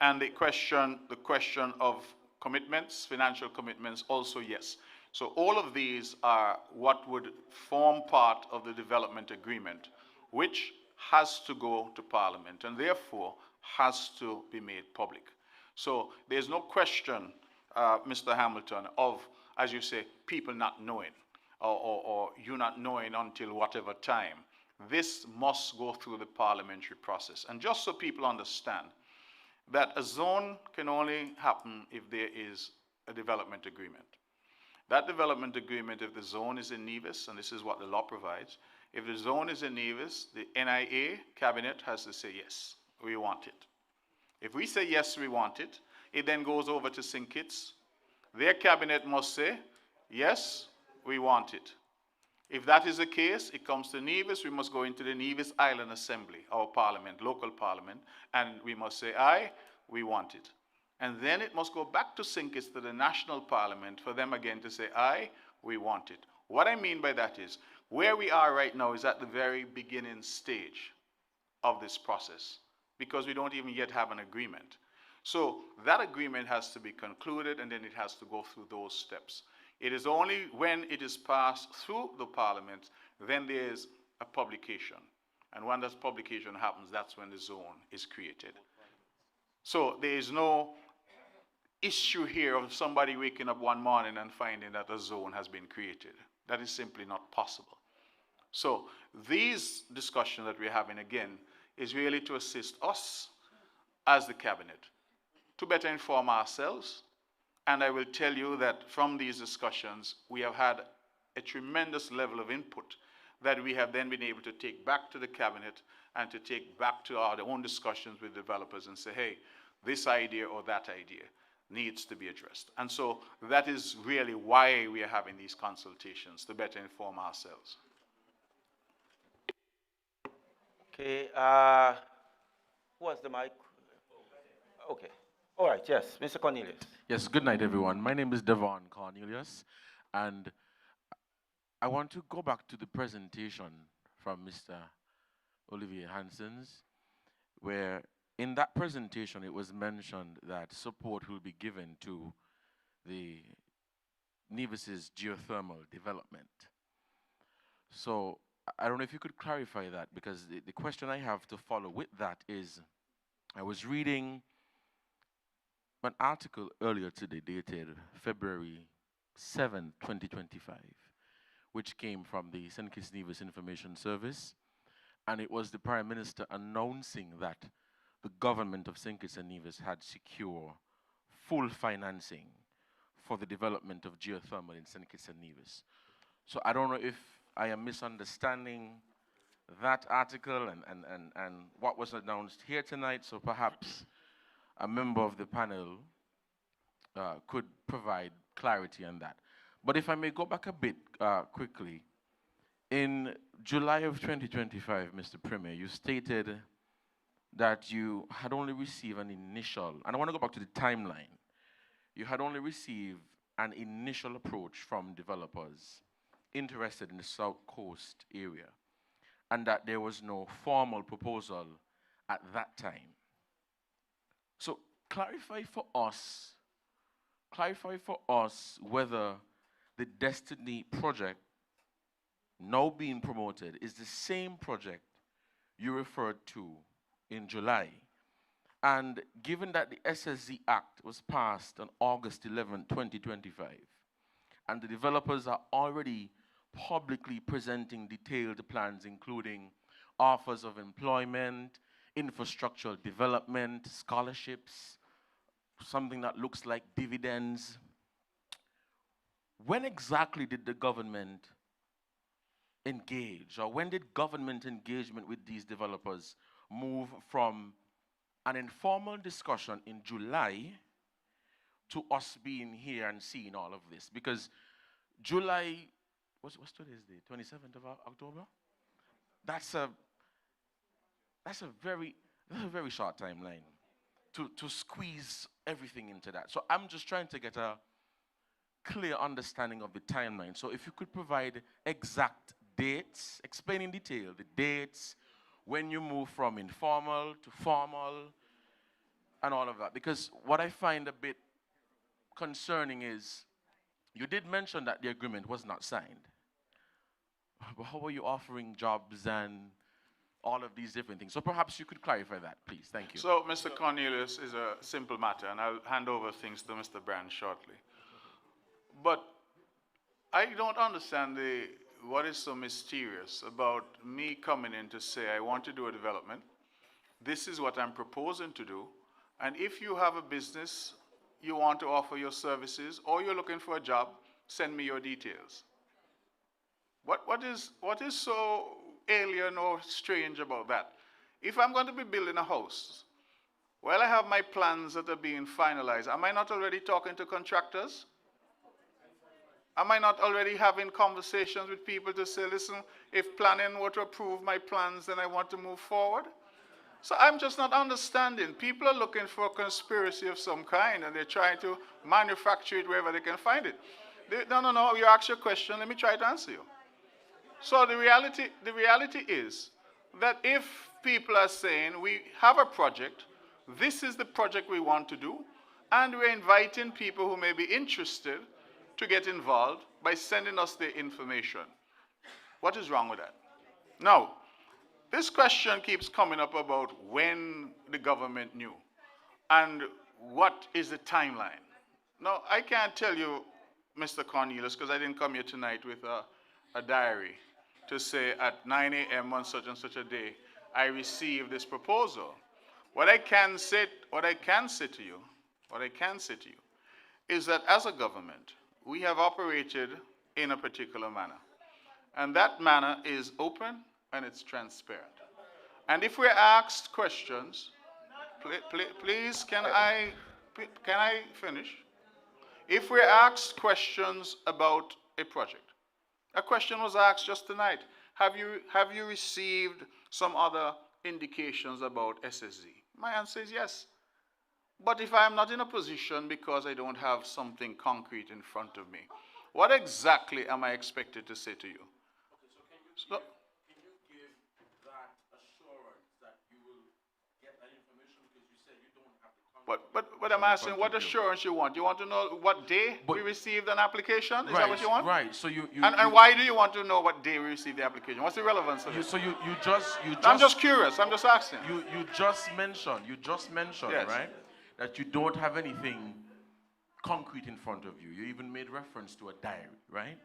And the question of commitments, financial commitments, also yes. So all of these are what would form part of the development agreement, which has to go to Parliament and therefore has to be made public. So there's no question, Mr. Hamilton, of, as you say, people not knowing or you not knowing until whatever time. This must go through the parliamentary process. And just so people understand that a zone can only happen if there is a development agreement. That development agreement, if the zone is in Nevis, and this is what the law provides, if the zone is in Nevis, the NIA cabinet has to say, yes, we want it. If we say, yes, we want it, it then goes over to St. Kitts. Their cabinet must say, yes, we want it. If that is the case, it comes to Nevis, we must go into the Nevis Island Assembly, our parliament, local parliament, and we must say, aye, we want it. And then it must go back to St. Kitts to the national parliament for them again to say, aye, we want it. What I mean by that is, where we are right now is at the very beginning stage of this process, because we don't even yet have an agreement. So that agreement has to be concluded, and then it has to go through those steps. It is only when it is passed through the parliament, then there is a publication. And when that publication happens, that's when the zone is created. So there is no issue here of somebody waking up one morning and finding that a zone has been created. That is simply not possible. So these discussions that we're having again is really to assist us as the cabinet to better inform ourselves. And I will tell you that from these discussions, we have had a tremendous level of input that we have then been able to take back to the cabinet and to take back to our own discussions with developers and say, hey, this idea or that idea needs to be addressed. And so that is really why we are having these consultations, to better inform ourselves. Okay, who has the mic? Okay. All right, yes, Mr. Cornelius. Yes, good night, everyone. My name is Devon Cornelius, and I want to go back to the presentation from Mr. Olivier Hansen's, where in that presentation it was mentioned that support will be given to the Nevis's geothermal development. So I don't know if you could clarify that, because the question I have to follow with that is, I was reading an article earlier today dated February 7, 2025, which came from the St. Kitts Nevis Information Service, and it was the Prime Minister announcing that the government of St. Kitts and Nevis had secured full financing for the development of geothermal in St. Kitts and Nevis. So I don't know if I am misunderstanding that article and what was announced here tonight, so perhaps a member of the panel could provide clarity on that. But if I may go back a bit quickly, in July of 2025, Mr. Premier, you stated that you had only received an initial, and I want to go back to the timeline, you had only received an initial approach from developers interested in the South Coast area, and that there was no formal proposal at that time. So clarify for us whether the Destiny project now being promoted is the same project you referred to in July, And given that the SSZ Act was passed on August 11, 2025, and the developers are already publicly presenting detailed plans, including offers of employment, infrastructural development, scholarships, something that looks like dividends. When exactly did the government engage, or when did government engagement with these developers move from an informal discussion in July to us being here and seeing all of this? Because July, what's today's date? 27th of October? That's a very short timeline to squeeze everything into that. So I'm just trying to get a clear understanding of the timeline. So if you could provide exact dates, explain in detail the dates, when you move from informal to formal, and all of that. Because what I find a bit concerning is, you did mention that the agreement was not signed. But how are you offering jobs and all of these different things? So perhaps you could clarify that, please. Thank you. So, Mr. Cornelius, is a simple matter, and I'll hand over things to Mr. Brand shortly. But I don't understand what is so mysterious about me coming in to say I want to do a development. This is what I'm proposing to do. And if you have a business, you want to offer your services, or you're looking for a job, send me your details. What is so alien or strange about that? If I'm going to be building a house, well, I have my plans that are being finalized. Am I not already talking to contractors? Am I not already having conversations with people to say, listen, if planning were to approve my plans, then I want to move forward? So I'm just not understanding. People are looking for a conspiracy of some kind, and they're trying to manufacture it wherever they can find it. No, you ask your question, let me try to answer you. So the reality is that if people are saying, we have a project, this is the project we want to do, and we're inviting people who may be interested to get involved by sending us their information. What is wrong with that? Now, this question keeps coming up about when the government knew and what is the timeline. Now, I can't tell you, Mr. Cornelius, because I didn't come here tonight with a diary to say at 9 a.m. on such and such a day, I received this proposal. What I can say to you is that as a government, we have operated in a particular manner. And that manner is open and it's transparent. And if we're asked questions, please, can I finish? If we're asked questions about a project, a question was asked just tonight, have you received some other indications about SSZ? My answer is yes. But if I'm not in a position because I don't have something concrete in front of me, what exactly am I expected to say to you? So, can you give that assurance that you will get that information, because you said you don't have the but I'm asking what assurance you want. You want to know what day we received an application? Is that what you want? Right. So and why do you want to know what day we received the application? What's the relevance of it? So you just I'm just curious. I'm just asking. You just mentioned, yes, right, that you don't have anything concrete in front of you. You even made reference to a diary, right?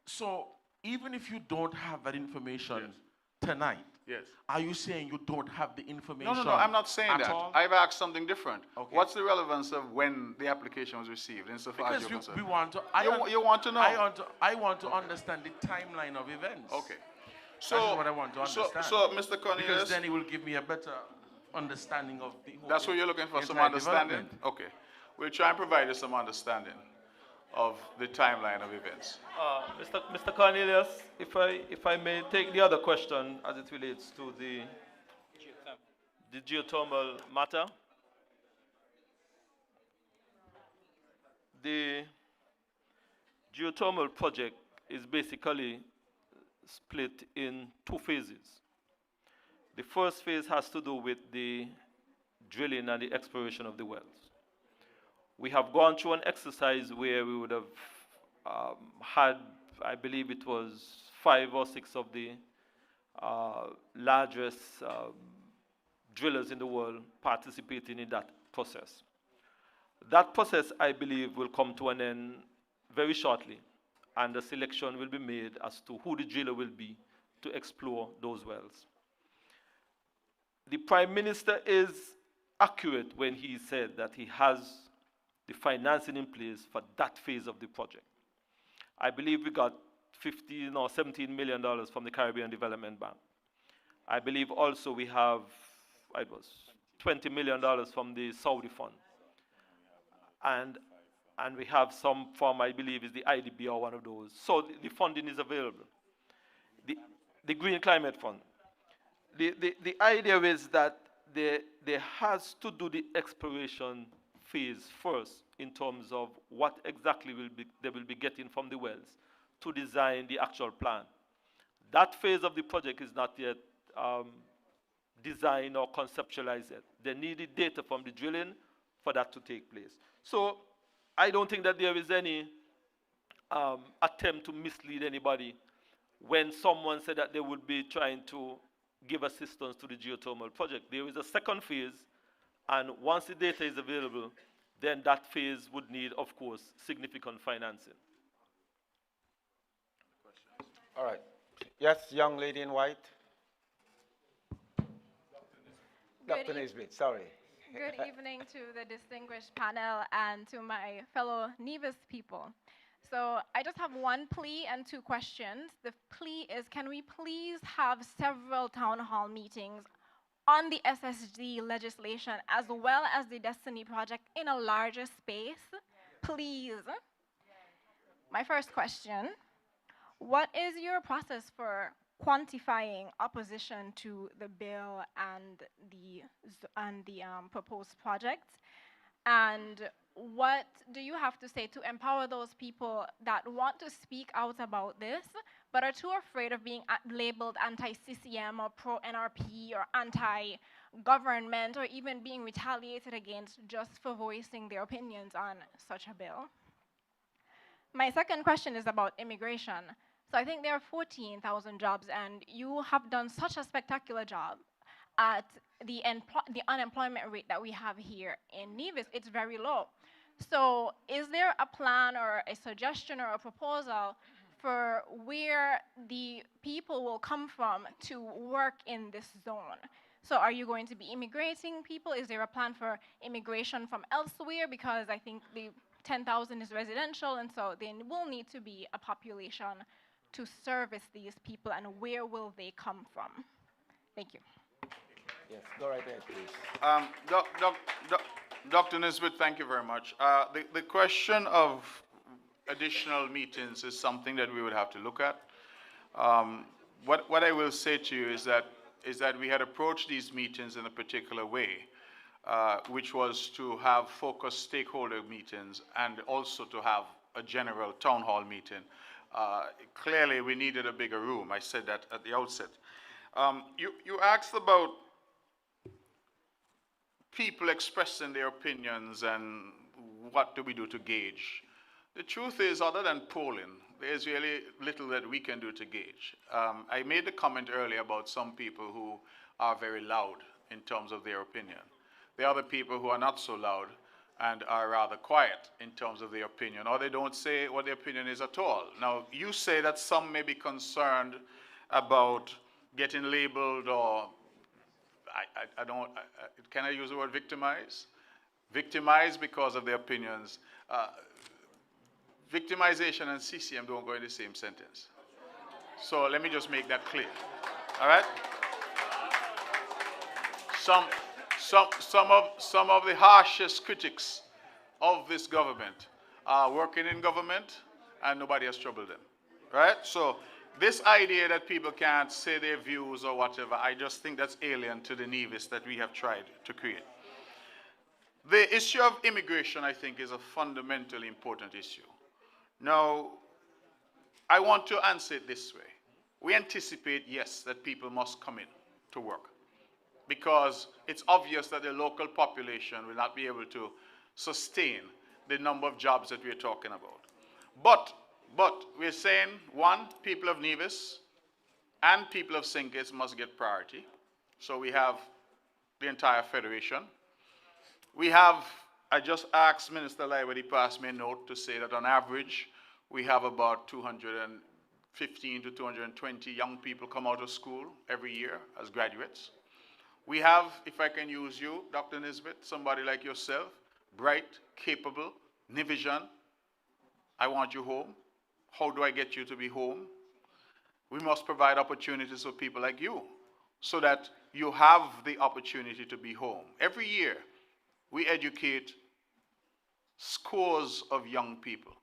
So even if you don't have that information tonight, yes, are you saying you don't have the information? No, I'm not saying that. All? I've asked something different. Okay. What's the relevance of when the application was received insofar as you're concerned? We want to. You want to know. I want to understand the timeline of events. Okay. So that's what I want to understand. So Mr. Cornelius, because then it will give me a better understanding of the whole. That's what you're looking for, some understanding? Okay. We'll try and provide you some understanding of the timeline of events. Mr. Cornelius, if I may take the other question as it relates to the geothermal matter. The geothermal project is basically split in two phases. The first phase has to do with the drilling and the exploration of the wells. We have gone through an exercise where we would have had, I believe it was 5 or 6 of the largest drillers in the world participating in that process. That process, I believe, will come to an end very shortly, and the selection will be made as to who the driller will be to explore those wells. The Prime Minister is accurate when he said that he has the financing in place for that phase of the project. I believe we got $15 or $17 million from the Caribbean Development Bank. I believe also we have, it was $20 million from the Saudi fund. And we have some from, I believe, is the IDB or one of those. So the funding is available. The Green Climate Fund. The idea is that there has to do the exploration phase first in terms of what exactly they will be getting from the wells to design the actual plan. That phase of the project is not yet designed or conceptualized yet. They need the data from the drilling for that to take place. So I don't think that there is any attempt to mislead anybody when someone said that they would be trying to give assistance to the geothermal project. There is a second phase, and once the data is available, then that phase would need, of course, significant financing. All right. Yes, young lady in white. Dr. Nisbet, sorry. Good evening to the distinguished panel and to my fellow Nevis people. So I just have one plea and two questions. The plea is, can we please have several town hall meetings on the SSD legislation as well as the Destiny project in a larger space? Please. My first question, what is your process for quantifying opposition to the bill and the proposed project? And what do you have to say to empower those people that want to speak out about this, but are too afraid of being labeled anti-CCM or pro-NRP or anti-government or even being retaliated against just for voicing their opinions on such a bill? My second question is about immigration. So I think there are 14,000 jobs, and you have done such a spectacular job at the unemployment rate that we have here in Nevis. It's very low. So is there a plan or a suggestion or a proposal for where the people will come from to work in this zone? So are you going to be immigrating people? Is there a plan for immigration from elsewhere? Because I think the 10,000 is residential, and so there will need to be a population to service these people, and where will they come from? Thank you. Yes, go right ahead, please. Dr. Nisbet, thank you very much. The question of additional meetings is something that we would have to look at. What I will say to you is that we had approached these meetings in a particular way, which was to have focused stakeholder meetings and also to have a general town hall meeting. Clearly, we needed a bigger room. I said that at the outset. You asked about people expressing their opinions and what do we do to gauge. The truth is, other than polling, there's really little that we can do to gauge. I made the comment earlier about some people who are very loud in terms of their opinion. There are other people who are not so loud and are rather quiet in terms of their opinion, or they don't say what their opinion is at all. Now, you say that some may be concerned about getting labeled, or can I use the word victimize? Victimized because of their opinions. Victimization and CCM don't go in the same sentence. So let me just make that clear. All right? Some of the harshest critics of this government are working in government, and nobody has troubled them. Right? So this idea that people can't say their views or whatever, I just think that's alien to the Nevis that we have tried to create. The issue of immigration, I think, is a fundamentally important issue. Now, I want to answer it this way. We anticipate, yes, that people must come in to work, because it's obvious that the local population will not be able to sustain the number of jobs that we're talking about. But we're saying, one, people of Nevis and people of St. Kitts must get priority. So we have the entire federation. We have, I just asked Minister Lai when he passed me a note to say that on average, we have about 215 to 220 young people come out of school every year as graduates. We have, if I can use you, Dr. Nisbet, somebody like yourself, bright, capable, Nivision. I want you home. How do I get you to be home? We must provide opportunities for people like you so that you have the opportunity to be home. Every year, we educate scores of young people,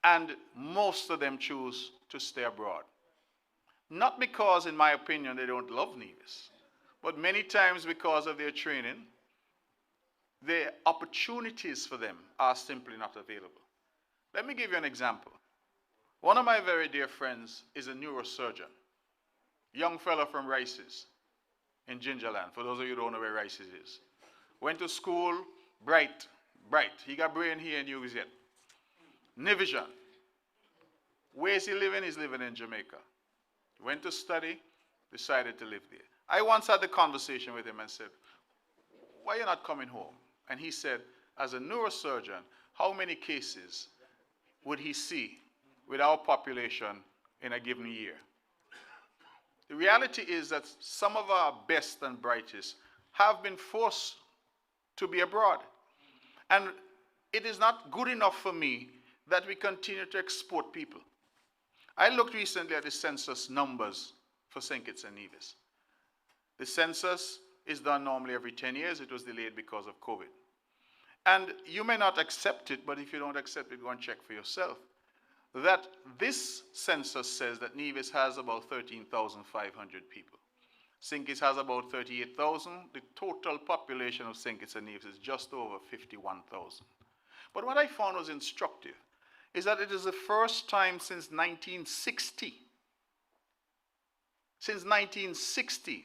and most of them choose to stay abroad. Not because, in my opinion, they don't love Nevis, but many times because of their training, the opportunities for them are simply not available. Let me give you an example. One of my very dear friends is a neurosurgeon, young fellow from Rice's in Gingerland, for those of you who don't know where Rice's is. Went to school, bright. He got brain here in UZ. Nivision. Where is he living? He's living in Jamaica. Went to study, decided to live there. I once had the conversation with him and said, why are you not coming home? And he said, as a neurosurgeon, how many cases would he see with our population in a given year? The reality is that some of our best and brightest have been forced to be abroad. And it is not good enough for me that we continue to export people. I looked recently at the census numbers for St. Kitts and Nevis. The census is done normally every 10 years. It was delayed because of COVID. And you may not accept it, but if you don't accept it, go and check for yourself. That this census says that Nevis has about 13,500 people. St. Kitts has about 38,000. The total population of St. Kitts and Nevis is just over 51,000. But what I found was instructive is that it is the first time since 1960,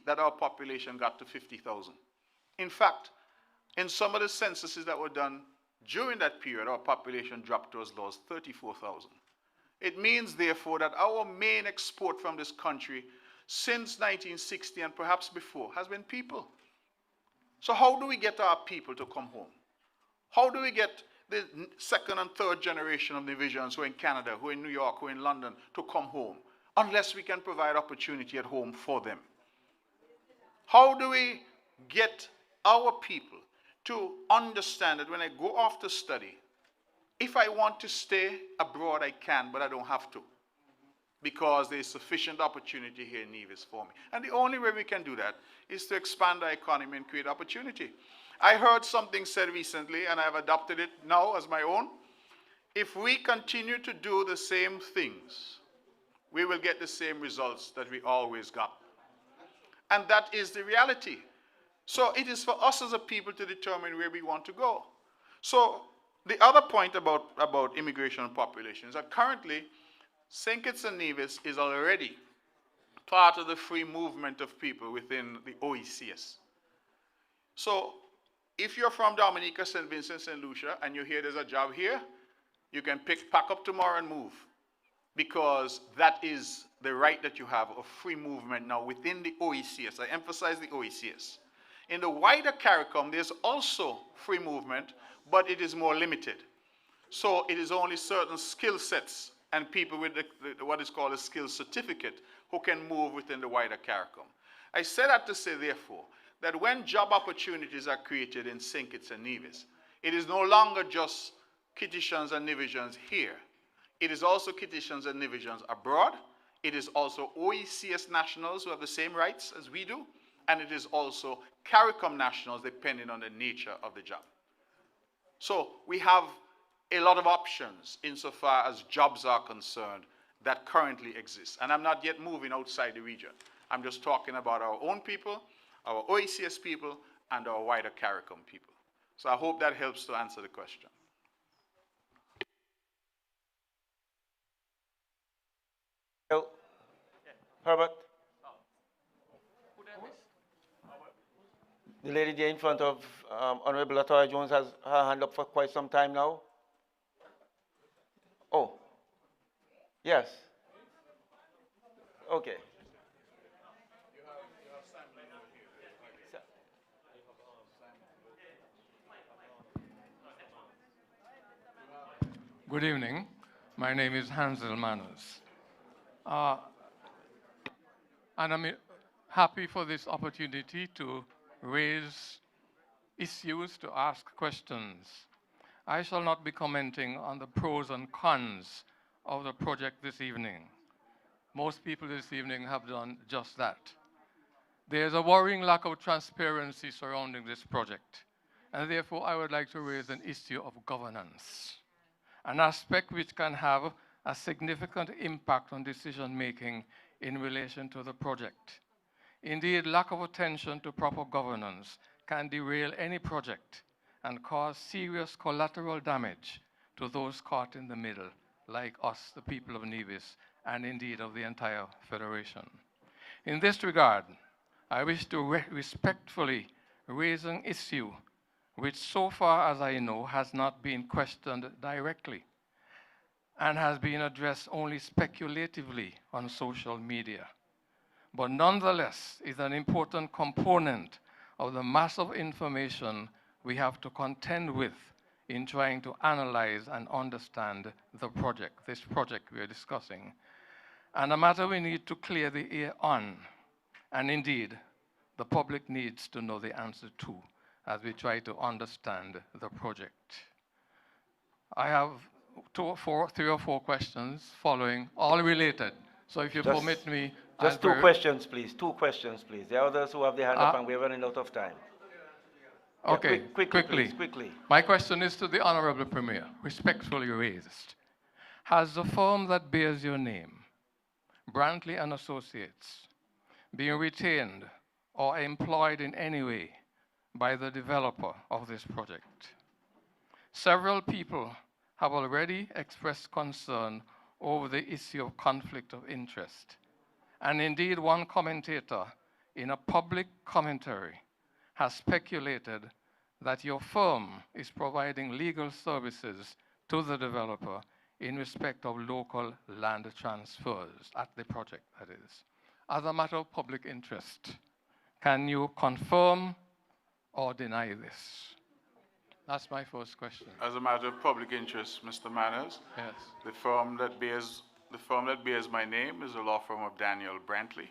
that our population got to 50,000. In fact, in some of the censuses that were done during that period, our population dropped to as low as 34,000. It means, therefore, that our main export from this country since 1960 and perhaps before has been people. So how do we get our people to come home? How do we get the second and third generation of Nevisians who are in Canada, who are in New York, who are in London to come home, unless we can provide opportunity at home for them? How do we get our people to understand that when I go off to study, if I want to stay abroad, I can, but I don't have to, because there is sufficient opportunity here in Nevis for me. And the only way we can do that is to expand our economy and create opportunity. I heard something said recently, and I've adopted it now as my own. If we continue to do the same things, we will get the same results that we always got. And that is the reality. So it is for us as a people to determine where we want to go. So the other point about immigration and population is that currently St. Kitts and Nevis is already part of the free movement of people within the OECS. So if you're from Dominica, St. Vincent, St. Lucia, and you hear there's a job here, you can pack up tomorrow and move, because that is the right that you have of free movement now within the OECS. I emphasize the OECS. In the wider CARICOM, there's also free movement, but it is more limited. So it is only certain skill sets and people with what is called a skills certificate who can move within the wider CARICOM. I say that to say, therefore, that when job opportunities are created in St. Kitts and Nevis, it is no longer just Kittitians and Nevisians here. It is also Kittitians and Nevisians abroad. It is also OECS nationals who have the same rights as we do. And it is also CARICOM nationals, depending on the nature of the job. So we have a lot of options insofar as jobs are concerned that currently exist. And I'm not yet moving outside the region. I'm just talking about our own people, our OECS people, and our wider CARICOM people. So I hope that helps to answer the question. Herbert? The lady there in front of Honorable Latoya Jones has her hand up for quite some time now. Oh, yes. Okay. Good evening. My name is Hansel Manners. And I'm happy for this opportunity to raise issues, to ask questions. I shall not be commenting on the pros and cons of the project this evening. Most people this evening have done just that. There's a worrying lack of transparency surrounding this project, and therefore I would like to raise an issue of governance, an aspect which can have a significant impact on decision-making in relation to the project. Indeed, lack of attention to proper governance can derail any project and cause serious collateral damage to those caught in the middle, like us, the people of Nevis, and indeed of the entire Federation. In this regard, I wish to respectfully raise an issue which so far as I know has not been questioned directly and has been addressed only speculatively on social media, but nonetheless is an important component of the mass of information we have to contend with in trying to analyze and understand the project, this project we are discussing, and a matter we need to clear the air on, and indeed, the public needs to know the answer to as we try to understand the project. I have three or four questions following, all related. So if you permit me... Just two questions, please. Two questions, please. There are others who have their hand up and we're running out of time. Okay, Yeah, quickly, please, quickly. My question is to the Honorable Premier, respectfully raised. Has the firm that bears your name, Brantley and Associates, been retained or employed in any way by the developer of this project? Several people have already expressed concern over the issue of conflict of interest. And indeed, one commentator in a public commentary has speculated that your firm is providing legal services to the developer in respect of local land transfers at the project, that is. As a matter of public interest, can you confirm or deny this? That's my first question. As a matter of public interest, Mr. Manners, yes. The firm that bears my name is the law firm of Daniel Brantley.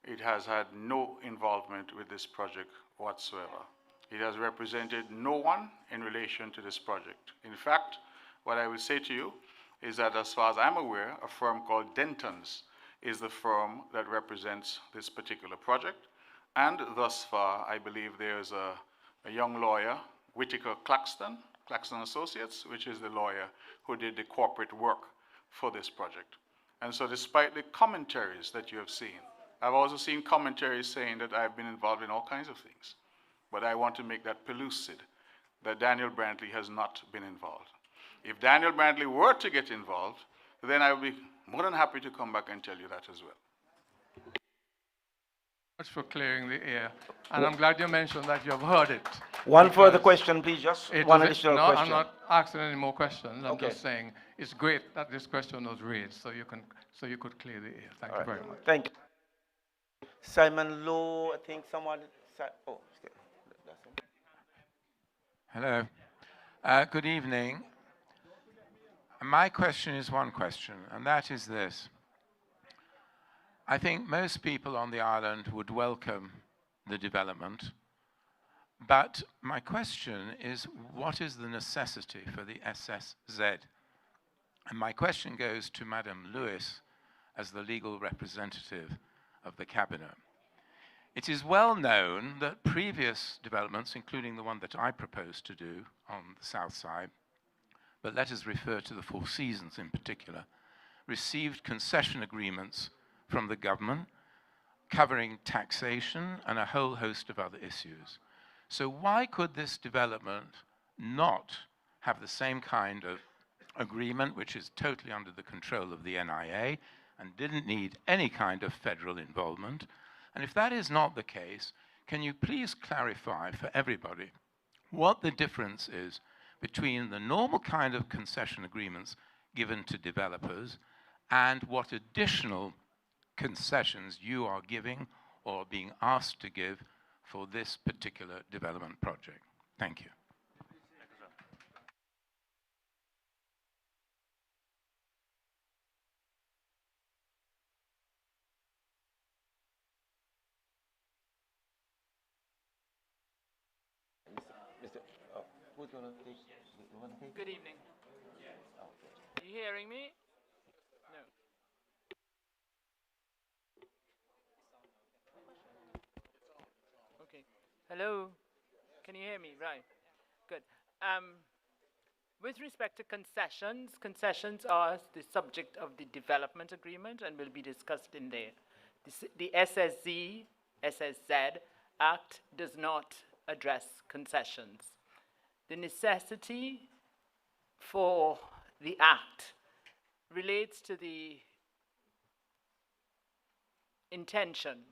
It has had no involvement with this project whatsoever. It has represented no one in relation to this project. In fact, what I will say to you is that as far as I'm aware, a firm called Denton's is the firm that represents this particular project. And thus far, I believe there's a young lawyer, Whitaker Claxton Associates, which is the lawyer who did the corporate work for this project. And so despite the commentaries that you have seen, I've also seen commentaries saying that I've been involved in all kinds of things. But I want to make that pellucid, that Daniel Brantley has not been involved. If Daniel Brantley were to get involved, then I would be more than happy to come back and tell you that as well. Much for clearing the air. And I'm glad you mentioned that you have heard it. One further question, please, just one additional question. No, I'm not asking any more questions. I'm just saying it's great that this question was raised so you could clear the air. Thank you very much. Thank you. Simon Lowe, I think someone... Oh, that's him. Hello. Good evening. My question is one question, and that is this. I think most people on the island would welcome the development, but my question is, what is the necessity for the SSZ? And my question goes to Madam Lewis as the legal representative of the Cabinet. It is well known that previous developments, including the one that I propose to do on the south side, but let us refer to the Four Seasons in particular, received concession agreements from the government covering taxation and a whole host of other issues. So why could this development not have the same kind of agreement, which is totally under the control of the NIA and didn't need any kind of federal involvement? And if that is not the case, can you please clarify for everybody what the difference is between the normal kind of concession agreements given to developers and what additional concessions you are giving or being asked to give for this particular development project? Thank you. Good evening. Are you hearing me? No. Okay. Hello. Can you hear me? Right. Good. With respect to concessions, concessions are the subject of the development agreement and will be discussed in there. The SSZ Act does not address concessions. The necessity for the Act relates to the intention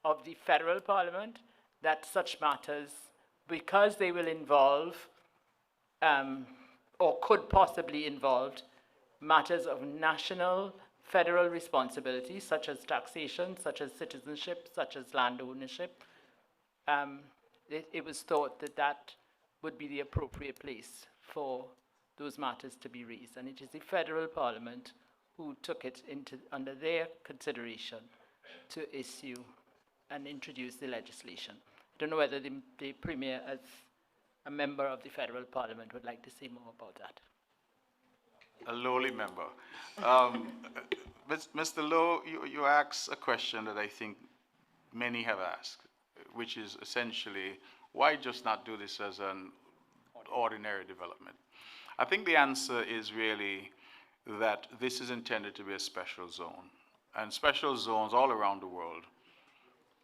of the federal parliament that such matters, because they will involve or could possibly involve matters of national federal responsibility, such as taxation, such as citizenship, such as land ownership, it was thought that that would be the appropriate place for those matters to be raised. And it is the federal parliament who took it under their consideration to issue and introduce the legislation. I don't know whether the Premier, as a member of the federal parliament, would like to say more about that. A lowly member. Mr. Lowe, you asked a question that I think many have asked, which is essentially, why just not do this as an ordinary development? I think the answer is really that this is intended to be a special zone. And special zones all around the world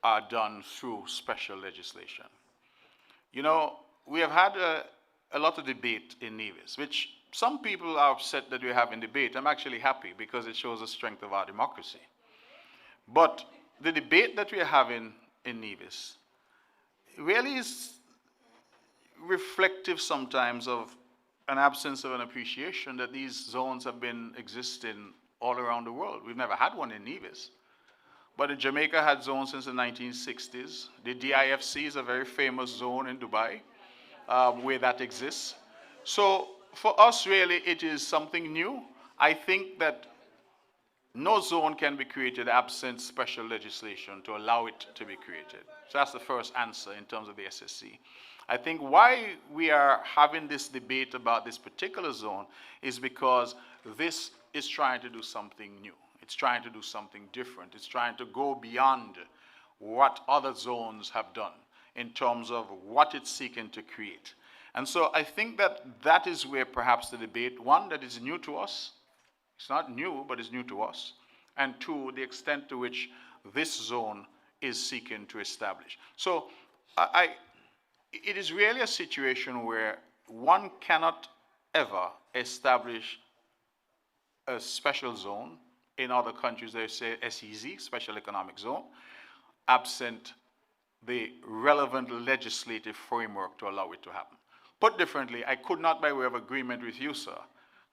are done through special legislation. You know, we have had a lot of debate in Nevis, which some people are upset that we're having debate. I'm actually happy because it shows the strength of our democracy. But the debate that we're having in Nevis really is reflective sometimes of an absence of an appreciation that these zones have been existing all around the world. We've never had one in Nevis. But in Jamaica had zones since the 1960s. The DIFC is a very famous zone in Dubai where that exists. So for us, really, it is something new. I think that no zone can be created absent special legislation to allow it to be created. So that's the first answer in terms of the SSC. I think why we are having this debate about this particular zone is because this is trying to do something new. It's trying to do something different. It's trying to go beyond what other zones have done in terms of what it's seeking to create. And so I think that that is where perhaps the debate, one, that is new to us. It's not new, but it's new to us. And two, the extent to which this zone is seeking to establish. So it is really a situation where one cannot ever establish a special zone. In other countries, they say SEZ, Special Economic Zone, absent the relevant legislative framework to allow it to happen. Put differently, I could not, by way of agreement with you, sir,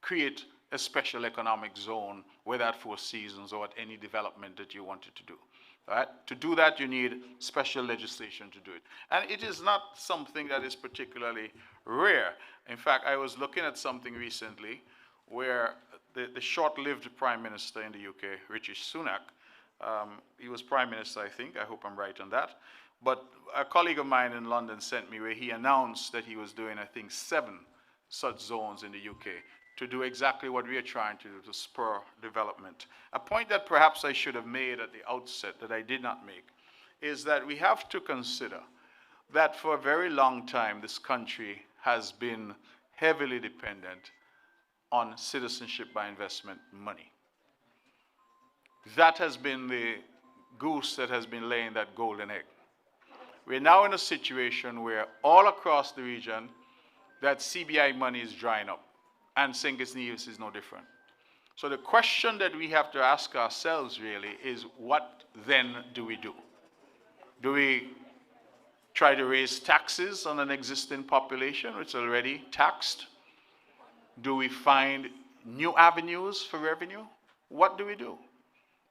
create a special economic zone without Four Seasons or at any development that you wanted to do. All right? To do that, you need special legislation to do it. And it is not something that is particularly rare. In fact, I was looking at something recently where the short-lived Prime Minister in the UK, Rishi Sunak, he was Prime Minister, I think. I hope I'm right on that. But a colleague of mine in London sent me where he announced that he was doing, I think, 7 such zones in the UK to do exactly what we are trying to do, to spur development. A point that perhaps I should have made at the outset that I did not make is that we have to consider that for a very long time this country has been heavily dependent on citizenship by investment money. That has been the goose that has been laying that golden egg. We're now in a situation where all across the region that CBI money is drying up, and St. Kitts Nevis is no different. So the question that we have to ask ourselves really is, what then do we do? Do we try to raise taxes on an existing population which is already taxed? Do we find new avenues for revenue? What do we do?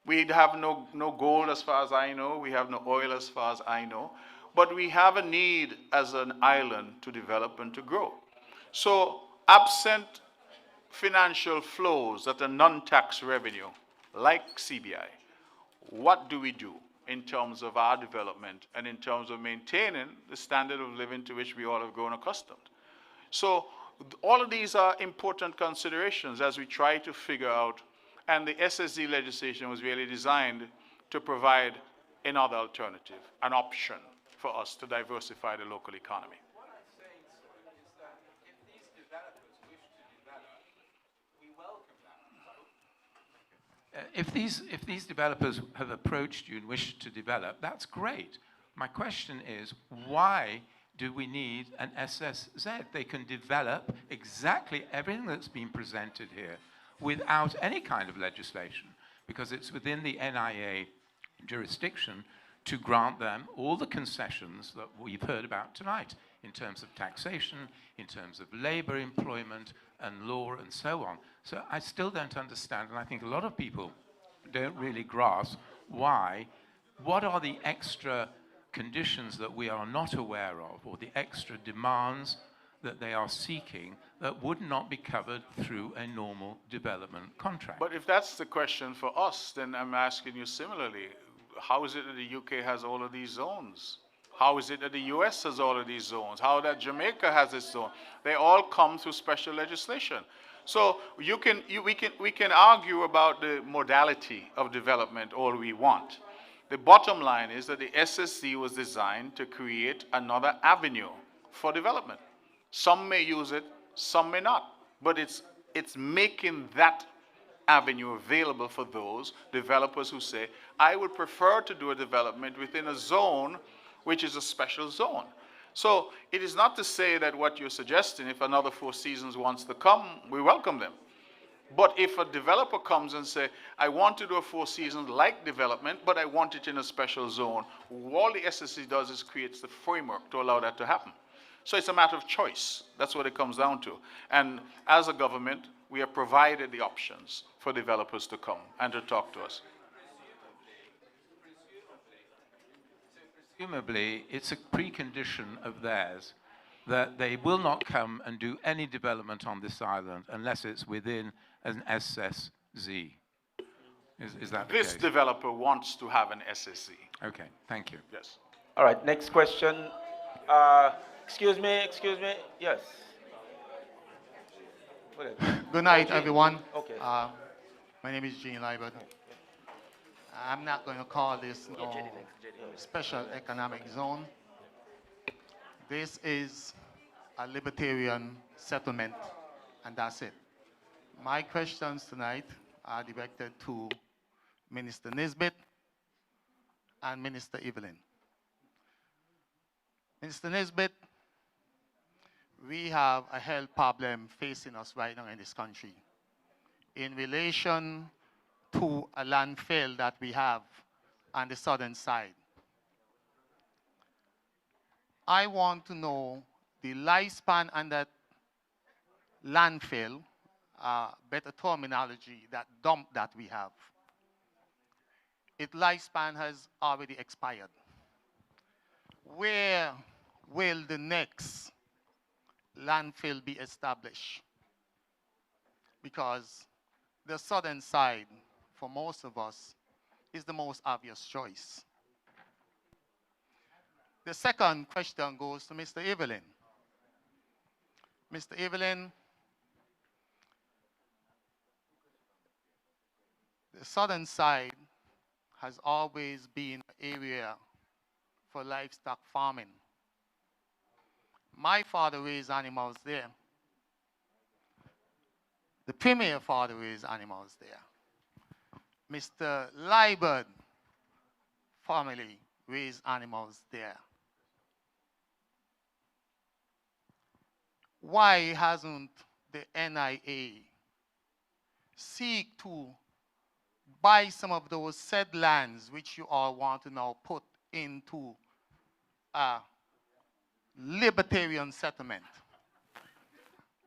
We have no gold as far as I know. We have no oil as far as I know. But we have a need as an island to develop and to grow. So absent financial flows that are non-tax revenue, like CBI, what do we do in terms of our development and in terms of maintaining the standard of living to which we all have grown accustomed? So all of these are important considerations as we try to figure out, and the SSD legislation was really designed to provide another alternative, an option for us to diversify the local economy. If these developers have approached you and wish to develop, that's great. My question is, why do we need an SSZ? They can develop exactly everything that's been presented here without any kind of legislation, because it's within the NIA jurisdiction to grant them all the concessions that we've heard about tonight in terms of taxation, in terms of labor employment and law and so on. So I still don't understand, and I think a lot of people don't really grasp why, what are the extra conditions that we are not aware of, or the extra demands that they are seeking that would not be covered through a normal development contract. But if that's the question for us, then I'm asking you similarly, how is it that the UK has all of these zones? How is it that the US has all of these zones? How that Jamaica has its zone? They all come through special legislation. So we can argue about the modality of development all we want. The bottom line is that the SSC was designed to create another avenue for development. Some may use it, some may not, but it's making that avenue available for those developers who say, I would prefer to do a development within a zone which is a special zone. So it is not to say that what you're suggesting, if another Four Seasons wants to come, we welcome them. But if a developer comes and say, I want to do a Four Seasons-like development, but I want it in a special zone, all the SSC does is creates the framework to allow that to happen. So it's a matter of choice. That's what it comes down to. And as a government, we have provided the options for developers to come and to talk to us. Presumably, it's a precondition of theirs that they will not come and do any development on this island unless it's within an SSZ. Is that the case? This developer wants to have an SSZ. Okay, thank you. Yes. All right, next question. Excuse me, yes. Good night, everyone. Okay. My name is Gene Libert. I'm not going to call this special economic zone. This is a libertarian settlement, and that's it. My questions tonight are directed to Minister Nisbet and Minister Evelyn. Minister Nisbet, we have a health problem facing us right now in this country in relation to a landfill that we have on the southern side. I want to know the lifespan on that landfill, better terminology, that dump that we have. Its lifespan has already expired. Where will the next landfill be established? Because the southern side, for most of us, is the most obvious choice. The second question goes to Mr. Evelyn. Mr. Evelyn, the southern side has always been an area for livestock farming. My father raised animals there. The premier father raised animals there. Mr. Liebert family raised animals there. Why hasn't the NIA seek to buy some of those said lands which you all want to now put into a libertarian settlement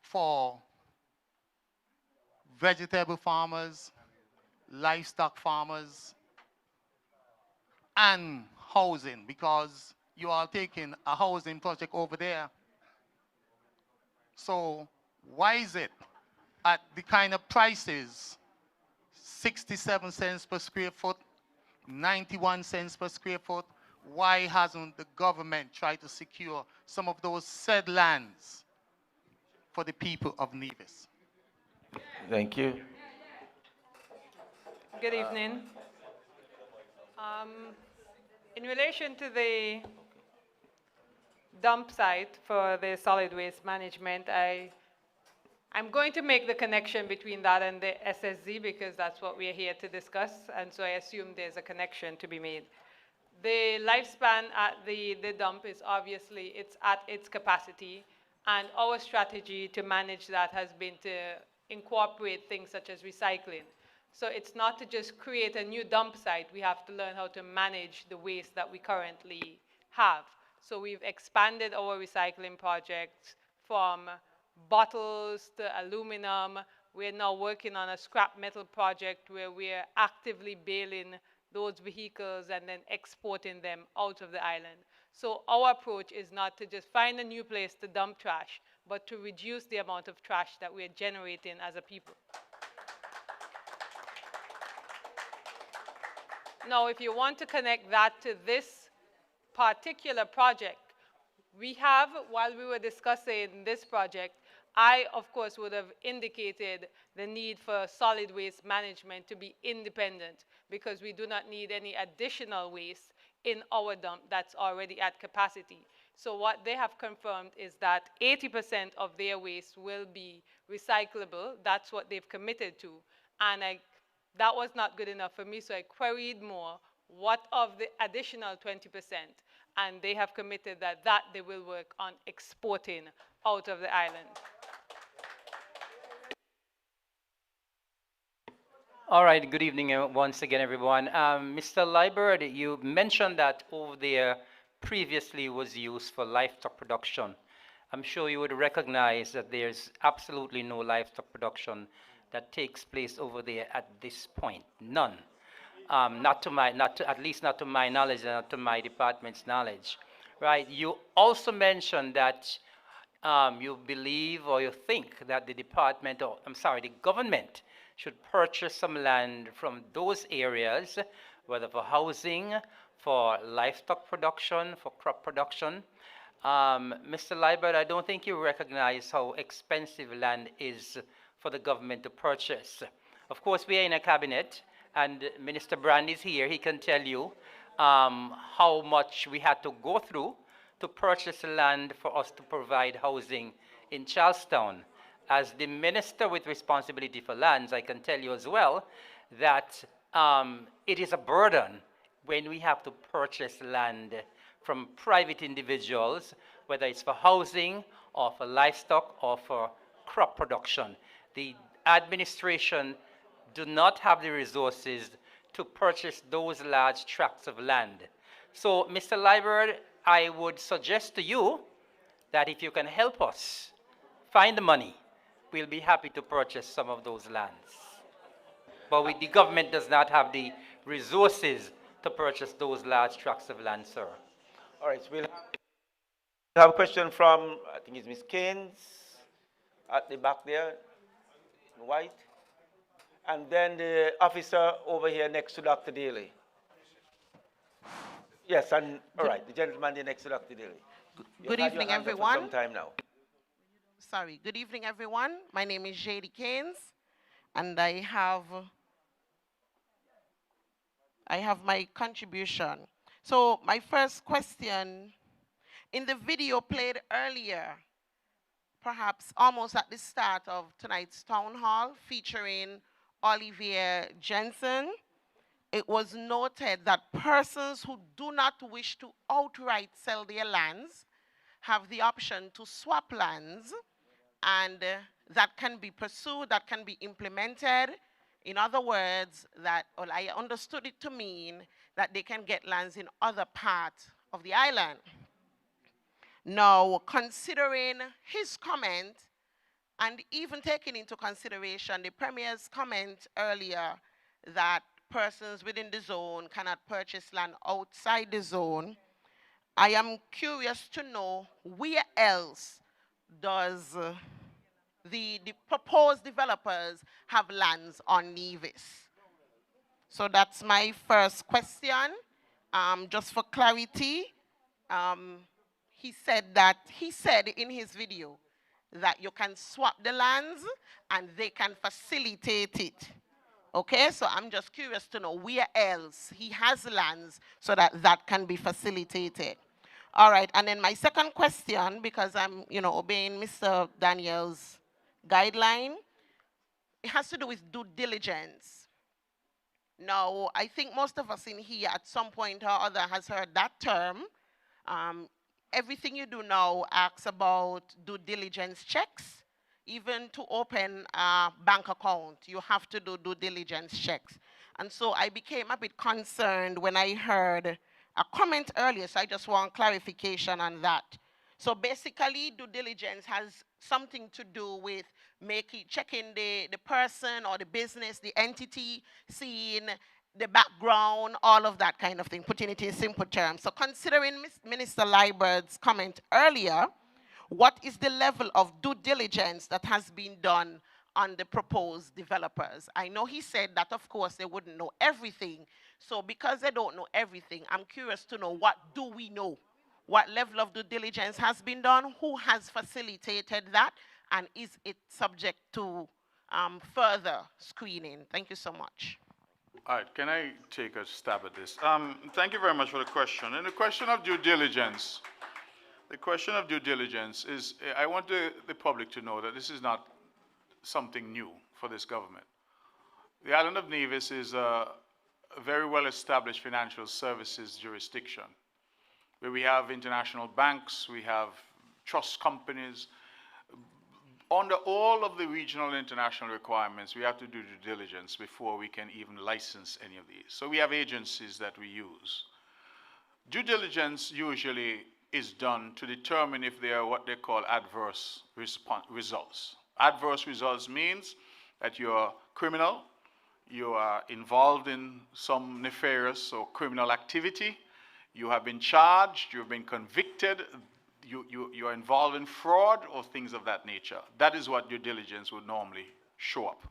for vegetable farmers, livestock farmers, and housing, because you are taking a housing project over there. So why is it at the kind of prices, 67 cents per square foot, 91 cents per square foot, why hasn't the government tried to secure some of those said lands for the people of Nevis. Thank you. Good evening. In relation to the dump site for the solid waste management, I'm going to make the connection between that and the SSZ because that's what we're here to discuss, and so I assume there's a connection to be made. The lifespan at the dump is obviously it's at its capacity, and our strategy to manage that has been to incorporate things such as recycling. So it's not to just create a new dump site, we have to learn how to manage the waste that we currently have. So we've expanded our recycling projects from bottles to aluminum. We're now working on a scrap metal project where we're actively baling those vehicles and then exporting them out of the island. So our approach is not to just find a new place to dump trash, but to reduce the amount of trash that we're generating as a people. Now, if you want to connect that to this particular project, we have, while we were discussing this project, I, of course, would have indicated the need for solid waste management to be independent because we do not need any additional waste in our dump that's already at capacity. So what they have confirmed is that 80% of their waste will be recyclable. That's what they've committed to. And that was not good enough for me, so I queried more what of the additional 20%, and they have committed that they will work on exporting out of the island. All right, good evening once again, everyone. Mr. Liebert, you mentioned that over there previously was used for livestock production. I'm sure you would recognize that there's absolutely no livestock production that takes place over there at this point. None. At least not to my knowledge and not to my department's knowledge. Right? You also mentioned that you believe or you think that the government should purchase some land from those areas, whether for housing, for livestock production, for crop production. Mr. Liebert, I don't think you recognize how expensive land is for the government to purchase. Of course, we are in a cabinet, and Minister Brand is here. He can tell you how much we had to go through to purchase land for us to provide housing in Charlestown. As the minister with responsibility for lands, I can tell you as well that it is a burden when we have to purchase land from private individuals, whether it's for housing or for livestock or for crop production. The administration do not have the resources to purchase those large tracts of land. So, Mr. Liebert, I would suggest to you that if you can help us find the money, we'll be happy to purchase some of those lands. But the government does not have the resources to purchase those large tracts of land, sir. All right, so we'll have a question from, I think it's Ms. Keynes at the back there, in white. And then the officer over here next to Dr. Daly. Yes, and all right, the gentleman there next to Dr. Daly. Good evening, everyone. For some time now. Sorry, good evening, everyone. My name is J.D. Keynes, and I have my contribution. So my first question, in the video played earlier, perhaps almost at the start of tonight's town hall featuring Olivier Jensen, it was noted that persons who do not wish to outright sell their lands have the option to swap lands, and that can be pursued, that can be implemented. In other words, I understood it to mean that they can get lands in other parts of the island. Now, considering his comment, and even taking into consideration the Premier's comment earlier that persons within the zone cannot purchase land outside the zone, I am curious to know where else does the proposed developers have lands on Nevis? So that's my first question. Just for clarity, he said in his video that you can swap the lands and they can facilitate it. Okay, so I'm just curious to know where else he has lands so that that can be facilitated. All right, and then my second question, because I'm, obeying Mr. Daniel's guideline, it has to do with due diligence. Now, I think most of us in here at some point or other has heard that term. Everything you do now asks about due diligence checks. Even to open a bank account, you have to do due diligence checks. And so I became a bit concerned when I heard a comment earlier, so I just want clarification on that. So basically, due diligence has something to do with checking the person or the business, the entity, seeing the background, all of that kind of thing, putting it in simple terms. So considering Minister Leibert's comment earlier, what is the level of due diligence that has been done on the proposed developers? I know he said that, of course, they wouldn't know everything. So because they don't know everything, I'm curious to know, what do we know? What level of due diligence has been done? Who has facilitated that? And is it subject to further screening? Thank you so much. All right, can I take a stab at this? Thank you very much for the question. And the question of due diligence, is, I want the public to know that this is not something new for this government. The island of Nevis is a very well-established financial services jurisdiction, where we have international banks, we have trust companies. Under all of the regional and international requirements, we have to do due diligence before we can even license any of these. So we have agencies that we use. Due diligence usually is done to determine if they are what they call adverse results. Adverse results means that you're criminal, you are involved in some nefarious or criminal activity, you have been charged, you've been convicted, you are involved in fraud or things of that nature. That is what due diligence would normally show up.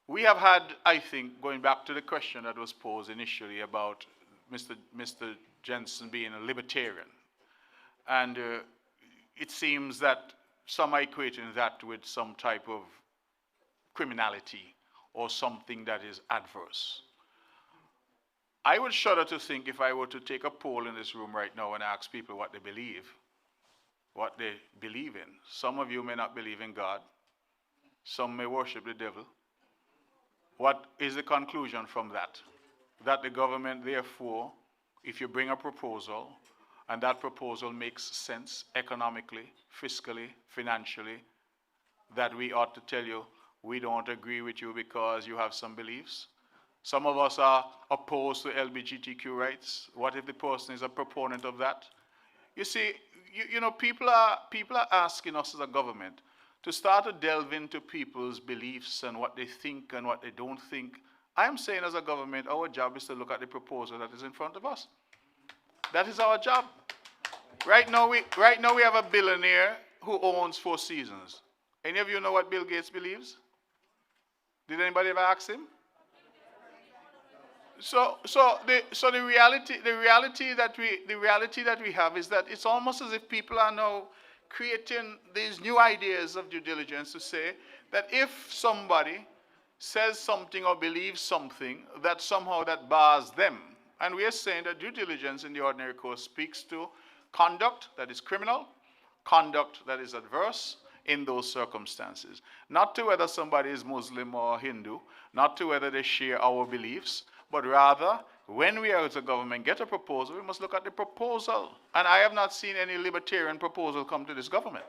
We have had, I think, going back to the question that was posed initially about Mr. Jensen being a libertarian, and it seems that some are equating that with some type of criminality or something that is adverse. I would shudder to think, if I were to take a poll in this room right now and ask people what they believe in. Some of you may not believe in God. Some may worship the devil. What is the conclusion from that? That the government, therefore, if you bring a proposal and that proposal makes sense economically, fiscally, financially, that we ought to tell you, we don't agree with you because you have some beliefs. Some of us are opposed to LGBTQ rights. What if the person is a proponent of that? You see, people are asking us as a government to start to delve into people's beliefs and what they think and what they don't think. I am saying, as a government, our job is to look at the proposal that is in front of us. That is our job. Right now we have a billionaire who owns 4 Seasons. Any of you know what Bill Gates believes? Did anybody ever ask him? So the reality that we have is that it's almost as if people are now creating these new ideas of due diligence to say that if somebody says something or believes something, that somehow that bars them. And we are saying that due diligence in the ordinary course speaks to conduct that is criminal, conduct that is adverse in those circumstances. Not to whether somebody is Muslim or Hindu, not to whether they share our beliefs, but rather, when we as a government get a proposal, we must look at the proposal. And I have not seen any libertarian proposal come to this government.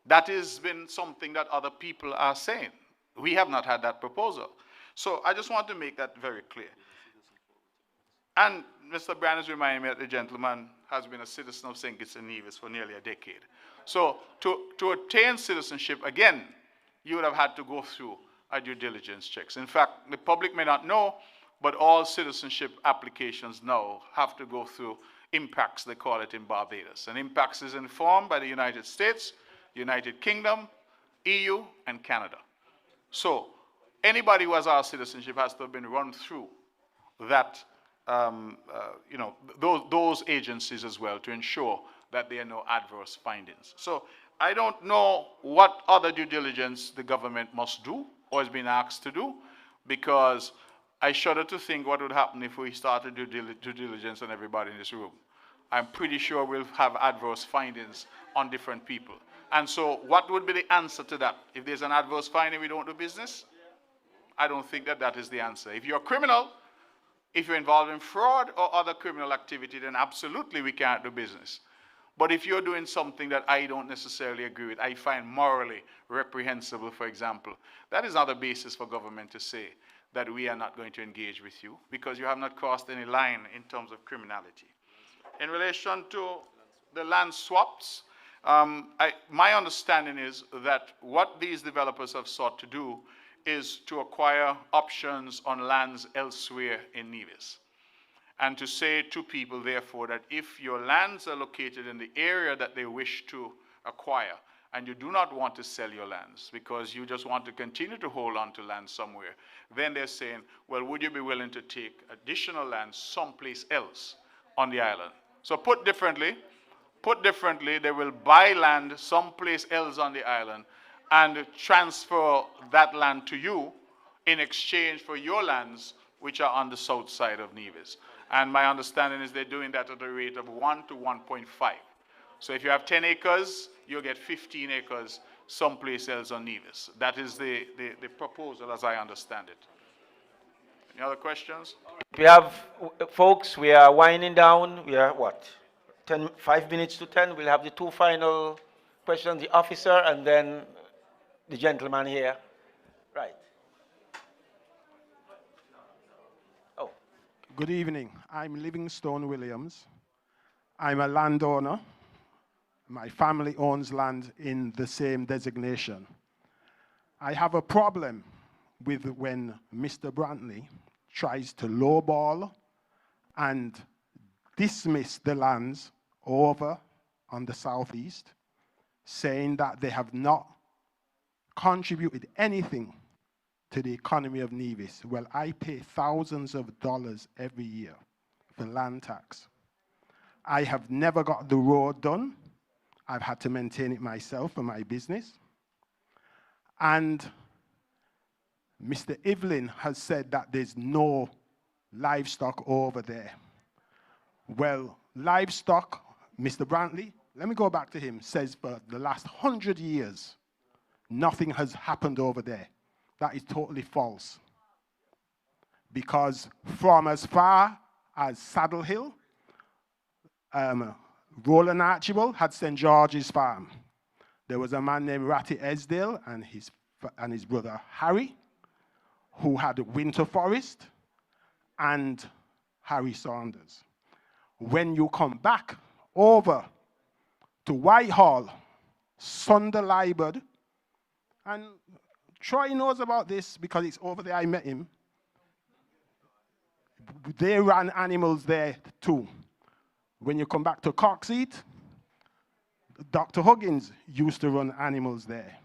That has been something that other people are saying. We have not had that proposal. So I just want to make that very clear. And Mr. Brand is reminding me that the gentleman has been a citizen of St. Kitts and Nevis for nearly a decade. So to attain citizenship, again, you would have had to go through a due diligence checks. In fact, the public may not know, but all citizenship applications now have to go through impacts, they call it in Barbados. And impacts is informed by the United States, United Kingdom, EU, and Canada. So anybody who has our citizenship has to have been run through that, those agencies as well, to ensure that there are no adverse findings. So I don't know what other due diligence the government must do or has been asked to do, because I shudder to think what would happen if we started due diligence on everybody in this room. I'm pretty sure we'll have adverse findings on different people. And so what would be the answer to that? If there's an adverse finding, we don't do business? I don't think that that is the answer. If you're a criminal, if you're involved in fraud or other criminal activity, then absolutely we can't do business. But if you're doing something that I don't necessarily agree with, I find morally reprehensible, for example, that is not a basis for government to say that we are not going to engage with you, because you have not crossed any line in terms of criminality. In relation to the land swaps, my understanding is that what these developers have sought to do is to acquire options on lands elsewhere in Nevis. And to say to people, therefore, that if your lands are located in the area that they wish to acquire, and you do not want to sell your lands because you just want to continue to hold on to land somewhere, then they're saying, well, would you be willing to take additional land someplace else on the island? So put differently, they will buy land someplace else on the island and transfer that land to you in exchange for your lands, which are on the south side of Nevis. And my understanding is they're doing that at a rate of 1 to 1.5. So if you have 10 acres, you'll get 15 acres someplace else on Nevis. That is the proposal as I understand it. Any other questions? We have, folks, we are winding down. We are what? 5 minutes to 10. We'll have the two final questions, the officer and then the gentleman here. Right. Good evening. I'm Livingstone Williams. I'm a landowner. My family owns land in the same designation. I have a problem with when Mr. Brantley tries to lowball and dismiss the lands over on the southeast, saying that they have not contributed anything to the economy of Nevis. Well, I pay thousands of dollars every year for land tax. I have never got the road done. I've had to maintain it myself for my business. And Mr. Evelyn has said that there's no livestock over there. Well, livestock, Mr. Brantley, let me go back to him, says for the last 100 years, nothing has happened over there. That is totally false. Because from as far as Saddle Hill, Roland Archibald had St. George's Farm. There was a man named Ratty Esdale and his brother Harry, who had Winter Forest and Harry Saunders. When you come back over to Whitehall, Sunder Liberd, and Troy knows about this because it's over there I met him. They ran animals there too. When you come back to Coxeat, Dr. Huggins used to run animals there.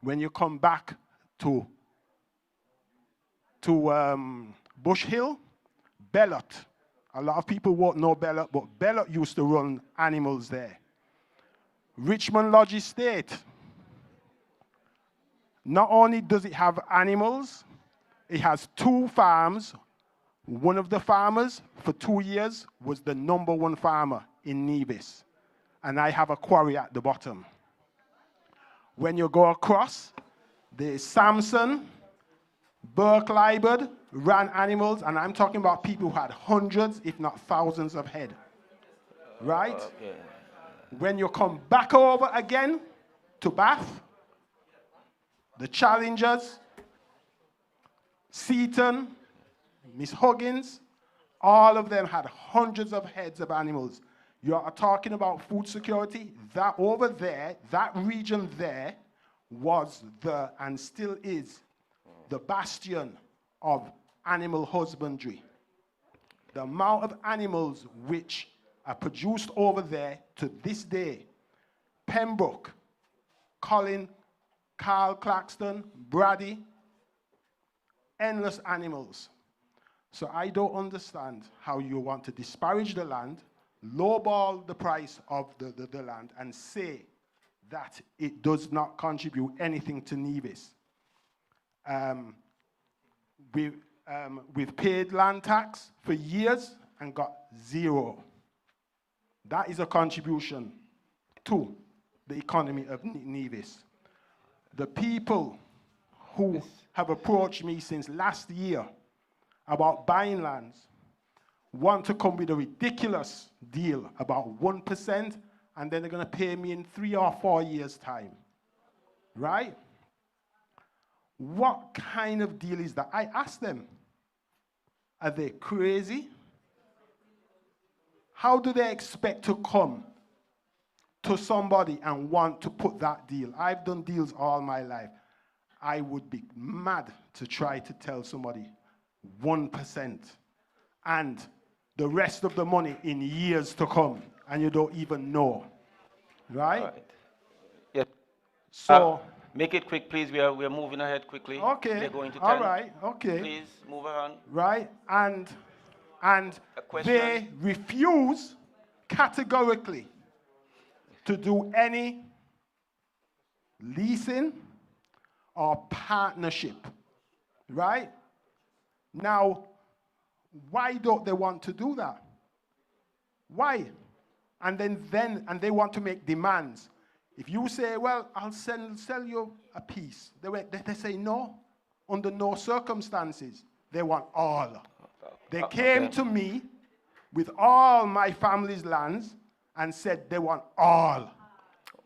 When you come back to Bush Hill, Bellot. A lot of people won't know Bellot, but Bellot used to run animals there. Richmond Lodge Estate. Not only does it have animals, it has 2 farms. One of the farmers for 2 years was the #1 farmer in Nevis. And I have a quarry at the bottom. When you go across, the Samson, Burke Liberd ran animals, and I'm talking about people who had hundreds, if not thousands of head. Right? Okay. When you come back over again to Bath, the Challengers, Seaton, Miss Huggins, all of them had hundreds of heads of animals. You are talking about food security. That over there, that region there, was the, and still is, the bastion of animal husbandry. The amount of animals which are produced over there to this day, Pembroke, Colin, Carl Claxton, Brady, endless animals. So I don't understand how you want to disparage the land, lowball the price of the land, and say that it does not contribute anything to Nevis. We've paid land tax for years and got zero. That is a contribution to the economy of Nevis. The people who have approached me since last year about buying lands want to come with a ridiculous deal about 1%, and then they're going to pay me in 3 or 4 years' time. Right? What kind of deal is that? I asked them, are they crazy? How do they expect to come to somebody and want to put that deal? I've done deals all my life. I would be mad to try to tell somebody 1% and the rest of the money in years to come, and you don't even know, right? All right. Yes. So make it quick, please. We are moving ahead quickly. Okay. We're going to 10. All right. Okay. Please move on. Right, and they refuse categorically to do any leasing or partnership, right? Now, why don't they want to do that? Why? And then they want to make demands. If you say, well, I'll sell you a piece, they say no, under no circumstances. They want all. They came to me with all my family's lands and said they want all.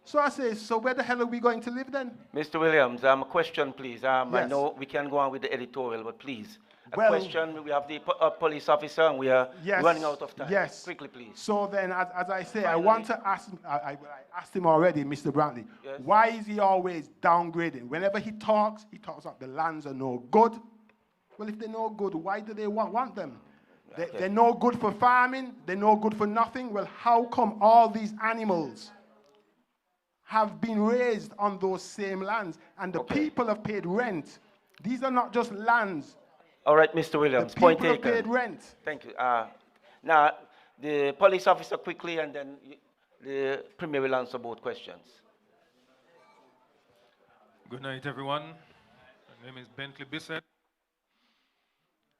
So I say, so where the hell are we going to live then? Mr. Williams, a question, please. I Yes. know we can go on with the editorial, but please. A Well- question. We have the police officer, and we are Yes. running out of time. Yes. Quickly, please. So then, as I say, I want to ask, I asked him already, Mr. Brantley, Yes. why is he always downgrading? Whenever he talks about the lands are no good. Well, if they're no good, why do they want them? They're no good for farming, they're no good for nothing. Well, how come all these animals have been raised on those same lands and the people have paid rent? These are not just lands. All right, Mr. Williams, The point people have taken. paid rent. Thank you. Now, the police officer quickly, and then the Premier will answer both questions. Good night, everyone. My name is Bentley Bissett,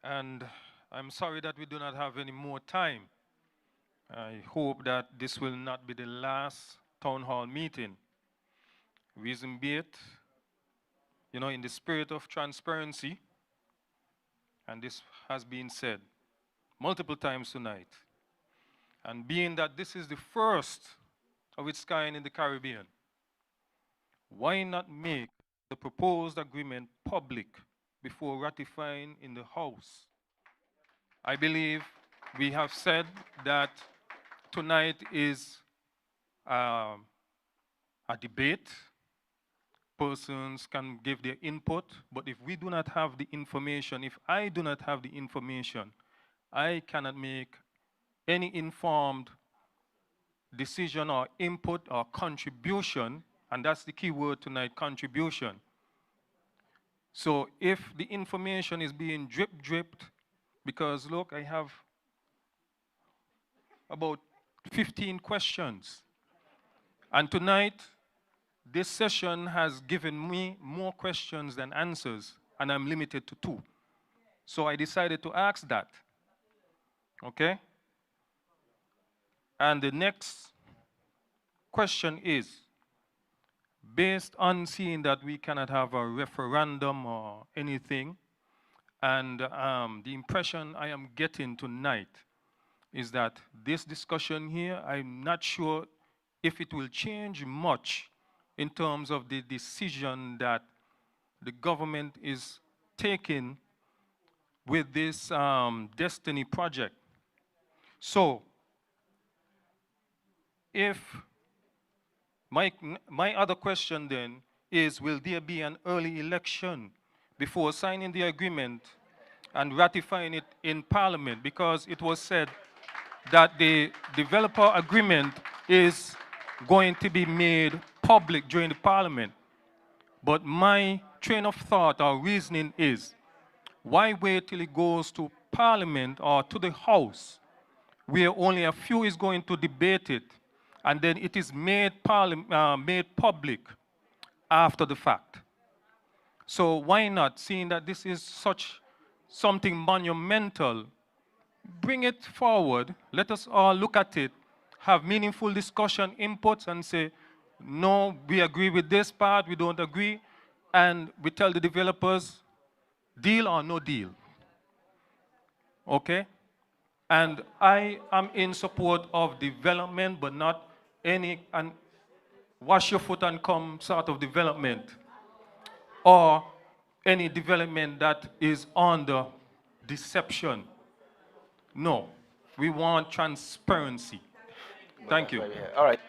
and I'm sorry that we do not have any more time. I hope that this will not be the last town hall meeting. Reason be it, in the spirit of transparency, and this has been said multiple times tonight, and being that this is the first of its kind in the Caribbean, why not make the proposed agreement public before ratifying in the House? I believe we have said that tonight is a debate. Persons can give their input, but if we do not have the information, if I do not have the information, I cannot make any informed decision or input or contribution, and that's the key word tonight, contribution. So if the information is being dripped, because look, I have about 15 questions, and tonight, this session has given me more questions than answers, and I'm limited to 2. So I decided to ask that, okay? And the next question is, based on seeing that we cannot have a referendum or anything, and the impression I am getting tonight is that this discussion here, I'm not sure if it will change much in terms of the decision that the government is taking with this Destiny project. So, if my other question then is, will there be an early election before signing the agreement and ratifying it in Parliament? Because it was said that the developer agreement is going to be made public during the Parliament. But my train of thought or reasoning is, why wait till it goes to Parliament or to the House, where only a few is going to debate it, and then it is made public after the fact. So why not, seeing that this is such something monumental, bring it forward, let us all look at it, have meaningful discussion, inputs, and say, no, we agree with this part, we don't agree, and we tell the developers, deal or no deal. Okay? And I am in support of development, but not any, and wash your foot and come sort of development, or any development that is under deception. No, we want transparency. Thank you. All right.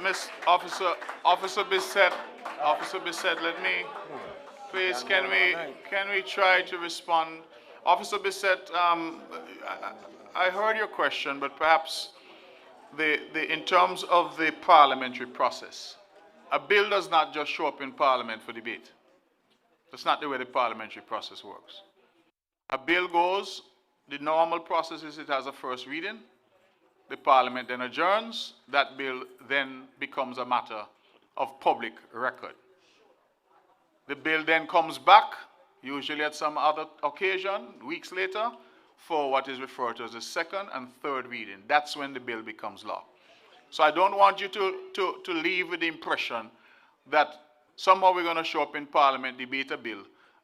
Miss Officer Bissett, let me, please, can we try to respond? Officer Bissett, I heard your question, but perhaps in terms of the parliamentary process, a bill does not just show up in Parliament for debate. That's not the way the parliamentary process works. A bill goes, the normal process is it has a first reading, the Parliament then adjourns, that bill then becomes a matter of public record. The bill then comes back, usually at some other occasion, weeks later, for what is referred to as a second and third reading. That's when the bill becomes law. So I don't want you to leave with the impression that somehow we're going to show up in Parliament, debate a bill,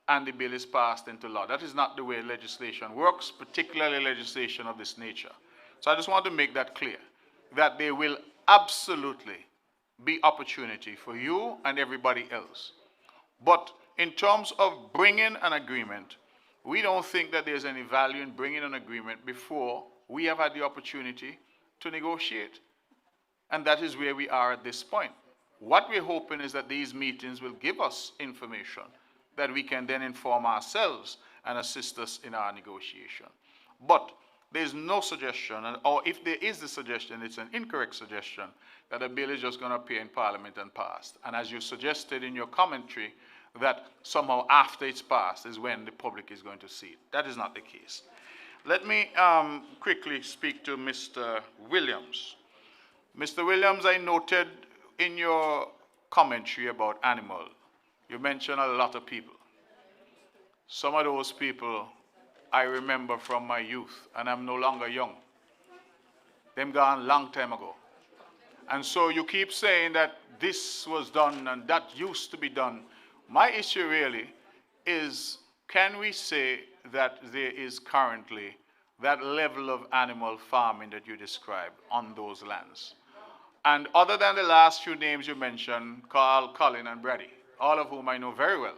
and the bill is passed into law. That is not the way legislation works, particularly legislation of this nature. So I just want to make that clear, that there will absolutely be opportunity for you and everybody else. But in terms of bringing an agreement, we don't think that there's any value in bringing an agreement before we have had the opportunity to negotiate. And that is where we are at this point. What we're hoping is that these meetings will give us information that we can then inform ourselves and assist us in our negotiation. But there's no suggestion, or if there is a suggestion, it's an incorrect suggestion, that a bill is just going to appear in Parliament and passed. And as you suggested in your commentary, that somehow after it's passed is when the public is going to see it. That is not the case. Let me quickly speak to Mr. Williams. Mr. Williams, I noted in your commentary about animal, you mentioned a lot of people. Some of those people I remember from my youth, and I'm no longer young. Them gone long time ago. And so you keep saying that this was done and that used to be done. My issue really is, can we say that there is currently that level of animal farming that you described on those lands? And other than the last few names you mentioned, Carl, Colin, and Brady, all of whom I know very well,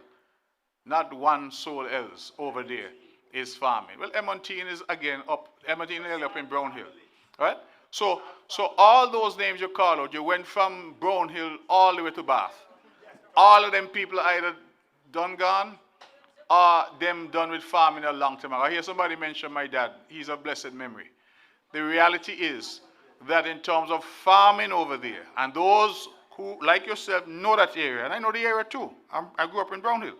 not one soul else over there is farming. Well, Emmonston is again up, Emmonston is up in Brownhill, right? So all those names you call out, you went from Brownhill all the way to Bath. All of them people are either done gone or them done with farming a long time ago. I hear somebody mention my dad. He's of blessed memory. The reality is that in terms of farming over there, and those who, like yourself, know that area, and I know the area too. I grew up in Brownhill.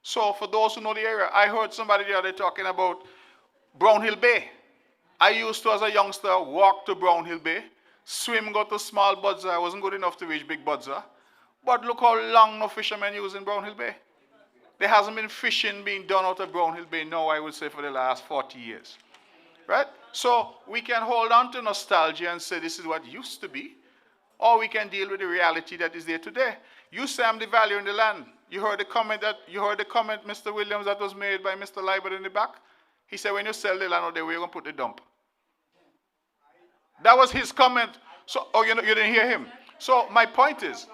So for those who know the area, I heard somebody the other day talking about Brownhill Bay. I used to, as a youngster, walk to Brownhill Bay, swim, go to small Budza. I wasn't good enough to reach big Budza. But look how long no fishermen use in Brownhill Bay. There hasn't been fishing being done out of Brownhill Bay now, I would say, for the last 40 years. Right? So we can hold on to nostalgia and say this is what used to be, or we can deal with the reality that is there today. You say I'm devaluing the land. You heard the comment, Mr. Williams, that was made by Mr. Liebert in the back? He said, when you sell the land out there, where you going to put the dump? That was his comment. So, oh, you didn't hear him. So my point is,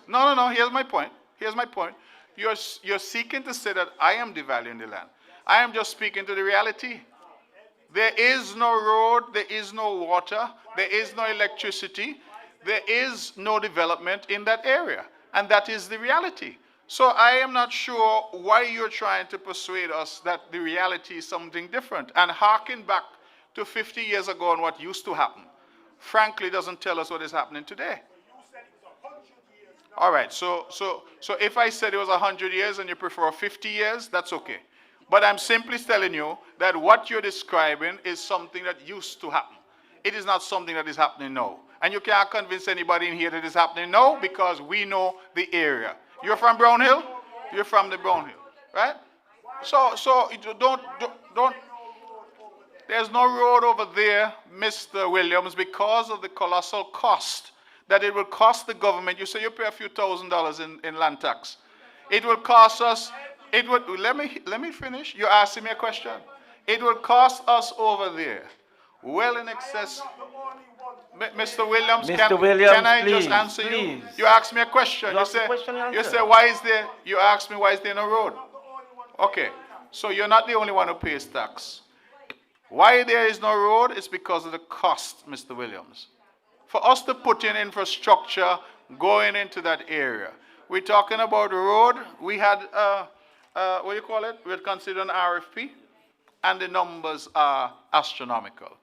no, here's my point. Here's my point. You're seeking to say that I am devaluing the land. I am just speaking to the reality. There is no road, there is no water, there is no electricity, there is no development in that area. And that is the reality. So I am not sure why you're trying to persuade us that the reality is something different. And harking back to 50 years ago and what used to happen, frankly doesn't tell us what is happening today. All right, so if I said it was 100 years and you prefer 50 years, that's okay. But I'm simply telling you that what you're describing is something that used to happen. It is not something that is happening now. And you can't convince anybody in here that it's happening now because we know the area. You're from Brown Hill? You're from the Brown Hill, right? So don't, there's no road over there, Mr. Williams, because of the colossal cost that it will cost the government. You say you pay a few $1,000s in land tax. It will cost us, let me finish. You're asking me a question. It will cost us over there well in excess. Mr. Williams, can I just answer you? You asked me a question. You say, why is there, you asked me, why is there no road? Okay, so you're not the only one who pays tax. Why there is no road is because of the cost, Mr. Williams. For us to put in infrastructure going into that area, we're talking about a road. We had, what do you call it? We had considered an RFP, and the numbers are astronomical.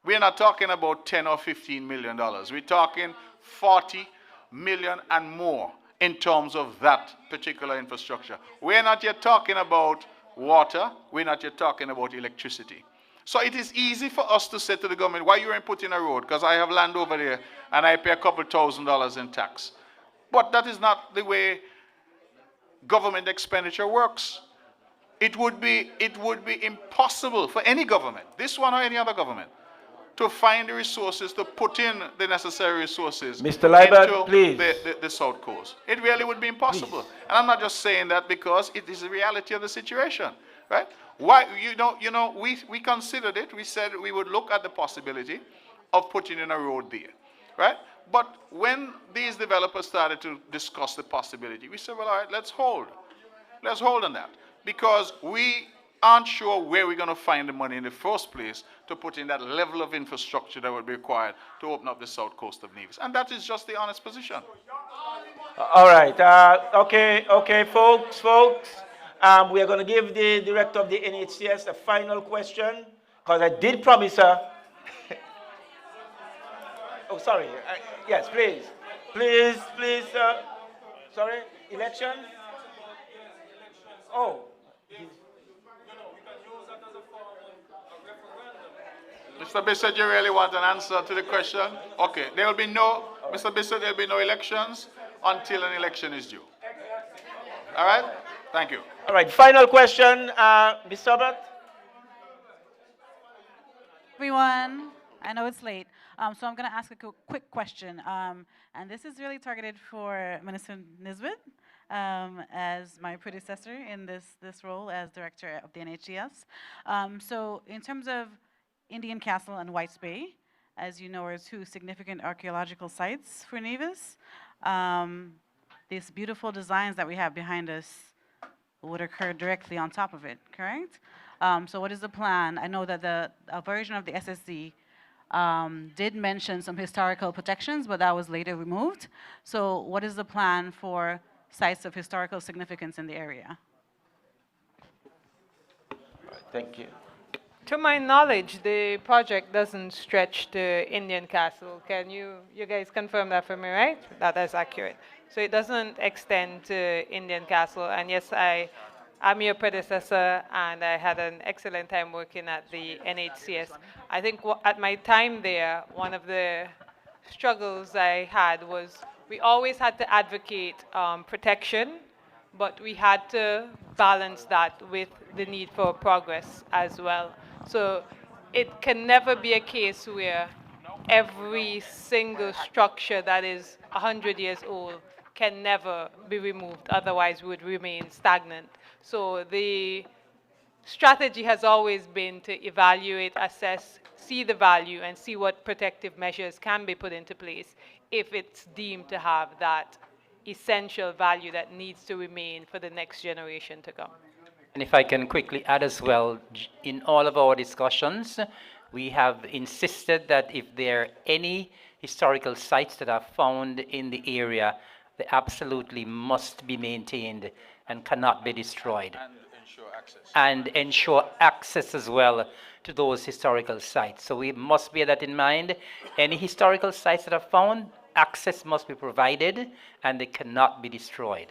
We're not talking about 10 or $15 million. We're talking 40 million and more in terms of that particular infrastructure. We're not yet talking about water. We're not yet talking about electricity. So it is easy for us to say to the government, why you ain't putting a road? Because I have land over there and I pay a couple $1,000s in tax. But that is not the way government expenditure works. It would be impossible for any government, this one or any other government, to find the resources to put in the necessary resources Mr. Liebert, into please. The South Coast. It really would be impossible. Please. And I'm not just saying that because it is the reality of the situation, right? Why, we considered it. We said we would look at the possibility of putting in a road there, right? But when these developers started to discuss the possibility, we said, well, all right, let's hold. Let's hold on that. Because we aren't sure where we're going to find the money in the first place to put in that level of infrastructure that would be required to open up the south coast of Nevis. And that is just the honest position. All right. Okay, folks. We are going to give the director of the NHCS a final question, because I did promise her. Oh, sorry. Yes, please. Please, sorry, election? Oh. Mr. Bissett, you really want an answer to the question? Okay, there will be no, Mr. Bissett, there will be no elections until an election is due. All right? Thank you. All right, final question, Ms. Robert. Everyone, I know it's late, so I'm going to ask a quick question, and this is really targeted for Minister Nisbet, as my predecessor in this role as director of the NHCS. So in terms of Indian Castle and Whites Bay, as you know, are two significant archaeological sites for Nevis. These beautiful designs that we have behind us would occur directly on top of it, correct? So what is the plan? I know that a version of the SSD did mention some historical protections, but that was later removed. So what is the plan for sites of historical significance in the area? Thank you. To my knowledge, the project doesn't stretch to Indian Castle. Can you guys confirm that for me, right? That is accurate. So it doesn't extend to Indian Castle. And yes, I'm your predecessor, and I had an excellent time working at the NHCS. I think at my time there, one of the struggles I had was we always had to advocate protection, but we had to balance that with the need for progress as well. So it can never be a case where every single structure that is 100 years old can never be removed, otherwise we would remain stagnant. So the strategy has always been to evaluate, assess, see the value, and see what protective measures can be put into place if it's deemed to have that essential value that needs to remain for the next generation to come. And if I can quickly add as well, in all of our discussions, we have insisted that if there are any historical sites that are found in the area, they absolutely must be maintained and cannot be destroyed. And ensure access. And ensure access as well to those historical sites. So we must bear that in mind. Any historical sites that are found, access must be provided and they cannot be destroyed.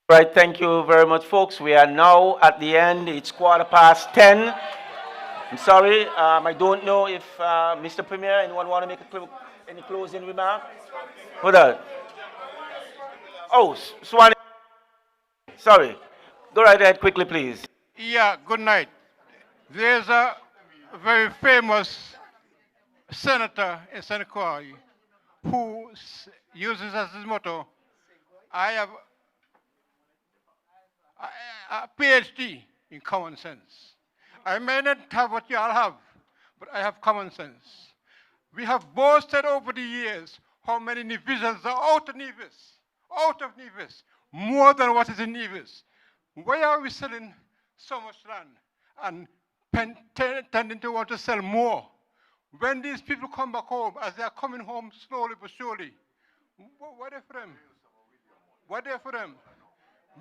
Right, thank you very much, folks. We are now at the end. It's 10:15. I'm sorry, I don't know if Mr. Premier, anyone want to make any closing remark? Hold on. Oh, Swan. Sorry. Go right ahead quickly, please. Yeah, good night. There's a very famous senator in Senegal who uses as his motto, I have a PhD in common sense. I may not have what you all have, but I have common sense. We have boasted over the years how many Nevisians are out of Nevis, more than what is in Nevis. Why are we selling so much land and tending to want to sell more? When these people come back home, as they are coming home slowly but surely, what are for them? What are for them?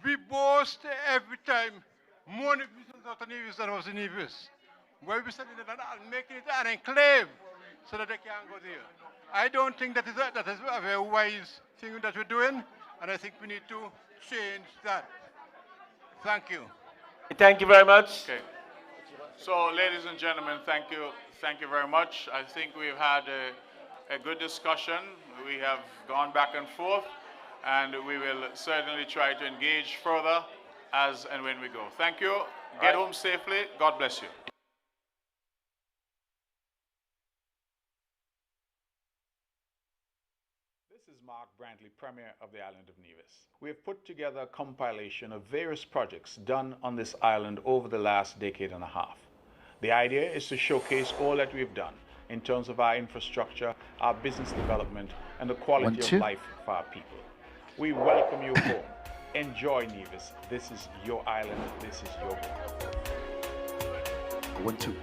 We boast every time more Nevisians out of Nevis than was in Nevis. Where we selling it and making it an enclave so that they can't go there. I don't think that is a very wise thing that we're doing, and I think we need to change that. Thank you. Thank you very much. Okay. So, ladies and gentlemen, thank you very much. I think we've had a good discussion. We have gone back and forth, and we will certainly try to engage further as and when we go. Thank you. Get home safely. God bless you. This is Mark Brantley, Premier of the island of Nevis. We have put together a compilation of various projects done on this island over the last decade and a half. The idea is to showcase all that we've done in terms of our infrastructure, our business development, and the quality of life for our people. We welcome you home. Enjoy Nevis. This is your island. This is your home. 1, 2.